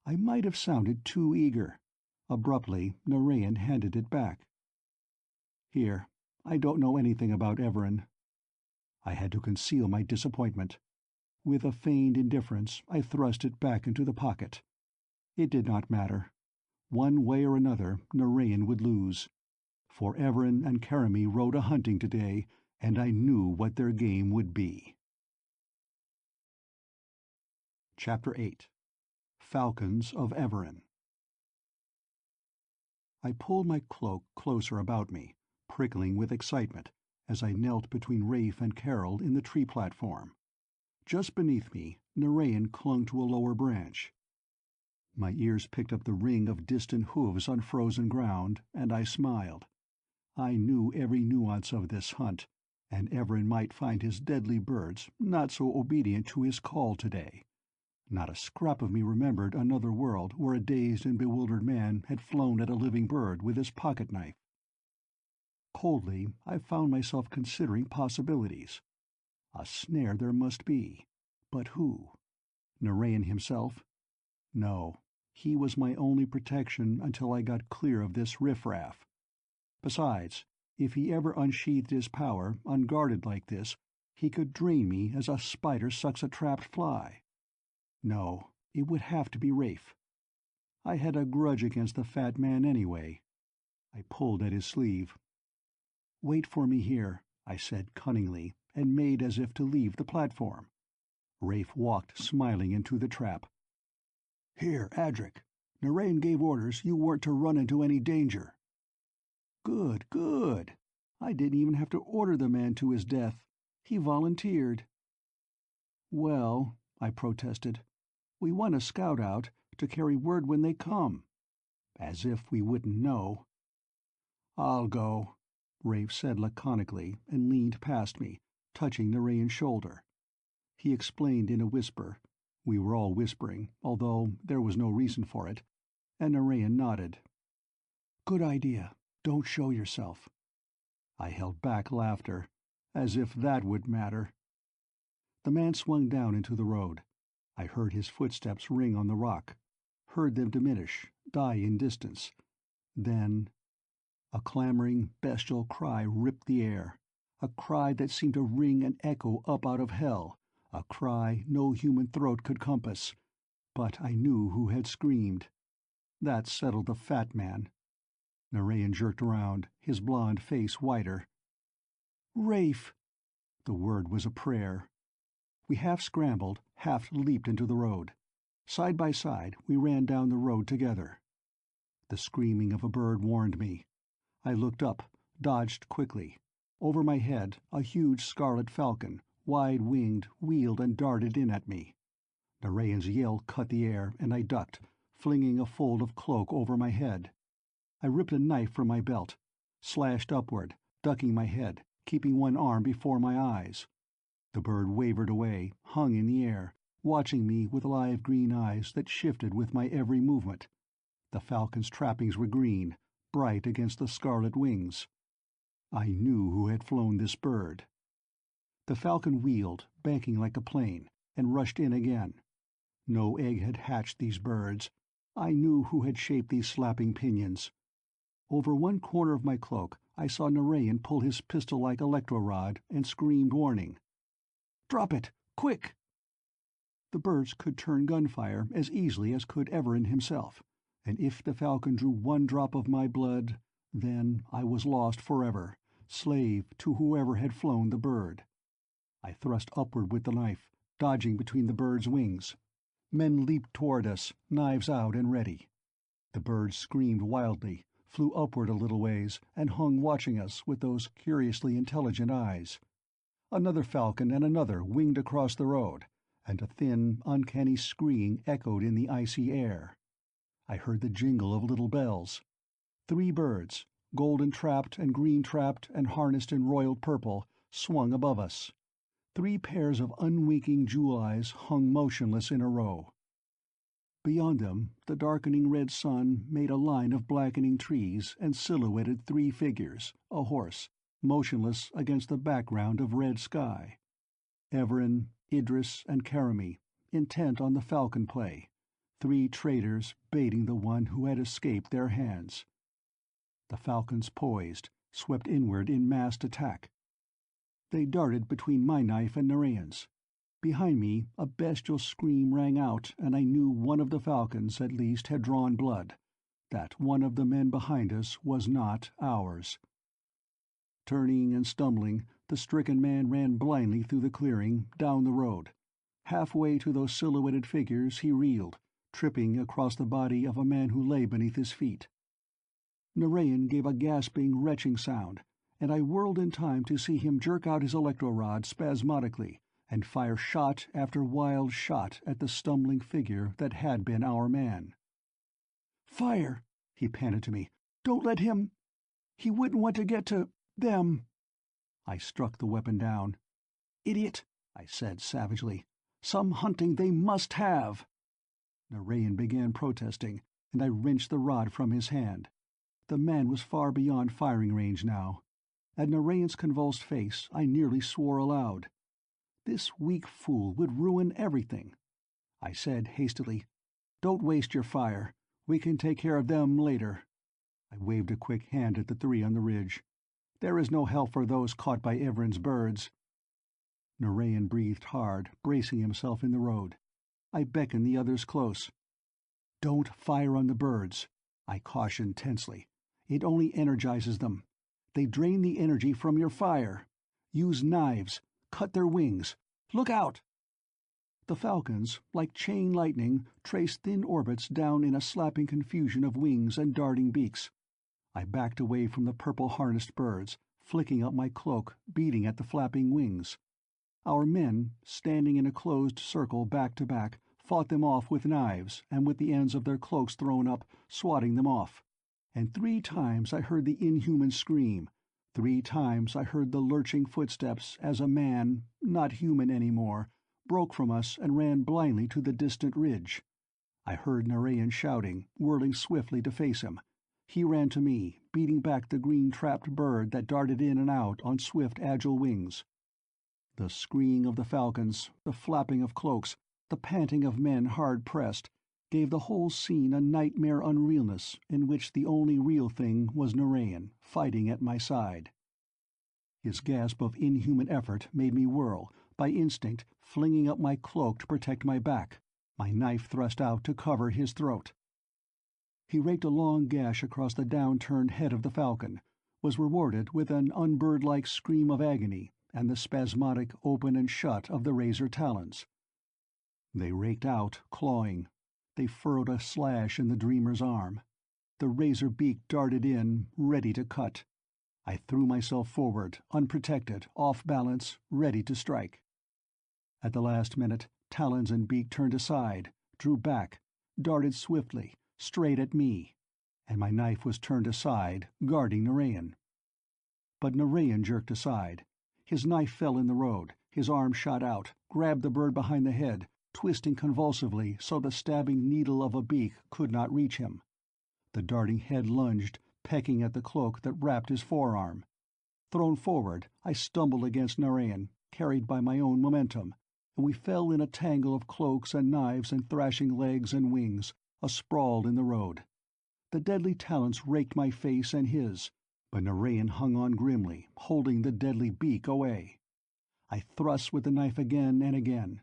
I might have sounded too eager. Abruptly, Narayan handed it back. "Here, I don't know anything about Everin." I had to conceal my disappointment. With a feigned indifference, I thrust it back into the pocket. It did not matter. One way or another, Narayan would lose. For Everin and Karami rode a hunting today, and I knew what their game would be. Chapter 8. Falcons of Everin. I pulled my cloak closer about me, prickling with excitement, as I knelt between Rafe and Carol in the tree platform. Just beneath me, Narayan clung to a lower branch. My ears picked up the ring of distant hooves on frozen ground, and I smiled. I knew every nuance of this hunt, and Everin might find his deadly birds not so obedient to his call today. Not a scrap of me remembered another world where a dazed and bewildered man had flown at a living bird with his pocket-knife. Coldly, I found myself considering possibilities. A snare there must be. But who? Narayan himself? No, he was my only protection until I got clear of this riffraff. Besides, if he ever unsheathed his power, unguarded like this, he could drain me as a spider sucks a trapped fly. No, it would have to be Rafe. I had a grudge against the fat man anyway. I pulled at his sleeve. "Wait for me here," I said cunningly, and made as if to leave the platform. Rafe walked smiling into the trap. "Here, Adric. Narayan gave orders you weren't to run into any danger." "Good, good. I didn't even have to order the man to his death. He volunteered." "Well," I protested, "we want a scout out to carry word when they come." As if we wouldn't know. "I'll go," Rafe said laconically, and leaned past me, touching Narayan's shoulder. He explained in a whisper. We were all whispering, although there was no reason for it, and Narayan nodded. "Good idea. Don't show yourself." I held back laughter, as if that would matter. The man swung down into the road. I heard his footsteps ring on the rock, heard them diminish, die in distance. Then a clamoring, bestial cry ripped the air, a cry that seemed to ring and echo up out of hell, a cry no human throat could compass. But I knew who had screamed. That settled the fat man. Narayan jerked around, his blond face whiter. "Rafe!" The word was a prayer. We half scrambled, half leaped into the road. Side by side, we ran down the road together. The screaming of a bird warned me. I looked up, dodged quickly. Over my head, a huge scarlet falcon, wide-winged, wheeled and darted in at me. Narayan's yell cut the air, and I ducked, flinging a fold of cloak over my head. I ripped a knife from my belt, slashed upward, ducking my head, keeping one arm before my eyes. The bird wavered away, hung in the air, watching me with live green eyes that shifted with my every movement. The falcon's trappings were green, bright against the scarlet wings. I knew who had flown this bird. The falcon wheeled, banking like a plane, and rushed in again. No egg had hatched these birds. I knew who had shaped these slapping pinions. Over one corner of my cloak I saw Narayan pull his pistol-like electro-rod and screamed warning. "Drop it! Quick!" The birds could turn gunfire as easily as could Everin himself, and if the falcon drew one drop of my blood, then I was lost forever, slave to whoever had flown the bird. I thrust upward with the knife, dodging between the bird's wings. Men leaped toward us, knives out and ready. The bird screamed wildly, flew upward a little ways, and hung watching us with those curiously intelligent eyes. Another falcon and another winged across the road, and a thin, uncanny scream echoed in the icy air. I heard the jingle of little bells. 3 birds, golden-trapped and green-trapped and harnessed in royal purple, swung above us. 3 pairs of unwinking jewel eyes hung motionless in a row. Beyond them, the darkening red sun made a line of blackening trees and silhouetted 3 figures, a horse, motionless against the background of red sky. Everin, Idris, and Karami, intent on the falcon play, 3 traitors baiting the one who had escaped their hands. The falcons poised, swept inward in massed attack. They darted between my knife and Narayan's. Behind me a bestial scream rang out, and I knew one of the falcons at least had drawn blood, that one of the men behind us was not ours. Turning and stumbling, the stricken man ran blindly through the clearing, down the road. Halfway to those silhouetted figures he reeled, tripping across the body of a man who lay beneath his feet. Narayan gave a gasping, retching sound, and I whirled in time to see him jerk out his electro-rod spasmodically and fire shot after wild shot at the stumbling figure that had been our man. "Fire!" he panted to me. "Don't let him. He wouldn't want to get to them." I struck the weapon down. "Idiot!" I said savagely. "Some hunting they must have!" Narayan began protesting, and I wrenched the rod from his hand. The man was far beyond firing range now. At Narayan's convulsed face I nearly swore aloud. This weak fool would ruin everything. I said hastily, "Don't waste your fire. We can take care of them later." I waved a quick hand at the 3 on the ridge. "There is no help for those caught by Everin's birds." Narayan breathed hard, bracing himself in the road. I beckoned the others close. "Don't fire on the birds," I cautioned tensely. "It only energizes them. They drain the energy from your fire. Use knives. Cut their wings. Look out!" The falcons, like chain lightning, traced thin orbits down in a slapping confusion of wings and darting beaks. I backed away from the purple-harnessed birds, flicking up my cloak, beating at the flapping wings. Our men, standing in a closed circle back to back, fought them off with knives and with the ends of their cloaks thrown up, swatting them off. And 3 times I heard the inhuman scream. 3 times I heard the lurching footsteps as a man, not human any more, broke from us and ran blindly to the distant ridge. I heard Narayan shouting, whirling swiftly to face him. He ran to me, beating back the green-trapped bird that darted in and out on swift, agile wings. The screeing of the falcons, the flapping of cloaks, the panting of men hard-pressed, gave the whole scene a nightmare unrealness in which the only real thing was Narayan, fighting at my side. His gasp of inhuman effort made me whirl, by instinct flinging up my cloak to protect my back, my knife thrust out to cover his throat. He raked a long gash across the down-turned head of the falcon, was rewarded with an unbird-like scream of agony and the spasmodic open and shut of the razor talons. They raked out, clawing. They furrowed a slash in the dreamer's arm. The razor beak darted in, ready to cut. I threw myself forward, unprotected, off balance, ready to strike. At the last minute, talons and beak turned aside, drew back, darted swiftly, straight at me. and my knife was turned aside, guarding Narayan. But Narayan jerked aside. His knife fell in the road, his arm shot out, grabbed the bird behind the head, twisting convulsively so the stabbing needle of a beak could not reach him. The darting head lunged, pecking at the cloak that wrapped his forearm. Thrown forward, I stumbled against Narayan, carried by my own momentum, and we fell in a tangle of cloaks and knives and thrashing legs and wings, asprawl in the road. The deadly talons raked my face and his, but Narayan hung on grimly, holding the deadly beak away. I thrust with the knife again and again.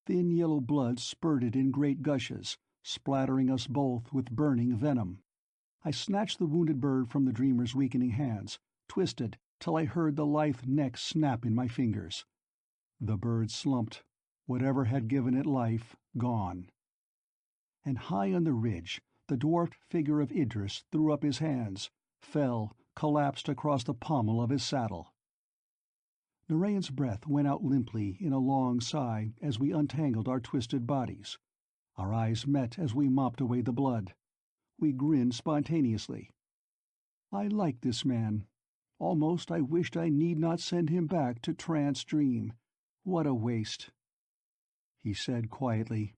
Thin yellow blood spurted in great gushes, splattering us both with burning venom. I snatched the wounded bird from the dreamer's weakening hands, twisted, till I heard the lithe neck snap in my fingers. The bird slumped, whatever had given it life gone. And high on the ridge, the dwarfed figure of Idris threw up his hands, fell, collapsed across the pommel of his saddle. Narayan's breath went out limply in a long sigh as we untangled our twisted bodies. Our eyes met as we mopped away the blood. We grinned spontaneously. I liked this man. Almost I wished I need not send him back to trance dream. What a waste. He said quietly,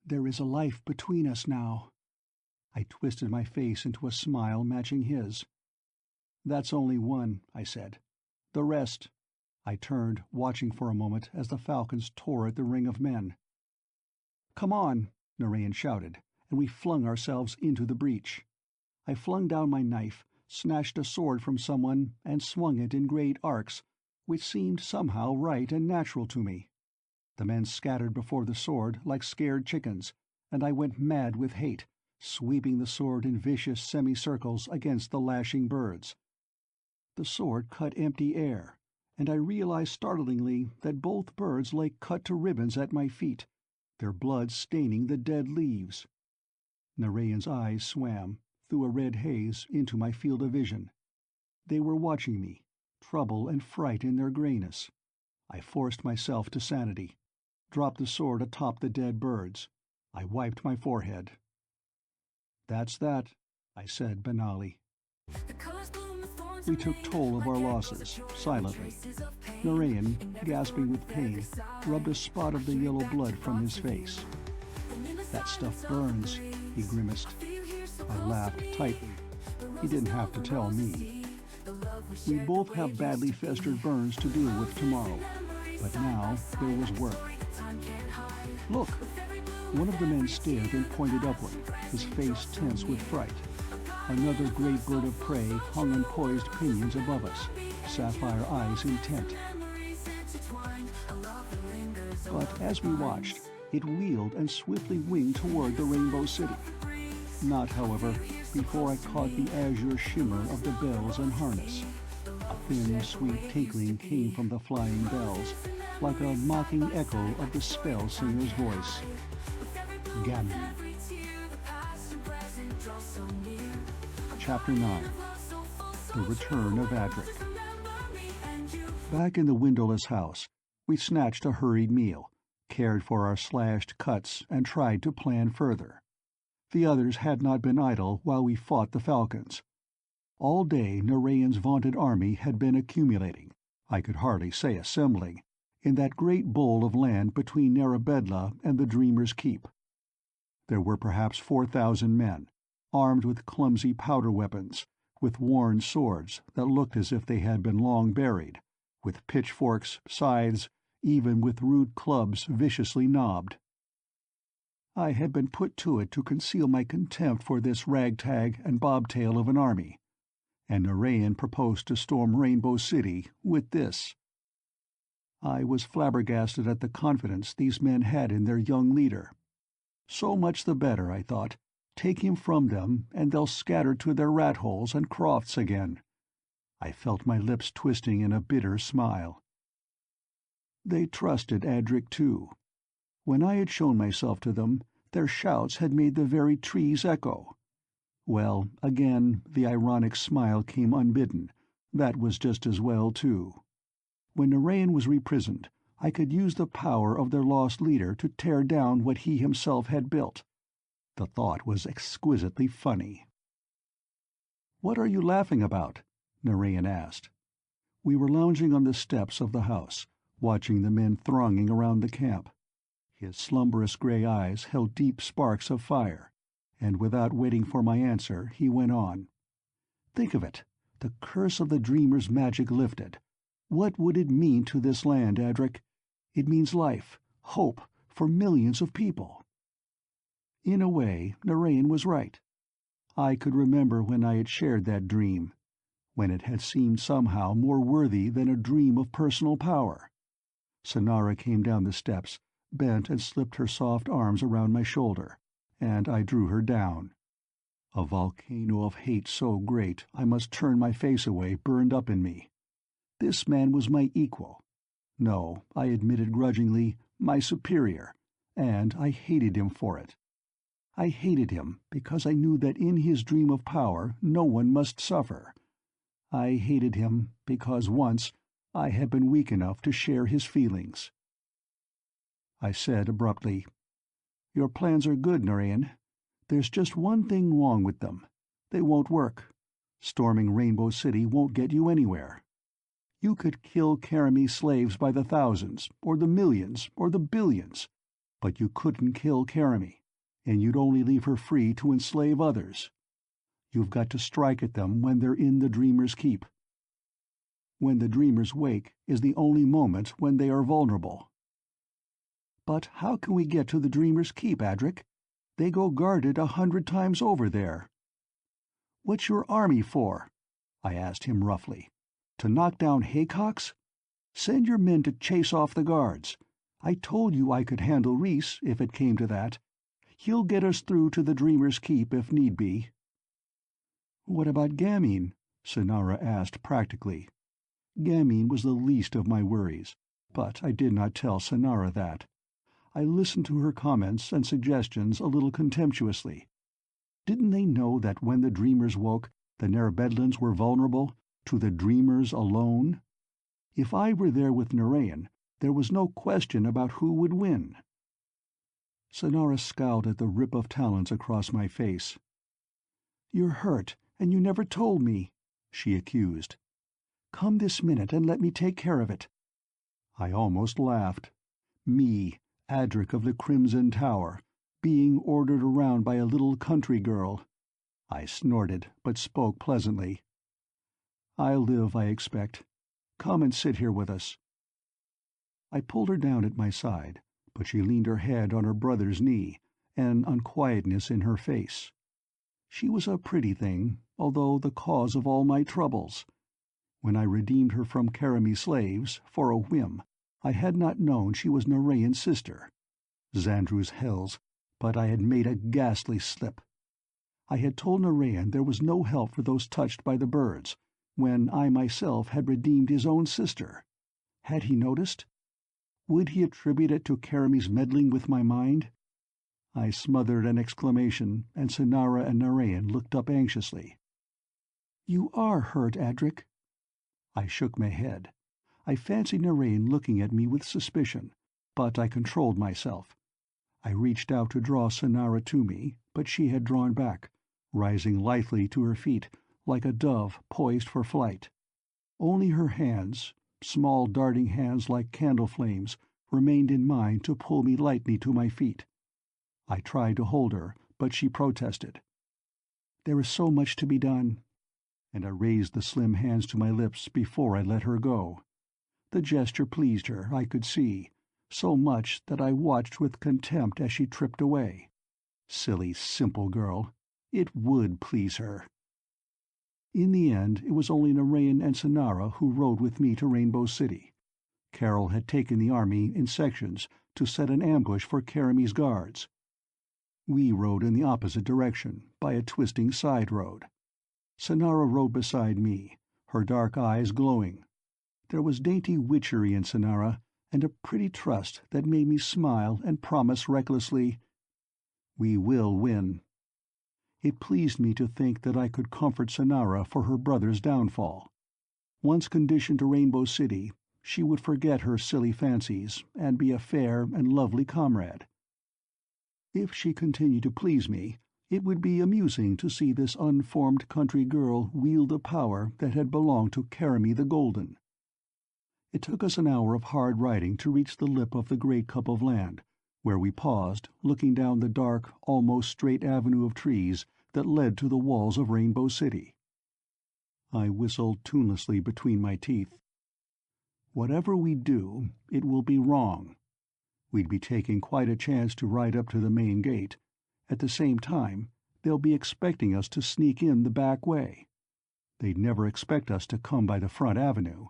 "There is a life between us now." I twisted my face into a smile matching his. "That's only one," I said. "The rest—" I turned, watching for a moment as the Falcons tore at the ring of men. "Come on," Narayan shouted, and we flung ourselves into the breach. I flung down my knife, snatched a sword from someone, and swung it in great arcs, which seemed somehow right and natural to me. The men scattered before the sword like scared chickens, and I went mad with hate, sweeping the sword in vicious semicircles against the lashing birds. The sword cut empty air, and I realized startlingly that both birds lay cut to ribbons at my feet, their blood staining the dead leaves. Narayan's eyes swam, through a red haze, into my field of vision. They were watching me, trouble and fright in their grayness. I forced myself to sanity, dropped the sword atop the dead birds. I wiped my forehead. "That's that," I said banally. We took toll of our losses, silently. Narayan, gasping with pain, rubbed a spot of the yellow blood from his face. "That stuff burns," he grimaced. I laughed tightly. He didn't have to tell me. We both have badly festered burns to deal with tomorrow, but now there was work. "Look!" One of the men stared and pointed upward, his face tense with fright. Another great bird of prey hung on poised pinions above us, sapphire eyes intent. But as we watched, it wheeled and swiftly winged toward the Rainbow City. Not, however, before I caught the azure shimmer of the bells and harness. A thin, sweet tinkling came from the flying bells, like a mocking echo of the spell singer's voice. Gammon. Chapter 9. The Return of Adric. Back in the windowless house, we snatched a hurried meal, cared for our slashed cuts, and tried to plan further. The others had not been idle while we fought the Falcons. All day Narayan's vaunted army had been accumulating, I could hardly say assembling, in that great bowl of land between Narabedla and the Dreamer's Keep. There were perhaps 4,000 men, armed with clumsy powder weapons, with worn swords that looked as if they had been long buried, with pitchforks, scythes, even with rude clubs viciously knobbed. I had been put to it to conceal my contempt for this ragtag and bobtail of an army, and Narayan proposed to storm Rainbow City with this. I was flabbergasted at the confidence these men had in their young leader. So much the better, I thought. Take him from them, and they'll scatter to their rat holes and crofts again. I felt my lips twisting in a bitter smile. They trusted Adric too. When I had shown myself to them, their shouts had made the very trees echo. Well, again the ironic smile came unbidden. That was just as well too. When Narayan was reprisoned, I could use the power of their lost leader to tear down what he himself had built. The thought was exquisitely funny. "What are you laughing about?" Narayan asked. We were lounging on the steps of the house, watching the men thronging around the camp. His slumberous gray eyes held deep sparks of fire, and without waiting for my answer, he went on. "Think of it. The curse of the dreamer's magic lifted. What would it mean to this land, Adric? It means life, hope, for millions of people." In a way, Narayan was right. I could remember when I had shared that dream, when it had seemed somehow more worthy than a dream of personal power. Sonara came down the steps, bent and slipped her soft arms around my shoulder, and I drew her down. A volcano of hate so great I must turn my face away burned up in me. This man was my equal. No, I admitted grudgingly, my superior, and I hated him for it. I hated him because I knew that in his dream of power no one must suffer. I hated him because once I had been weak enough to share his feelings. I said abruptly, "Your plans are good, Narayan. There's just one thing wrong with them. They won't work. Storming Rainbow City won't get you anywhere. You could kill Karami slaves by the thousands, or the millions, or the billions, but you couldn't kill Karami, and you'd only leave her free to enslave others. You've got to strike at them when they're in the Dreamer's Keep. When the Dreamers wake is the only moment when they are vulnerable." "But how can we get to the Dreamer's Keep, Adric? They go guarded 100 times over there." "What's your army for?" I asked him roughly. "To knock down haycocks? Send your men to chase off the guards. I told you I could handle Reese, if it came to that. He'll get us through to the Dreamer's Keep if need be." "What about Gamine?" Sonara asked practically. Gamine was the least of my worries, but I did not tell Sonara that. I listened to her comments and suggestions a little contemptuously. Didn't they know that when the Dreamers woke, the Narabedlans were vulnerable, to the Dreamers alone? If I were there with Narayan, there was no question about who would win. Sonara scowled at the rip of talons across my face. "You're hurt, and you never told me," she accused. "Come this minute and let me take care of it." I almost laughed. Me, Adric of the Crimson Tower, being ordered around by a little country girl. I snorted, but spoke pleasantly. "I'll live, I expect. Come and sit here with us." I pulled her down at my side, but she leaned her head on her brother's knee, an unquietness in her face. She was a pretty thing, although the cause of all my troubles. When I redeemed her from Karami slaves, for a whim, I had not known she was Narayan's sister. Xandru's hells, but I had made a ghastly slip. I had told Narayan there was no help for those touched by the birds, when I myself had redeemed his own sister. Had he noticed? Would he attribute it to Karami's meddling with my mind? I smothered an exclamation, and Sonara and Narayan looked up anxiously. "You are hurt, Adric." I shook my head. I fancied Narayan looking at me with suspicion, but I controlled myself. I reached out to draw Sonara to me, but she had drawn back, rising lithely to her feet, like a dove poised for flight. Only her hands, small darting hands like candle flames, remained in mine to pull me lightly to my feet. I tried to hold her, but she protested. "There is so much to be done," and I raised the slim hands to my lips before I let her go. The gesture pleased her, I could see, so much that I watched with contempt as she tripped away. Silly, simple girl. It would please her. In the end, it was only Narayan and Sonara who rode with me to Rainbow City. Carol had taken the army in sections to set an ambush for Karami's guards. We rode in the opposite direction, by a twisting side road. Sonara rode beside me, her dark eyes glowing. There was dainty witchery in Sonara, and a pretty trust that made me smile and promise recklessly, "We will win." It pleased me to think that I could comfort Sonara for her brother's downfall. Once conditioned to Rainbow City, she would forget her silly fancies and be a fair and lovely comrade. If she continued to please me, It would be amusing to see this unformed country girl wield the power that had belonged to Karami the Golden. It took us an hour of hard riding to reach the lip of the great cup of land, where we paused, looking down the dark, almost straight avenue of trees that led to the walls of Rainbow City. I whistled tunelessly between my teeth. Whatever we do, it will be wrong. We'd be taking quite a chance to ride up to the main gate. At the same time, they'll be expecting us to sneak in the back way. They'd never expect us to come by the front avenue.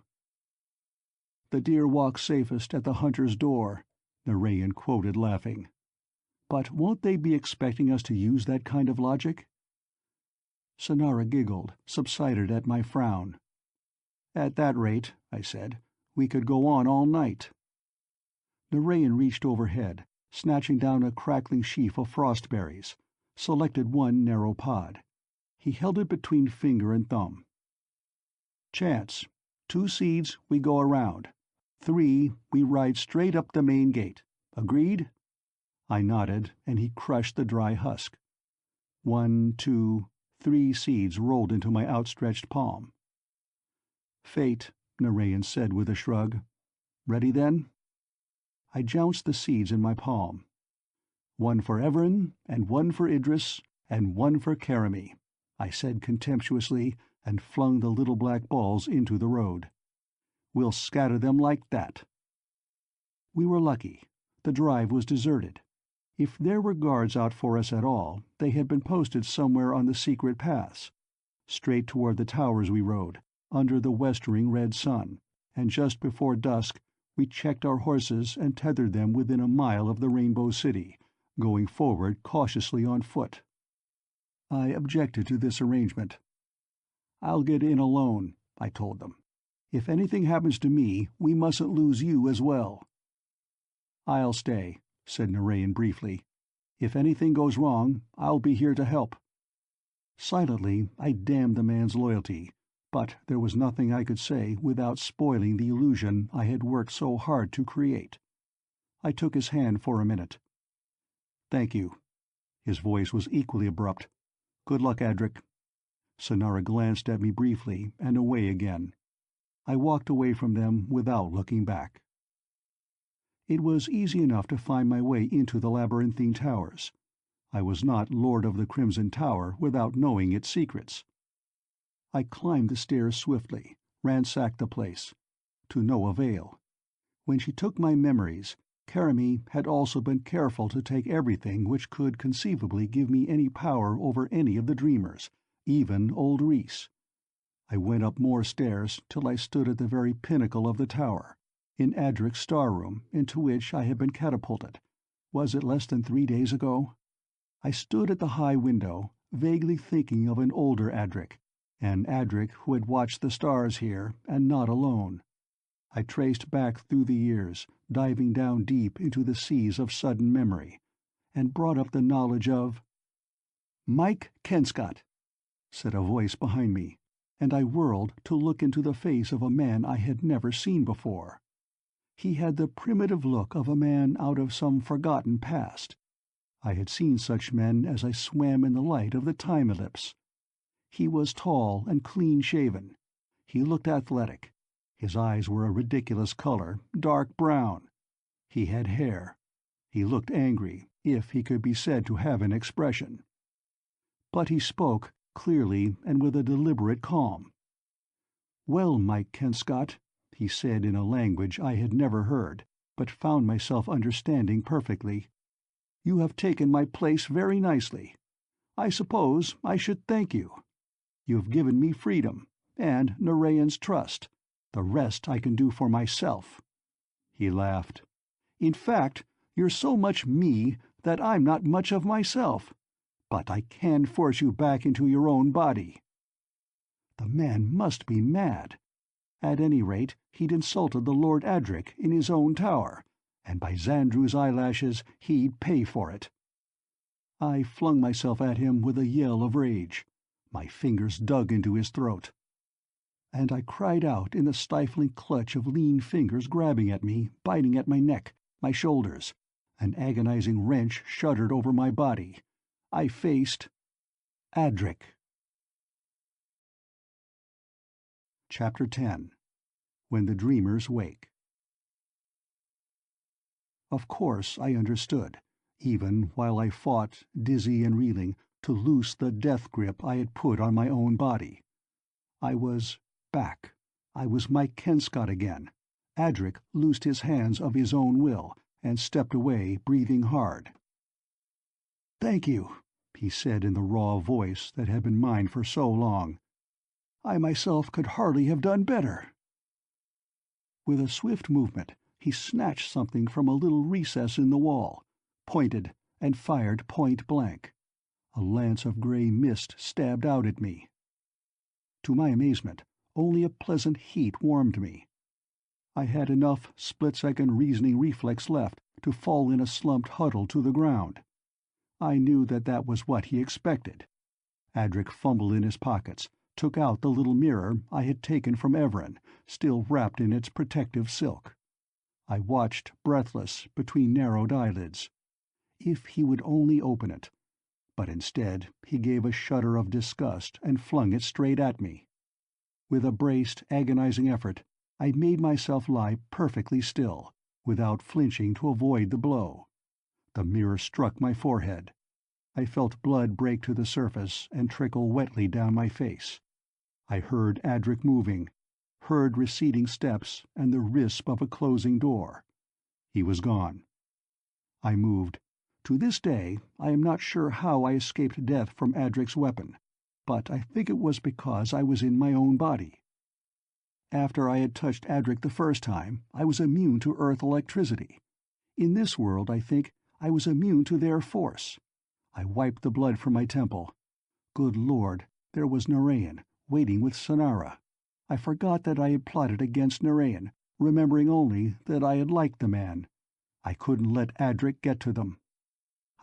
"The deer walks safest at the hunter's door," Narayan quoted, laughing. "But won't they be expecting us to use that kind of logic?" Sonara giggled, subsided at my frown. "At that rate," I said, "we could go on all night." Narayan reached overhead, snatching down a crackling sheaf of frostberries, selected one narrow pod. He held it between finger and thumb. "Chance. 2 seeds, we go around. 3, we ride straight up the main gate. Agreed?" I nodded, and he crushed the dry husk. 1, 2, 3 seeds rolled into my outstretched palm. "Fate," Narayan said with a shrug. "Ready then?" I jounced the seeds in my palm. 1 for Everin, and 1 for Idris, and 1 for Karami, I said contemptuously, and flung the little black balls into the road. "We'll scatter them like that." We were lucky. The drive was deserted. If there were guards out for us at all, they had been posted somewhere on the secret paths. Straight toward the towers we rode, under the westering red sun, and just before dusk we checked our horses and tethered them within a mile of the Rainbow City, going forward cautiously on foot. I objected to this arrangement. "I'll get in alone," I told them. "If anything happens to me, we mustn't lose you as well." "I'll stay," said Narayan briefly. "If anything goes wrong, I'll be here to help." Silently, I damned the man's loyalty, but there was nothing I could say without spoiling the illusion I had worked so hard to create. I took his hand for a minute. "Thank you." His voice was equally abrupt. "Good luck, Adric." Sonara glanced at me briefly, and away again. I walked away from them without looking back. It was easy enough to find my way into the labyrinthine towers. I was not Lord of the Crimson Tower without knowing its secrets. I climbed the stairs swiftly, ransacked the place. To no avail. When she took my memories, Karami had also been careful to take everything which could conceivably give me any power over any of the dreamers, even old Reese. I went up more stairs till I stood at the very pinnacle of the tower, in Adric's star room, into which I had been catapulted. Was it less than 3 days ago? I stood at the high window, vaguely thinking of an older Adric, an Adric who had watched the stars here, and not alone. I traced back through the years, diving down deep into the seas of sudden memory, and brought up the knowledge of— "Mike Kenscott," said a voice behind me, and I whirled to look into the face of a man I had never seen before. He had the primitive look of a man out of some forgotten past. I had seen such men as I swam in the light of the time ellipse. He was tall and clean-shaven. He looked athletic. His eyes were a ridiculous color, dark brown. He had hair. He looked angry, if he could be said to have an expression. But he spoke, clearly and with a deliberate calm. "Well, Mike Kenscott," he said in a language I had never heard, but found myself understanding perfectly, "you have taken my place very nicely. I suppose I should thank you. You've given me freedom, and Narayan's trust. The rest I can do for myself." He laughed. "In fact, you're so much me that I'm not much of myself. But I can force you back into your own body." The man must be mad. At any rate, he'd insulted the Lord Adric in his own tower, and by Xandru's eyelashes he'd pay for it. I flung myself at him with a yell of rage. My fingers dug into his throat. And I cried out in the stifling clutch of lean fingers grabbing at me, biting at my neck, my shoulders. An agonizing wrench shuddered over my body. I faced— Adric. Chapter 10. When the Dreamers Wake. Of course I understood, even while I fought, dizzy and reeling, to loose the death grip I had put on my own body. I was back. I was Mike Kenscott again. Adric loosed his hands of his own will and stepped away, breathing hard. "Thank you," he said in the raw voice that had been mine for so long. "I myself could hardly have done better." With a swift movement, he snatched something from a little recess in the wall, pointed, and fired point blank. A lance of grey mist stabbed out at me. To my amazement, only a pleasant heat warmed me. I had enough split-second reasoning reflex left to fall in a slumped huddle to the ground. I knew that that was what he expected. Adric fumbled in his pockets, took out the little mirror I had taken from Everin, still wrapped in its protective silk. I watched, breathless, between narrowed eyelids. If he would only open it. But instead he gave a shudder of disgust and flung it straight at me. With a braced, agonizing effort, I made myself lie perfectly still, without flinching to avoid the blow. The mirror struck my forehead. I felt blood break to the surface and trickle wetly down my face. I heard Adric moving, heard receding steps and the risp of a closing door. He was gone. I moved. To this day, I am not sure how I escaped death from Adric's weapon, but I think it was because I was in my own body. After I had touched Adric the first time, I was immune to Earth electricity. In this world, I think, I was immune to their force. I wiped the blood from my temple. Good Lord, there was Narayan, waiting with Sonara. I forgot that I had plotted against Narayan, remembering only that I had liked the man. I couldn't let Adric get to them.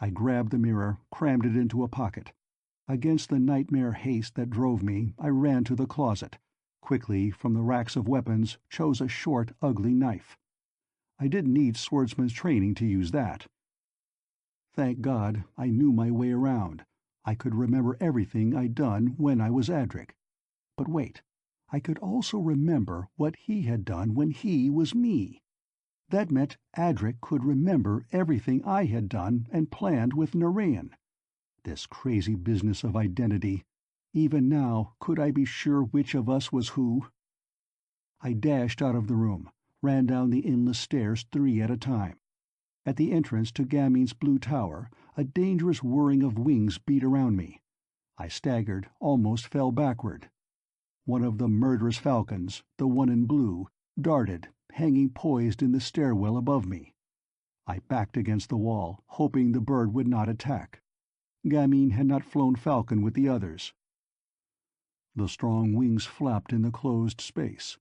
I grabbed the mirror, crammed it into a pocket. Against the nightmare haste that drove me, I ran to the closet, quickly from the racks of weapons chose a short, ugly knife. I didn't need swordsman's training to use that. Thank God, I knew my way around. I could remember everything I'd done when I was Adric. But wait, I could also remember what he had done when he was me. That meant Adric could remember everything I had done and planned with Narayan. This crazy business of identity. Even now, could I be sure which of us was who? I dashed out of the room, ran down the endless stairs 3 at a time. At the entrance to Gamin's blue tower, a dangerous whirring of wings beat around me. I staggered, almost fell backward. One of the murderous falcons, the one in blue, darted, hanging poised in the stairwell above me. I backed against the wall, hoping the bird would not attack. Gamin had not flown falcon with the others. The strong wings flapped in the closed space.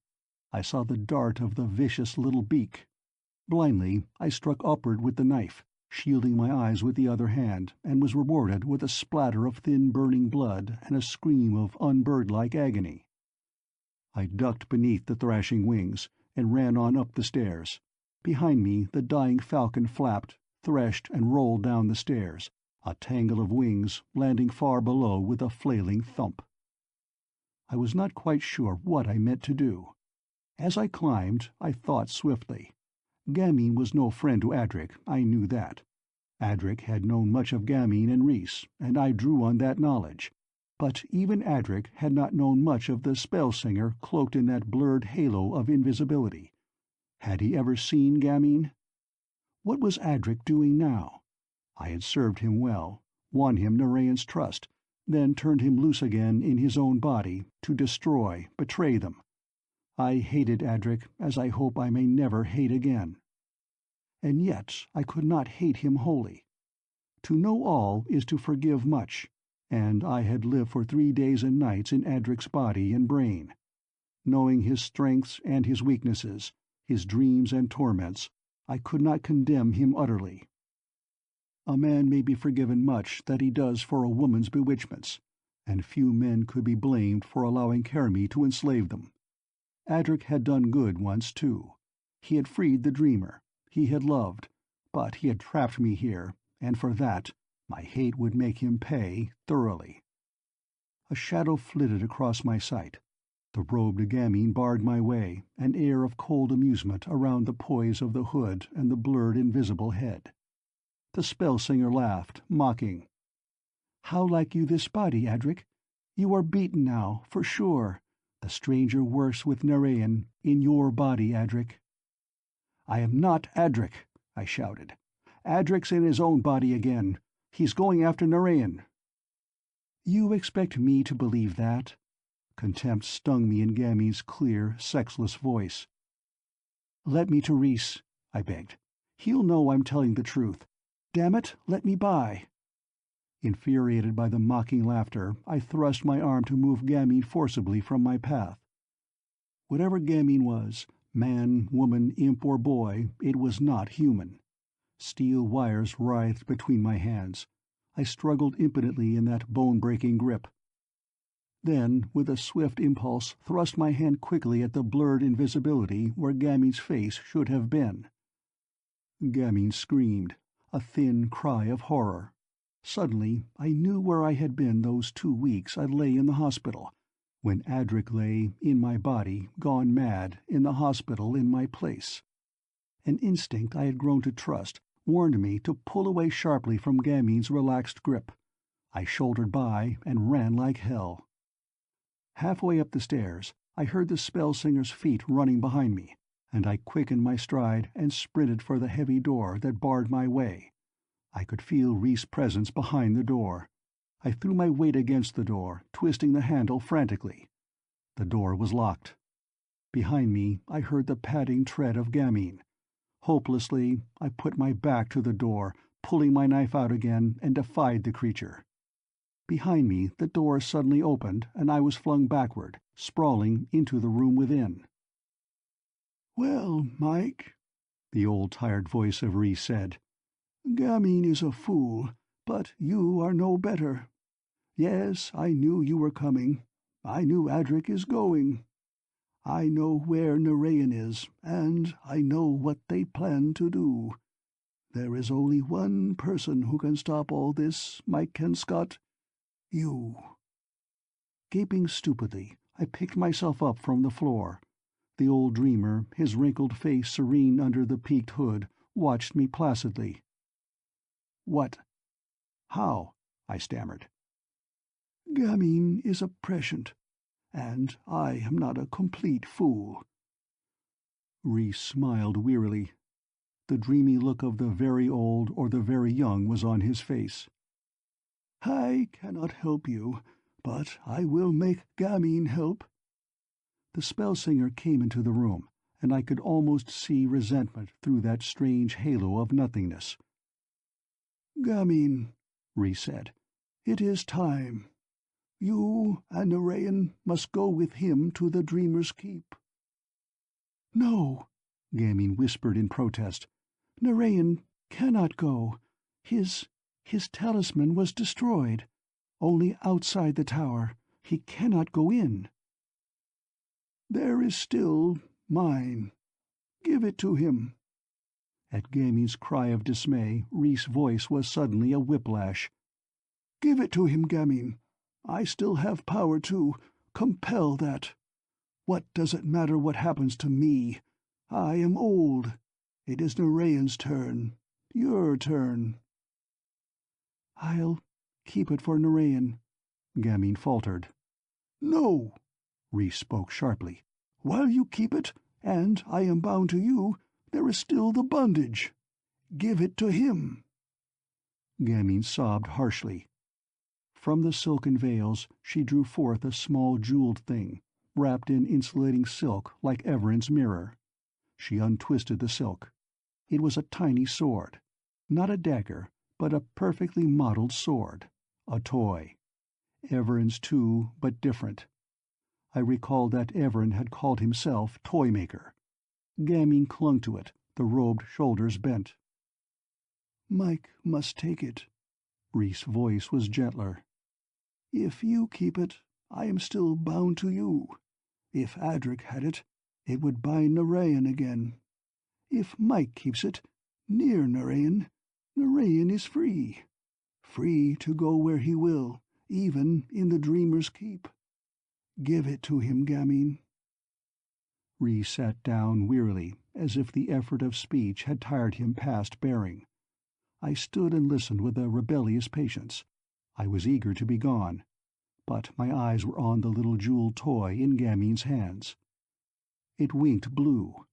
I saw the dart of the vicious little beak. Blindly, I struck upward with the knife, shielding my eyes with the other hand, and was rewarded with a splatter of thin burning blood and a scream of unbirdlike agony. I ducked beneath the thrashing wings, and ran on up the stairs. Behind me the dying falcon flapped, threshed and rolled down the stairs, a tangle of wings, landing far below with a flailing thump. I was not quite sure what I meant to do. As I climbed, I thought swiftly. Gamin was no friend to Adric, I knew that. Adric had known much of Gamin and Rhys, and I drew on that knowledge. But even Adric had not known much of the spell-singer cloaked in that blurred halo of invisibility. Had he ever seen Gamin? What was Adric doing now? I had served him well, won him Narayan's trust, then turned him loose again in his own body, to destroy, betray them. I hated Adric as I hope I may never hate again. And yet I could not hate him wholly. To know all is to forgive much, and I had lived for 3 days and nights in Adric's body and brain. Knowing his strengths and his weaknesses, his dreams and torments, I could not condemn him utterly. A man may be forgiven much that he does for a woman's bewitchments, and few men could be blamed for allowing Kermie to enslave them. Adric had done good once, too. He had freed the dreamer. He had loved. But he had trapped me here, and for that my hate would make him pay thoroughly. A shadow flitted across my sight. The robed gamine barred my way, an air of cold amusement around the poise of the hood and the blurred invisible head. The spell-singer laughed, mocking. "How like you this body, Adric? You are beaten now, for sure. The stranger works with Narayan, in your body, Adric." "I am not Adric," I shouted. "Adric's in his own body again. He's going after Narayan." "You expect me to believe that?" Contempt stung me in Gamine's clear, sexless voice. "Let me to Rhys," I begged. "He'll know I'm telling the truth. Damn it, let me by." Infuriated by the mocking laughter, I thrust my arm to move Gamine forcibly from my path. Whatever Gamine was, man, woman, imp or boy, it was not human. Steel wires writhed between my hands. I struggled impotently in that bone-breaking grip. Then, with a swift impulse, thrust my hand quickly at the blurred invisibility where Gamine's face should have been. Gamine screamed, a thin cry of horror. Suddenly, I knew where I had been those 2 weeks I lay in the hospital, when Adric lay, in my body, gone mad, in the hospital in my place. An instinct I had grown to trust warned me to pull away sharply from Gamine's relaxed grip. I shouldered by and ran like hell. Halfway up the stairs, I heard the spell-singer's feet running behind me, and I quickened my stride and sprinted for the heavy door that barred my way. I could feel Rhys' presence behind the door. I threw my weight against the door, twisting the handle frantically. The door was locked. Behind me, I heard the padding tread of Gamine. Hopelessly, I put my back to the door, pulling my knife out again, and defied the creature. Behind me, the door suddenly opened, and I was flung backward, sprawling into the room within. "Well, Mike," the old tired voice of Rhys said, "Gamine is a fool, but you are no better. Yes, I knew you were coming. I knew Adric is going. I know where Narayan is, and I know what they plan to do. There is only one person who can stop all this, Mike Kenscott. You." Gaping stupidly, I picked myself up from the floor. The old dreamer, his wrinkled face serene under the peaked hood, watched me placidly. "What? How?" I stammered. "Gamine is a prescient, and I am not a complete fool." Rhys smiled wearily. The dreamy look of the very old or the very young was on his face. "I cannot help you, but I will make Gamine help." The spell-singer came into the room, and I could almost see resentment through that strange halo of nothingness. "Gamine," Rhys said, "it is time. You and Narayan must go with him to the Dreamer's Keep." "No," Gamine whispered in protest. "Narayan cannot go. His talisman was destroyed. Only outside the tower. He cannot go in." "There is still mine. Give it to him." At Gamine's cry of dismay, Rhys' voice was suddenly a whiplash. "Give it to him, Gamine. I still have power to compel that. What does it matter what happens to me? I am old. It is Narayan's turn. Your turn." "I'll keep it for Narayan," Gamine faltered. "No!" Rhys spoke sharply. "While you keep it, and I am bound to you, there is still the bondage. Give it to him." Gamine sobbed harshly. From the silken veils she drew forth a small jeweled thing, wrapped in insulating silk like Everin's mirror. She untwisted the silk. It was a tiny sword. Not a dagger, but a perfectly modeled sword. A toy. Everin's too, but different. I recalled that Everin had called himself Toymaker. Gamine clung to it, the robed shoulders bent. "Mike must take it." Rhys' voice was gentler. "If you keep it, I am still bound to you. If Adric had it, it would bind Narayan again. If Mike keeps it, near Narayan, Narayan is free. Free to go where he will, even in the Dreamer's Keep. Give it to him, Gamine." Rhys sat down wearily, as if the effort of speech had tired him past bearing. I stood and listened with a rebellious patience. I was eager to be gone, but my eyes were on the little jeweled toy in Gamine's hands. It winked blue.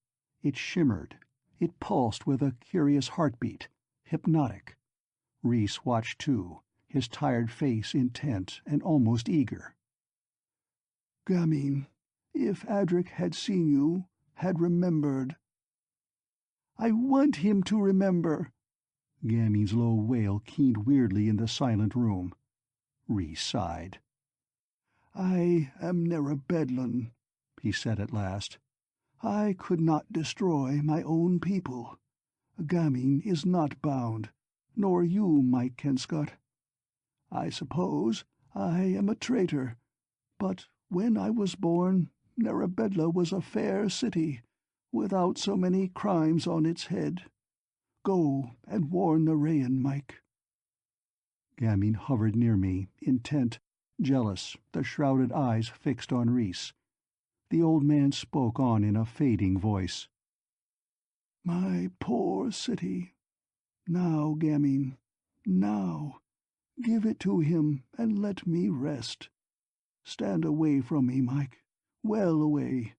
It shimmered. It pulsed with a curious heartbeat, hypnotic. Rhys watched too, his tired face intent and almost eager. "Gamine, if Adric had seen you, had remembered—" "I want him to remember!" Gamine's low wail keened weirdly in the silent room. Rhys sighed. "I am Narabedlan," he said at last. "I could not destroy my own people. Gamine is not bound, nor you, Mike Kenscott. I suppose I am a traitor, but when I was born, Narabedla was a fair city, without so many crimes on its head. Go and warn Narayan, Mike." Gamine hovered near me, intent, jealous, the shrouded eyes fixed on Rhys. The old man spoke on in a fading voice. "My poor city. Now, Gamine, now. Give it to him and let me rest. Stand away from me, Mike, well away.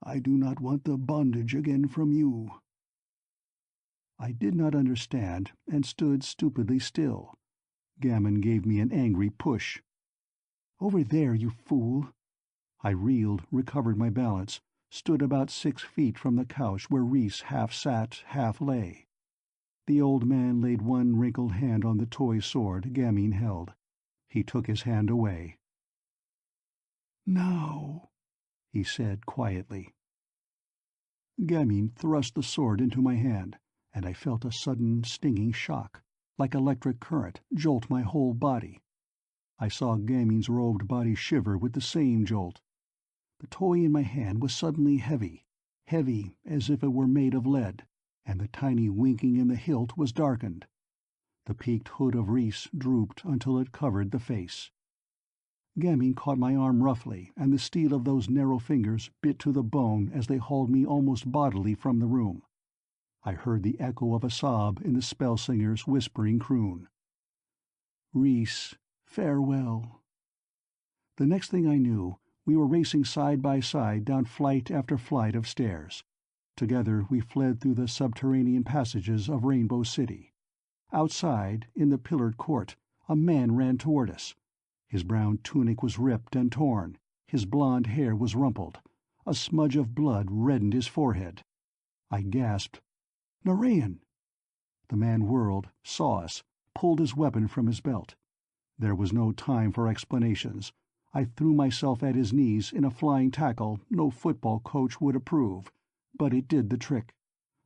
I do not want the bondage again from you." I did not understand, and stood stupidly still. Gamin gave me an angry push. "Over there, you fool!" I reeled, recovered my balance, stood about 6 feet from the couch where Rhys half sat, half lay. The old man laid one wrinkled hand on the toy sword Gamine held. He took his hand away. "Now," he said quietly. Gamine thrust the sword into my hand, and I felt a sudden stinging shock, like electric current, jolt my whole body. I saw Gamine's robed body shiver with the same jolt. The toy in my hand was suddenly heavy, heavy as if it were made of lead, and the tiny winking in the hilt was darkened. The peaked hood of Rhys drooped until it covered the face. Gamine caught my arm roughly, and the steel of those narrow fingers bit to the bone as they hauled me almost bodily from the room. I heard the echo of a sob in the spell-singer's whispering croon. "Rhys, farewell." The next thing I knew, we were racing side by side down flight after flight of stairs. Together we fled through the subterranean passages of Rainbow City. Outside, in the pillared court, a man ran toward us. His brown tunic was ripped and torn, his blond hair was rumpled. A smudge of blood reddened his forehead. I gasped, "Narayan!" The man whirled, saw us, pulled his weapon from his belt. There was no time for explanations. I threw myself at his knees in a flying tackle no football coach would approve, but it did the trick.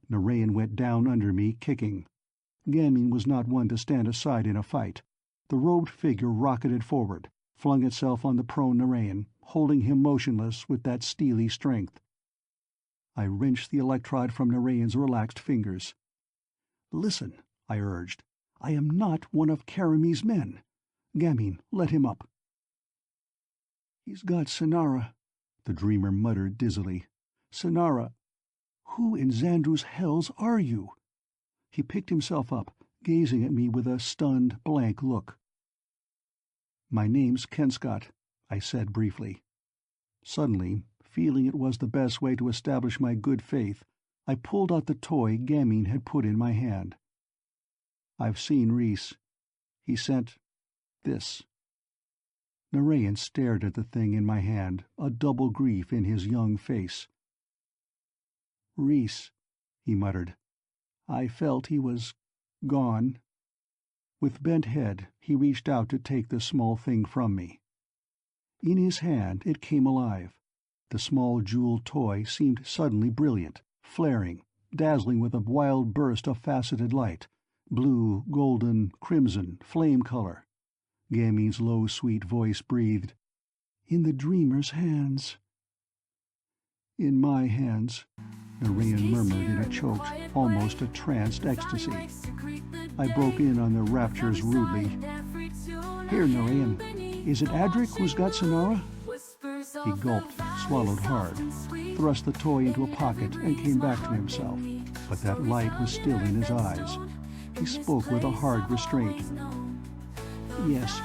Narayan went down under me, kicking. Gamine was not one to stand aside in a fight. The robed figure rocketed forward, flung itself on the prone Narayan, holding him motionless with that steely strength. I wrenched the electrode from Narayan's relaxed fingers. "Listen," I urged. "I am not one of Karami's men. Gamine, let him up." "He's got Sinara," the dreamer muttered dizzily. "Sinara. Who in Xandru's hells are you?" He picked himself up, gazing at me with a stunned, blank look. "My name's Kenscott," I said briefly. Suddenly, feeling it was the best way to establish my good faith, I pulled out the toy Gamine had put in my hand. "I've seen Rhys. He sent this." Narayan stared at the thing in my hand, a double grief in his young face. "Rhys," he muttered. "I felt he was gone." With bent head, he reached out to take the small thing from me. In his hand it came alive. The small jeweled toy seemed suddenly brilliant, flaring, dazzling with a wild burst of faceted light, blue, golden, crimson, flame color. Gamine's low, sweet voice breathed, "In the dreamer's hands." "In my hands," Narayan murmured in a choked, almost a tranced ecstasy. I broke in on their raptures rudely. "Here, Narayan, Is it Adric who's got Sonara? He gulped, swallowed hard, thrust the toy into a pocket and came back to himself, but that light was still in his eyes. He spoke with a hard restraint. Yes,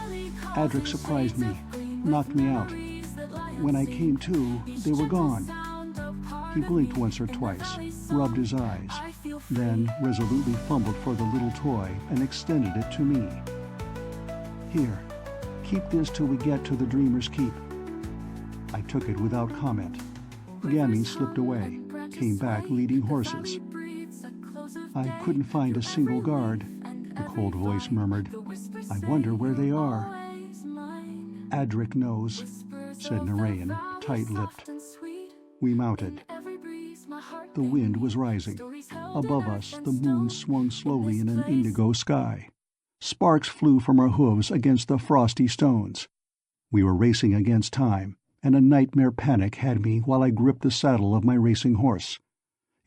Adric surprised me, knocked me out. When I came to, they were gone. He blinked once or twice, rubbed his eyes, then resolutely fumbled for the little toy and extended it to me. Here, keep this till we get to the Dreamer's Keep. I took it without comment. Gammy slipped away, came back leading horses. I couldn't find a single guard, the cold voice murmured. I wonder where they are. Adric knows, said Narayan, tight-lipped. We mounted. The wind was rising. Above us, the moon swung slowly in an indigo sky. Sparks flew from our hooves against the frosty stones. We were racing against time, and a nightmare panic had me while I gripped the saddle of my racing horse.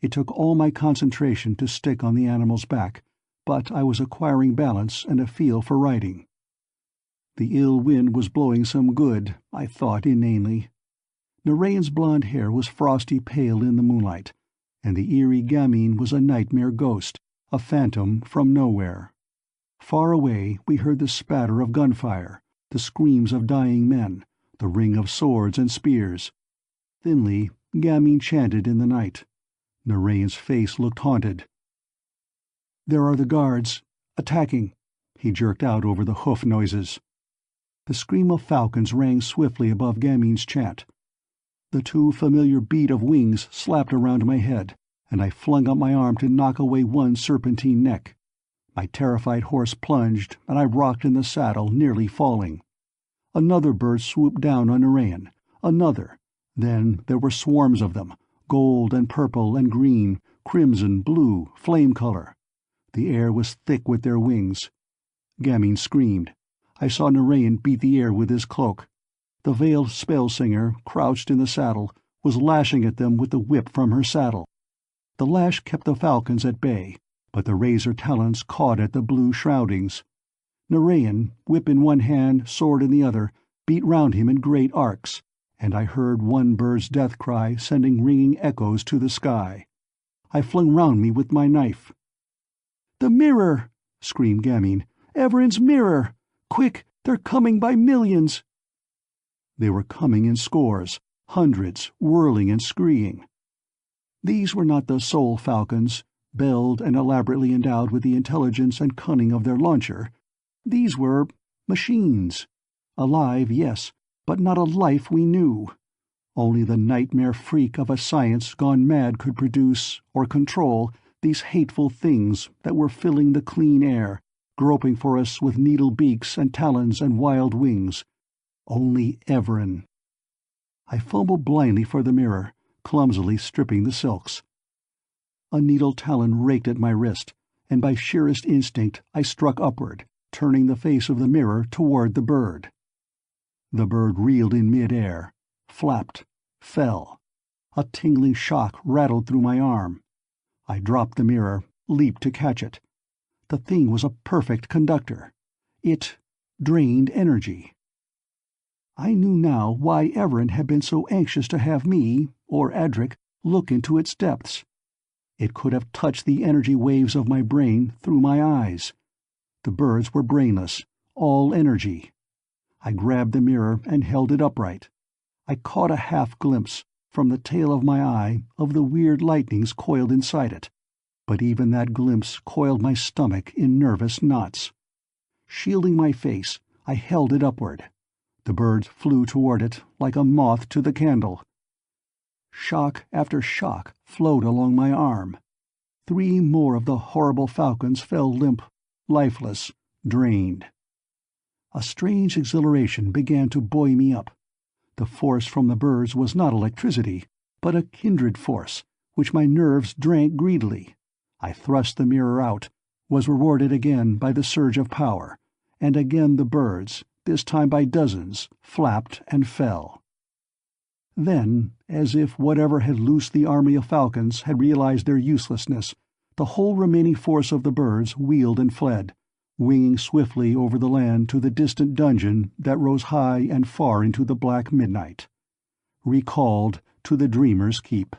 It took all my concentration to stick on the animal's back, but I was acquiring balance and a feel for riding. The ill wind was blowing some good, I thought inanely. Narayan's blonde hair was frosty pale in the moonlight, and the eerie Gamine was a nightmare ghost, a phantom from nowhere. Far away we heard the spatter of gunfire, the screams of dying men, the ring of swords and spears. Thinly, Gamine chanted in the night. Narayan's face looked haunted. There are the guards, attacking, he jerked out over the hoof noises. The scream of falcons rang swiftly above Gamine's chant. The too familiar beat of wings slapped around my head, and I flung up my arm to knock away one serpentine neck. My terrified horse plunged, and I rocked in the saddle, nearly falling. Another bird swooped down on Narayan, another. Then there were swarms of them, gold and purple and green, crimson, blue, flame color. The air was thick with their wings. Gamine screamed. I saw Narayan beat the air with his cloak. The veiled spell-singer, crouched in the saddle, was lashing at them with the whip from her saddle. The lash kept the falcons at bay, but the razor talons caught at the blue shroudings. Narayan, whip in one hand, sword in the other, beat round him in great arcs, and I heard one bird's death cry sending ringing echoes to the sky. I flung round me with my knife. "The mirror!" screamed Gamine. "Everin's mirror! Quick, they're coming by millions!" They were coming in scores, hundreds, whirling and screeing. These were not the soul falcons, belled and elaborately endowed with the intelligence and cunning of their launcher. These were machines. Alive, yes, but not a life we knew. Only the nightmare freak of a science gone mad could produce, or control, these hateful things that were filling the clean air, groping for us with needle beaks and talons and wild wings. Only Everin. I fumbled blindly for the mirror, clumsily stripping the silks. A needle talon raked at my wrist, and by sheerest instinct I struck upward, turning the face of the mirror toward the bird. The bird reeled in mid-air, flapped, fell. A tingling shock rattled through my arm. I dropped the mirror, leaped to catch it. The thing was a perfect conductor. It drained energy. I knew now why Everin had been so anxious to have me, or Adric, look into its depths. It could have touched the energy waves of my brain through my eyes. The birds were brainless, all energy. I grabbed the mirror and held it upright. I caught a half glimpse, from the tail of my eye, of the weird lightnings coiled inside it, but even that glimpse coiled my stomach in nervous knots. Shielding my face, I held it upward. The birds flew toward it like a moth to the candle. Shock after shock flowed along my arm. 3 more of the horrible falcons fell limp, lifeless, drained. A strange exhilaration began to buoy me up. The force from the birds was not electricity, but a kindred force, which my nerves drank greedily. I thrust the mirror out, was rewarded again by the surge of power, and again the birds, this time by dozens, flapped and fell. Then, as if whatever had loosed the army of falcons had realized their uselessness, the whole remaining force of the birds wheeled and fled, winging swiftly over the land to the distant dungeon that rose high and far into the black midnight. Recalled to the Dreamer's Keep.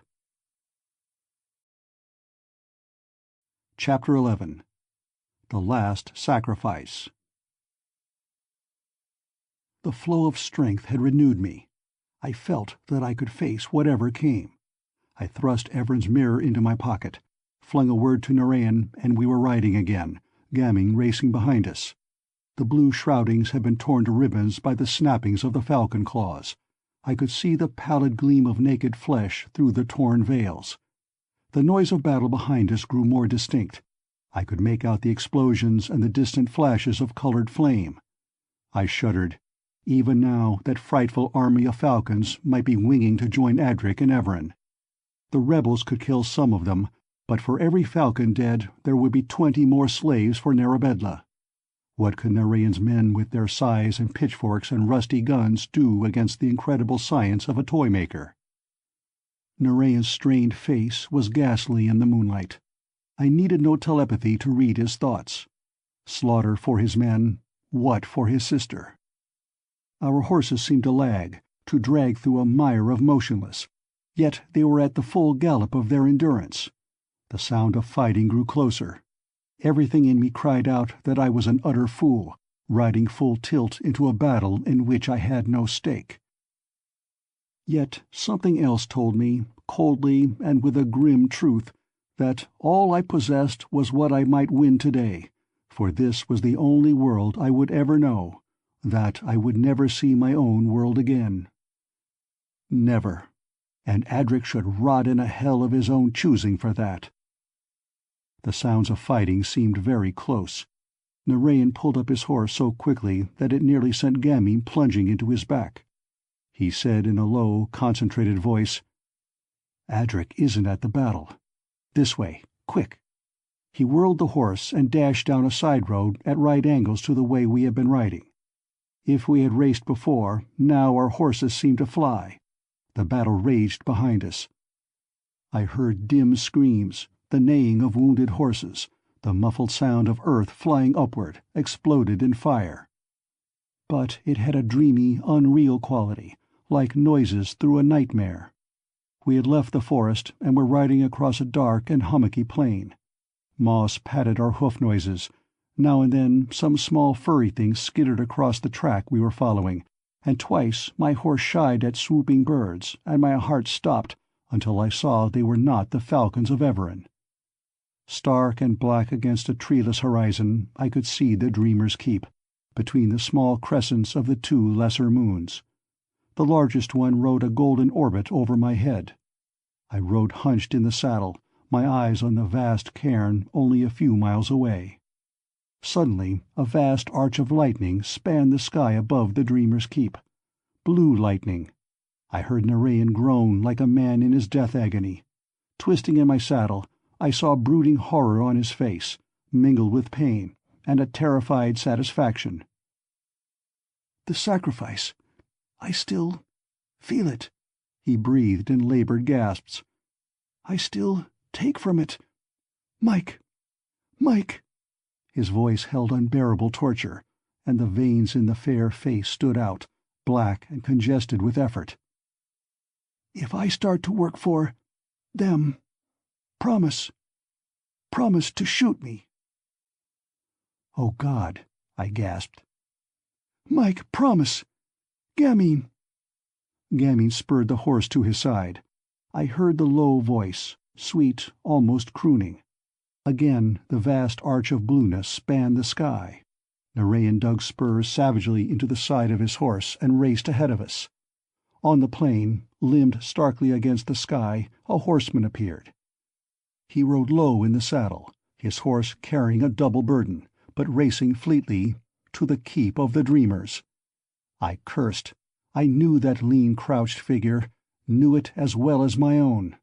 Chapter 11. The Last Sacrifice. The flow of strength had renewed me. I felt that I could face whatever came. I thrust Everin's mirror into my pocket, flung a word to Narayan, and we were riding again, Gaming racing behind us. The blue shroudings had been torn to ribbons by the snappings of the falcon claws. I could see the pallid gleam of naked flesh through the torn veils. The noise of battle behind us grew more distinct. I could make out the explosions and the distant flashes of colored flame. I shuddered. Even now that frightful army of falcons might be winging to join Adric and Everin. The rebels could kill some of them, but for every falcon dead there would be 20 more slaves for Narabedla. What could Narayan's men with their scythes and pitchforks and rusty guns do against the incredible science of a toy-maker? Narayan's strained face was ghastly in the moonlight. I needed no telepathy to read his thoughts. Slaughter for his men, what for his sister? Our horses seemed to lag, to drag through a mire of motionless, yet they were at the full gallop of their endurance. The sound of fighting grew closer. Everything in me cried out that I was an utter fool, riding full tilt into a battle in which I had no stake. Yet something else told me, coldly and with a grim truth, that all I possessed was what I might win today, for this was the only world I would ever know, that I would never see my own world again. Never. And Adric should rot in a hell of his own choosing for that. The sounds of fighting seemed very close. Narayan pulled up his horse so quickly that it nearly sent Gaming plunging into his back. He said in a low, concentrated voice, "Adric isn't at the battle. This way, quick." He whirled the horse and dashed down a side road at right angles to the way we had been riding. If we had raced before, now our horses seemed to fly. The battle raged behind us. I heard dim screams, the neighing of wounded horses, the muffled sound of earth flying upward, exploded in fire. But it had a dreamy, unreal quality, like noises through a nightmare. We had left the forest and were riding across a dark and hummocky plain. Moss patted our hoof noises. Now and then some small furry thing skittered across the track we were following, and twice my horse shied at swooping birds, and my heart stopped until I saw they were not the falcons of Everin. Stark and black against a treeless horizon, I could see the Dreamer's Keep, between the small crescents of the 2 lesser moons. The largest one rode a golden orbit over my head. I rode hunched in the saddle, my eyes on the vast cairn only a few miles away. Suddenly a vast arch of lightning spanned the sky above the Dreamer's Keep. Blue lightning. I heard Narayan groan like a man in his death agony. Twisting in my saddle, I saw brooding horror on his face, mingled with pain, and a terrified satisfaction. "The sacrifice. I still feel it," he breathed in labored gasps. "I still take from it. Mike! Mike!" His voice held unbearable torture, and the veins in the fair face stood out, black and congested with effort. "If I start to work for them, promise to shoot me." "Oh God," I gasped. "Mike, promise! Gamine!" Gamine spurred the horse to his side. I heard the low voice, sweet, almost crooning. Again the vast arch of blueness spanned the sky. Narayan dug spurs savagely into the side of his horse and raced ahead of us. On the plain, limned starkly against the sky, a horseman appeared. He rode low in the saddle, his horse carrying a double burden, but racing fleetly to the keep of the Dreamers. I cursed. I knew that lean crouched figure, knew it as well as my own.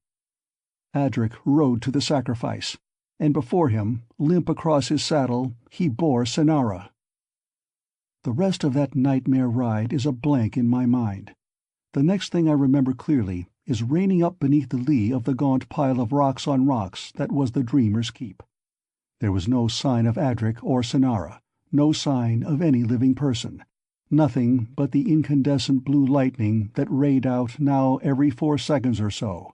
Adric rode to the sacrifice, and before him, limp across his saddle, he bore Sinara. The rest of that nightmare ride is a blank in my mind. The next thing I remember clearly is reining up beneath the lee of the gaunt pile of rocks on rocks that was the Dreamer's Keep. There was no sign of Adric or Sinara, no sign of any living person, nothing but the incandescent blue lightning that rayed out now every 4 seconds or so.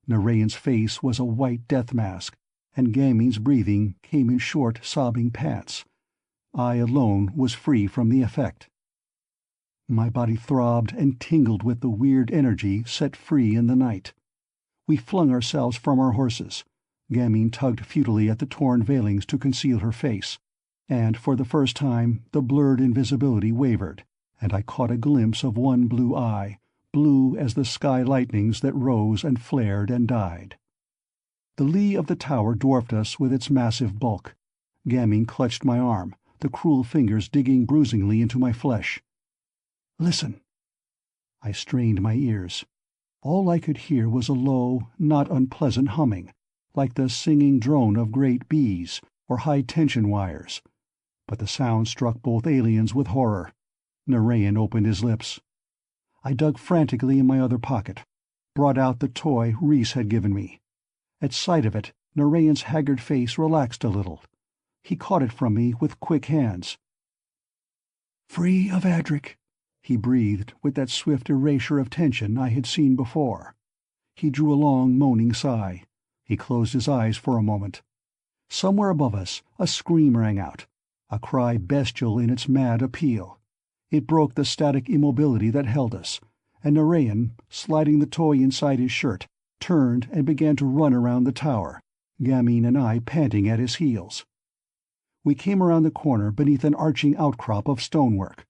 Narayan's face was a white death mask, and Gaming's breathing came in short, sobbing pants. I alone was free from the effect. My body throbbed and tingled with the weird energy set free in the night. We flung ourselves from our horses. Gamine tugged futilely at the torn veilings to conceal her face, and for the first time the blurred invisibility wavered, and I caught a glimpse of one blue eye, blue as the sky lightnings that rose and flared and died. The lee of the tower dwarfed us with its massive bulk. Gamine clutched my arm, the cruel fingers digging bruisingly into my flesh. "Listen." I strained my ears. All I could hear was a low, not unpleasant humming, like the singing drone of great bees or high-tension wires. But the sound struck both aliens with horror. Narayan opened his lips. I dug frantically in my other pocket, brought out the toy Reese had given me. At sight of it, Narayan's haggard face relaxed a little. He caught it from me with quick hands. "Free of Adric," he breathed with that swift erasure of tension I had seen before. He drew a long, moaning sigh. He closed his eyes for a moment. Somewhere above us, a scream rang out, a cry bestial in its mad appeal. It broke the static immobility that held us, and Narayan, sliding the toy inside his shirt, turned and began to run around the tower, Gamine and I panting at his heels. We came around the corner beneath an arching outcrop of stonework.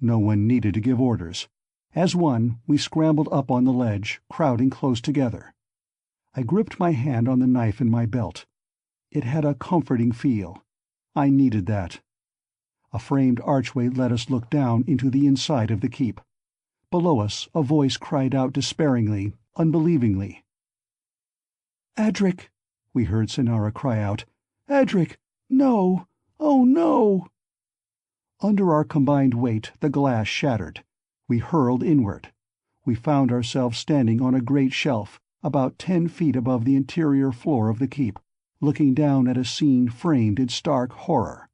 No one needed to give orders. As one, we scrambled up on the ledge, crowding close together. I gripped my hand on the knife in my belt. It had a comforting feel. I needed that. A framed archway let us look down into the inside of the keep. Below us, a voice cried out despairingly, unbelievingly. "Adric!" we heard Sinara cry out. "Adric! No! Oh no!" Under our combined weight, the glass shattered. We hurled inward. We found ourselves standing on a great shelf, about 10 feet above the interior floor of the keep, looking down at a scene framed in stark horror.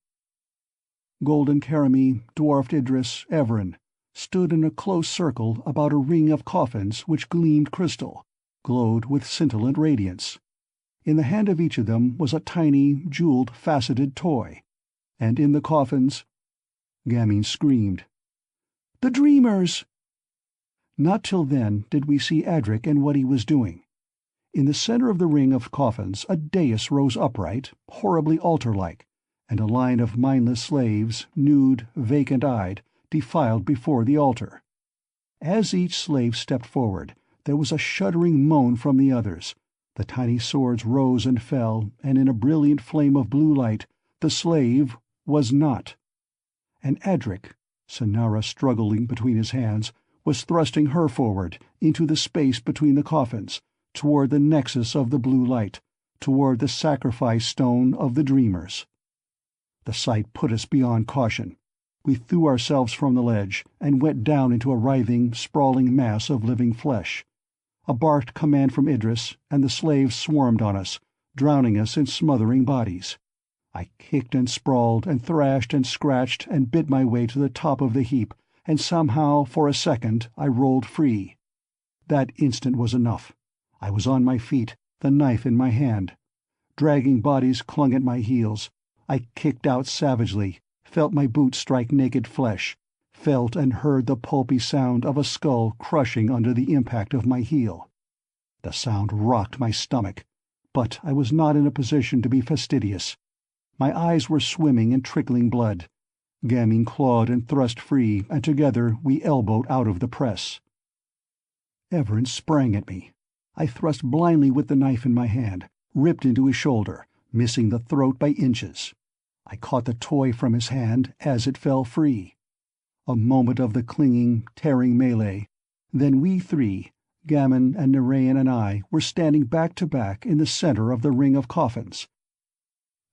Golden Karami, dwarfed Idris, Everin, stood in a close circle about a ring of coffins which gleamed crystal, glowed with scintillant radiance. In the hand of each of them was a tiny, jeweled, faceted toy, and in the coffins... Gamine screamed. "The Dreamers!" Not till then did we see Adric and what he was doing. In the center of the ring of coffins a dais rose upright, horribly altar-like, and a line of mindless slaves, nude, vacant-eyed, defiled before the altar. As each slave stepped forward, there was a shuddering moan from the others. The tiny swords rose and fell, and in a brilliant flame of blue light, the slave was not. And Adric, Sinara struggling between his hands, was thrusting her forward, into the space between the coffins, toward the nexus of the blue light, toward the sacrifice stone of the Dreamers. The sight put us beyond caution. We threw ourselves from the ledge, and went down into a writhing, sprawling mass of living flesh. A barked command from Idris, and the slaves swarmed on us, drowning us in smothering bodies. I kicked and sprawled and thrashed and scratched and bit my way to the top of the heap, and somehow, for a second, I rolled free. That instant was enough. I was on my feet, the knife in my hand. Dragging bodies clung at my heels. I kicked out savagely, felt my boots strike naked flesh, felt and heard the pulpy sound of a skull crushing under the impact of my heel. The sound rocked my stomach, but I was not in a position to be fastidious. My eyes were swimming in trickling blood. Gamine clawed and thrust free, and together we elbowed out of the press. Everin sprang at me. I thrust blindly with the knife in my hand, ripped into his shoulder, missing the throat by inches. I caught the toy from his hand as it fell free. A moment of the clinging, tearing melee, then we three, Gamin and Narayan and I, were standing back to back in the center of the ring of coffins.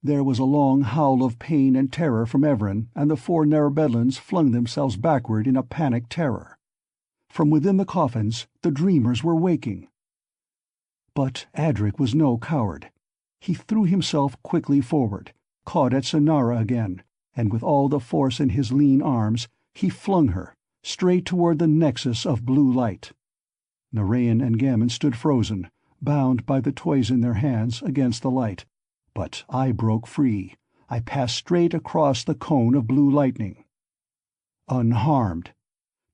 There was a long howl of pain and terror from Everin, and the 4 Narabedlans flung themselves backward in a panicked terror. From within the coffins, the Dreamers were waking. But Adric was no coward. He threw himself quickly forward, caught at Sinara again, and with all the force in his lean arms, he flung her, straight toward the nexus of blue light. Narayan and Gamin stood frozen, bound by the toys in their hands against the light, but I broke free. I passed straight across the cone of blue lightning. Unharmed.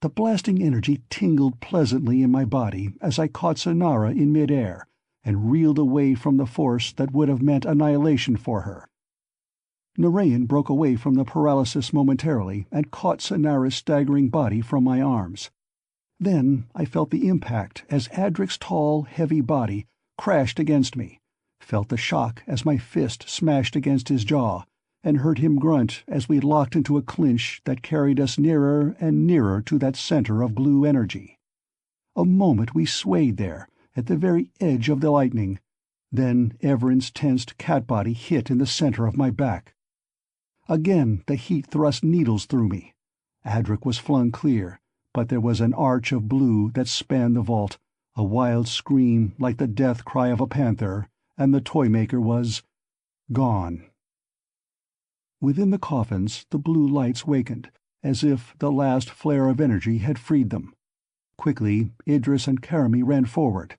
The blasting energy tingled pleasantly in my body as I caught Sonara in midair and reeled away from the force that would have meant annihilation for her. Narayan broke away from the paralysis momentarily and caught Sonara's staggering body from my arms. Then I felt the impact as Adric's tall, heavy body crashed against me, felt the shock as my fist smashed against his jaw, and heard him grunt as we locked into a clinch that carried us nearer and nearer to that center of blue energy. A moment we swayed there, at the very edge of the lightning. Then Everin's tensed cat body hit in the center of my back. Again the heat thrust needles through me. Adric was flung clear, but there was an arch of blue that spanned the vault, a wild scream like the death cry of a panther, and the toymaker was gone. Within the coffins the blue lights wakened, as if the last flare of energy had freed them. Quickly Idris and Karami ran forward.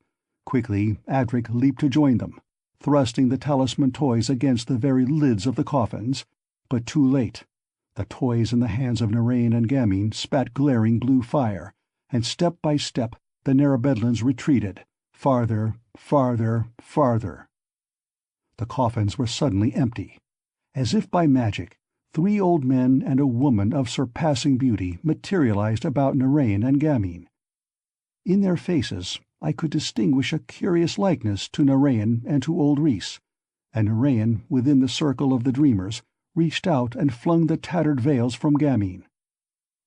Quickly Adric leaped to join them, thrusting the talisman toys against the very lids of the coffins, but too late. The toys in the hands of Narayan and Gamin spat glaring blue fire, and step by step the Narabedlans retreated, farther, farther, farther. The coffins were suddenly empty. As if by magic, 3 old men and a woman of surpassing beauty materialized about Narayan and Gamin. In their faces I could distinguish a curious likeness to Narayan and to old Rhys, and Narayan, within the circle of the dreamers, reached out and flung the tattered veils from Gamin.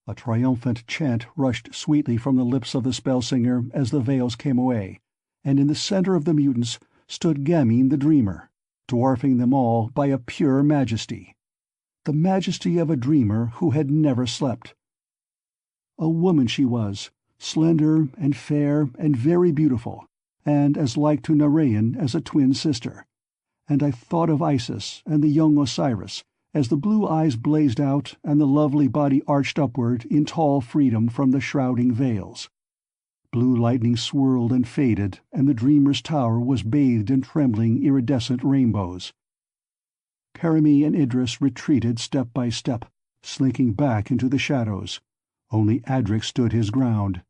A triumphant chant rushed sweetly from the lips of the spell-singer as the veils came away, and in the center of the mutants stood Gamin the dreamer, dwarfing them all by a pure majesty. The majesty of a dreamer who had never slept. A woman she was, slender and fair and very beautiful, and as like to Narayan as a twin sister. And I thought of Isis and the young Osiris, as the blue eyes blazed out and the lovely body arched upward in tall freedom from the shrouding veils. Blue lightning swirled and faded, and the dreamer's tower was bathed in trembling iridescent rainbows. Karami and Idris retreated step by step, slinking back into the shadows. Only Adric stood his ground.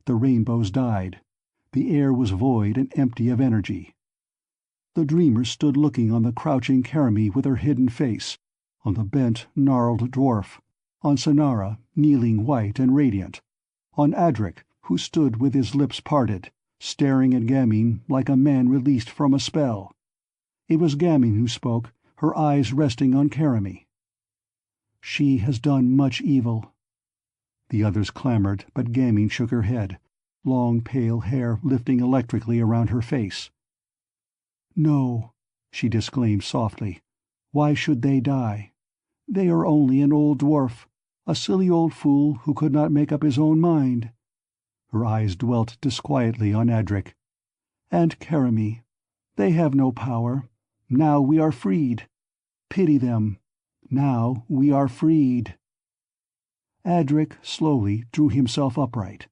The rainbows died. The air was void and empty of energy. The dreamer stood looking on the crouching Karami with her hidden face, on the bent, gnarled dwarf, on Sonara, kneeling white and radiant, on Adric, who stood with his lips parted, staring at Gamin like a man released from a spell. It was Gamin who spoke, her eyes resting on Karami. "She has done much evil." The others clamored, but Gamin shook her head, long pale hair lifting electrically around her face. "No," she disclaimed softly. "Why should they die? They are only an old dwarf, a silly old fool who could not make up his own mind." Her eyes dwelt disquietly on Adric. "And Karami. They have no power. Now we are freed. Pity them. Now we are freed." Adric slowly drew himself upright.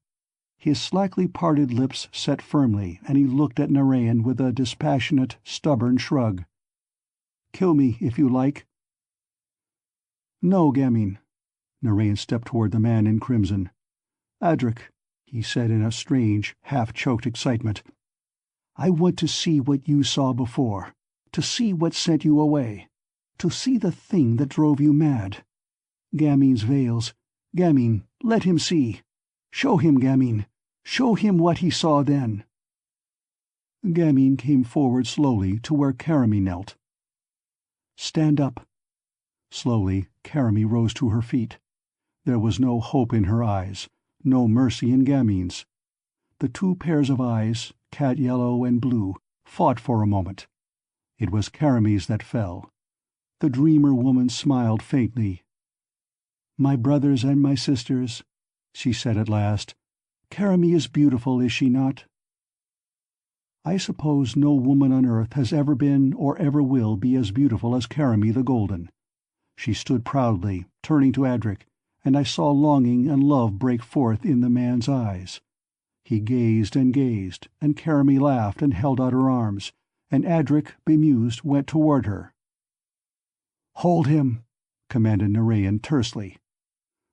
His slackly parted lips set firmly, and he looked at Narayan with a dispassionate, stubborn shrug. "Kill me, if you like." "No, Gamin." Narayan stepped toward the man in crimson. "Adric," he said in a strange, half-choked excitement, "I want to see what you saw before, to see what sent you away, to see the thing that drove you mad. Gamin's veils. Gamin, let him see. Show him, Gamin. Show him what he saw then." Gamin came forward slowly to where Karami knelt. "Stand up." Slowly Karami rose to her feet. There was no hope in her eyes, no mercy in Gamin's. The 2 pairs of eyes, cat yellow and blue, fought for a moment. It was Karami's that fell. The dreamer woman smiled faintly. "My brothers and my sisters," she said at last, "Karami is beautiful, is she not?" I suppose no woman on earth has ever been or ever will be as beautiful as Karami the Golden. She stood proudly, turning to Adric, and I saw longing and love break forth in the man's eyes. He gazed, and Karami laughed and held out her arms, and Adric, bemused, went toward her. "Hold him," commanded Narayan tersely.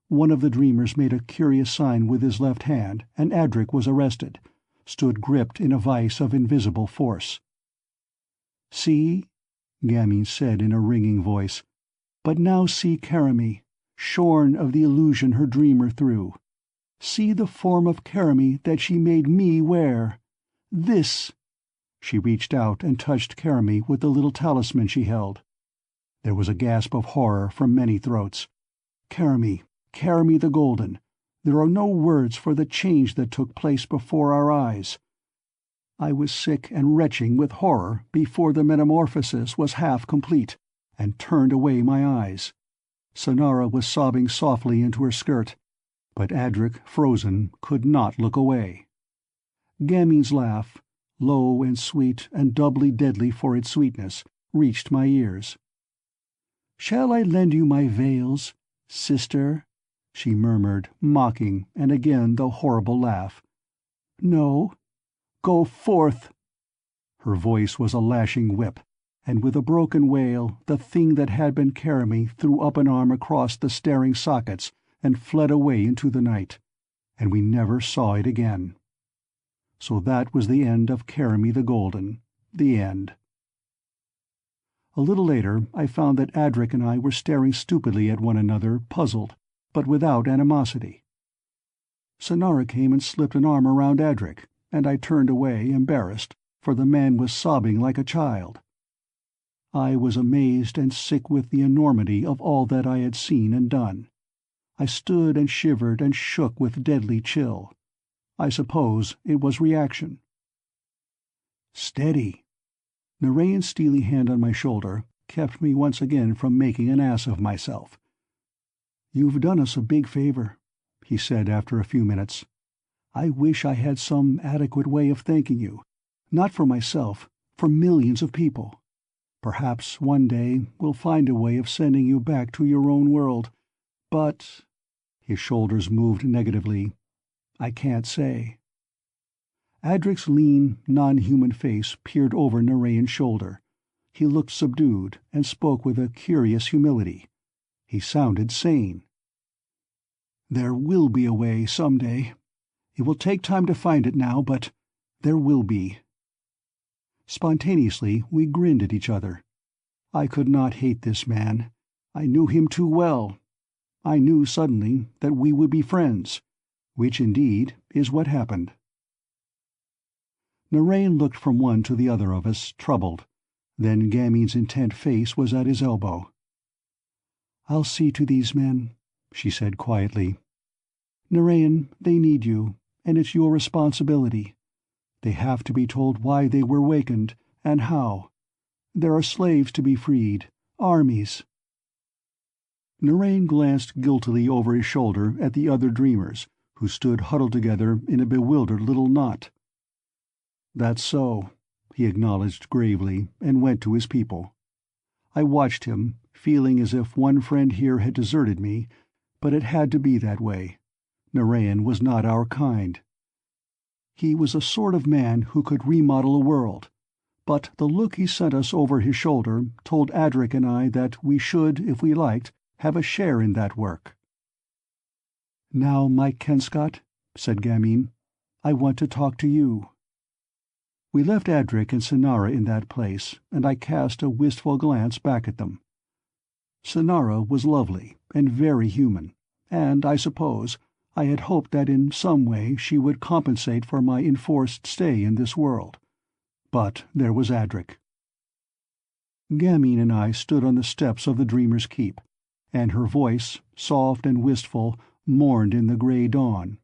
One of the dreamers made a curious sign with his left hand, and Adric was arrested, stood gripped in a vice of invisible force. "See?" Gamine said in a ringing voice. "But now see Karami, shorn of the illusion her dreamer threw. See the form of Karami that she made me wear. This—" She reached out and touched Karami with the little talisman she held. There was a gasp of horror from many throats. "Karami, Karami the Golden, there are no words for the change that took place before our eyes." I was sick and retching with horror before the metamorphosis was half complete, and turned away my eyes. Sonara was sobbing softly into her skirt, but Adric, frozen, could not look away. Gamine's laugh, low and sweet and doubly deadly for its sweetness, reached my ears. "Shall I lend you my veils, sister?" she murmured, mocking, and again the horrible laugh. "No? Go forth!" Her voice was a lashing whip, and with a broken wail the thing that had been Karami threw up an arm across the staring sockets and fled away into the night, and we never saw it again. So that was the end of Karami the Golden, the end. A little later I found that Adric and I were staring stupidly at one another, puzzled, but without animosity. Sonara came and slipped an arm around Adric, and I turned away, embarrassed, for the man was sobbing like a child. I was amazed and sick with the enormity of all that I had seen and done. I stood and shivered and shook with deadly chill. I suppose it was reaction. "Steady." Narayan's steely hand on my shoulder kept me once again from making an ass of myself. "You've done us a big favor," he said after a few minutes. "I wish I had some adequate way of thanking you, not for myself, for millions of people. Perhaps one day we'll find a way of sending you back to your own world, but—" his shoulders moved negatively. "I can't say." Adric's lean, non-human face peered over Narayan's shoulder. He looked subdued and spoke with a curious humility. He sounded sane. "There will be a way some day. It will take time to find it now, but there will be." Spontaneously we grinned at each other. I could not hate this man. I knew him too well. I knew suddenly that we would be friends, which indeed is what happened. Narayan looked from one to the other of us, troubled. Then Gamine's intent face was at his elbow. "I'll see to these men," she said quietly. "Narayan, they need you, and it's your responsibility. They have to be told why they were wakened, and how. There are slaves to be freed, armies." Narayan glanced guiltily over his shoulder at the other dreamers, who stood huddled together in a bewildered little knot. "That's so," he acknowledged gravely, and went to his people. I watched him, feeling as if one friend here had deserted me, but it had to be that way. Narayan was not our kind. He was a sort of man who could remodel a world, but the look he sent us over his shoulder told Adric and I that we should, if we liked, have a share in that work. "Now, Mike Kenscott," said Gamine, "I want to talk to you." We left Adric and Sonara in that place, and I cast a wistful glance back at them. Sonara was lovely and very human, and, I suppose, I had hoped that in some way she would compensate for my enforced stay in this world. But there was Adric. Gamine and I stood on the steps of the Dreamer's Keep, and her voice, soft and wistful, mourned in the gray dawn.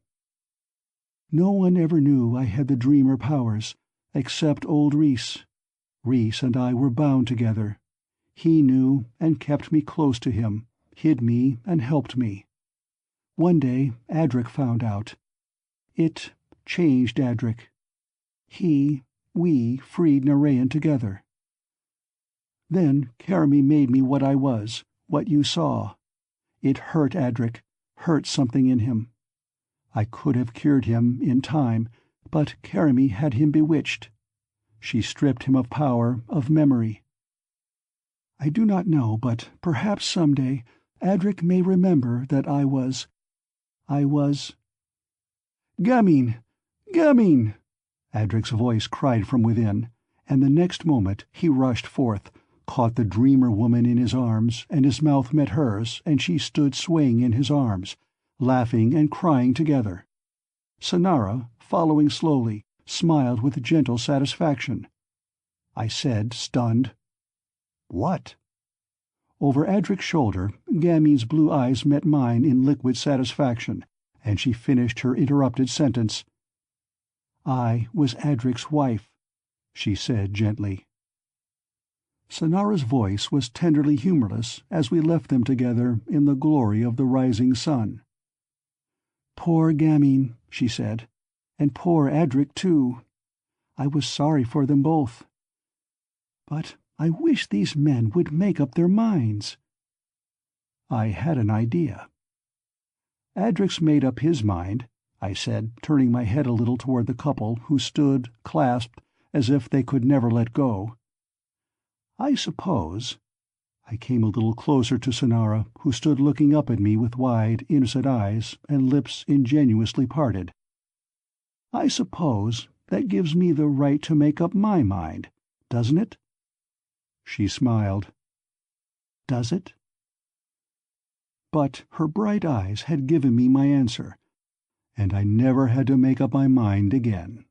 "No one ever knew I had the dreamer powers, except old Reese. Reese and I were bound together. He knew and kept me close to him, hid me and helped me. One day Adric found out. It changed Adric. We freed Narayan together. Then Karami made me what I was, what you saw. It hurt Adric, hurt something in him. I could have cured him, in time, but Karami had him bewitched. She stripped him of power, of memory. I do not know, but perhaps someday Adric may remember that I was... Gamine! Gamine! Adric's voice cried from within, and the next moment he rushed forth, caught the dreamer woman in his arms, and his mouth met hers, and she stood swaying in his arms, laughing and crying together. Sonara, following slowly, smiled with gentle satisfaction. I said, stunned, "What?" Over Adric's shoulder, Gamine's blue eyes met mine in liquid satisfaction, and she finished her interrupted sentence. "I was Adric's wife," she said gently. Sonara's voice was tenderly humorless as we left them together in the glory of the rising sun. "Poor Gamine," she said, "and poor Adric, too. I was sorry for them both. But I wish these men would make up their minds." I had an idea. "Adric's made up his mind," I said, turning my head a little toward the couple who stood, clasped, as if they could never let go. "I suppose—" I came a little closer to Sonara, who stood looking up at me with wide, innocent eyes and lips ingenuously parted. "I suppose that gives me the right to make up my mind, doesn't it?" She smiled. "Does it?" But her bright eyes had given me my answer, and I never had to make up my mind again.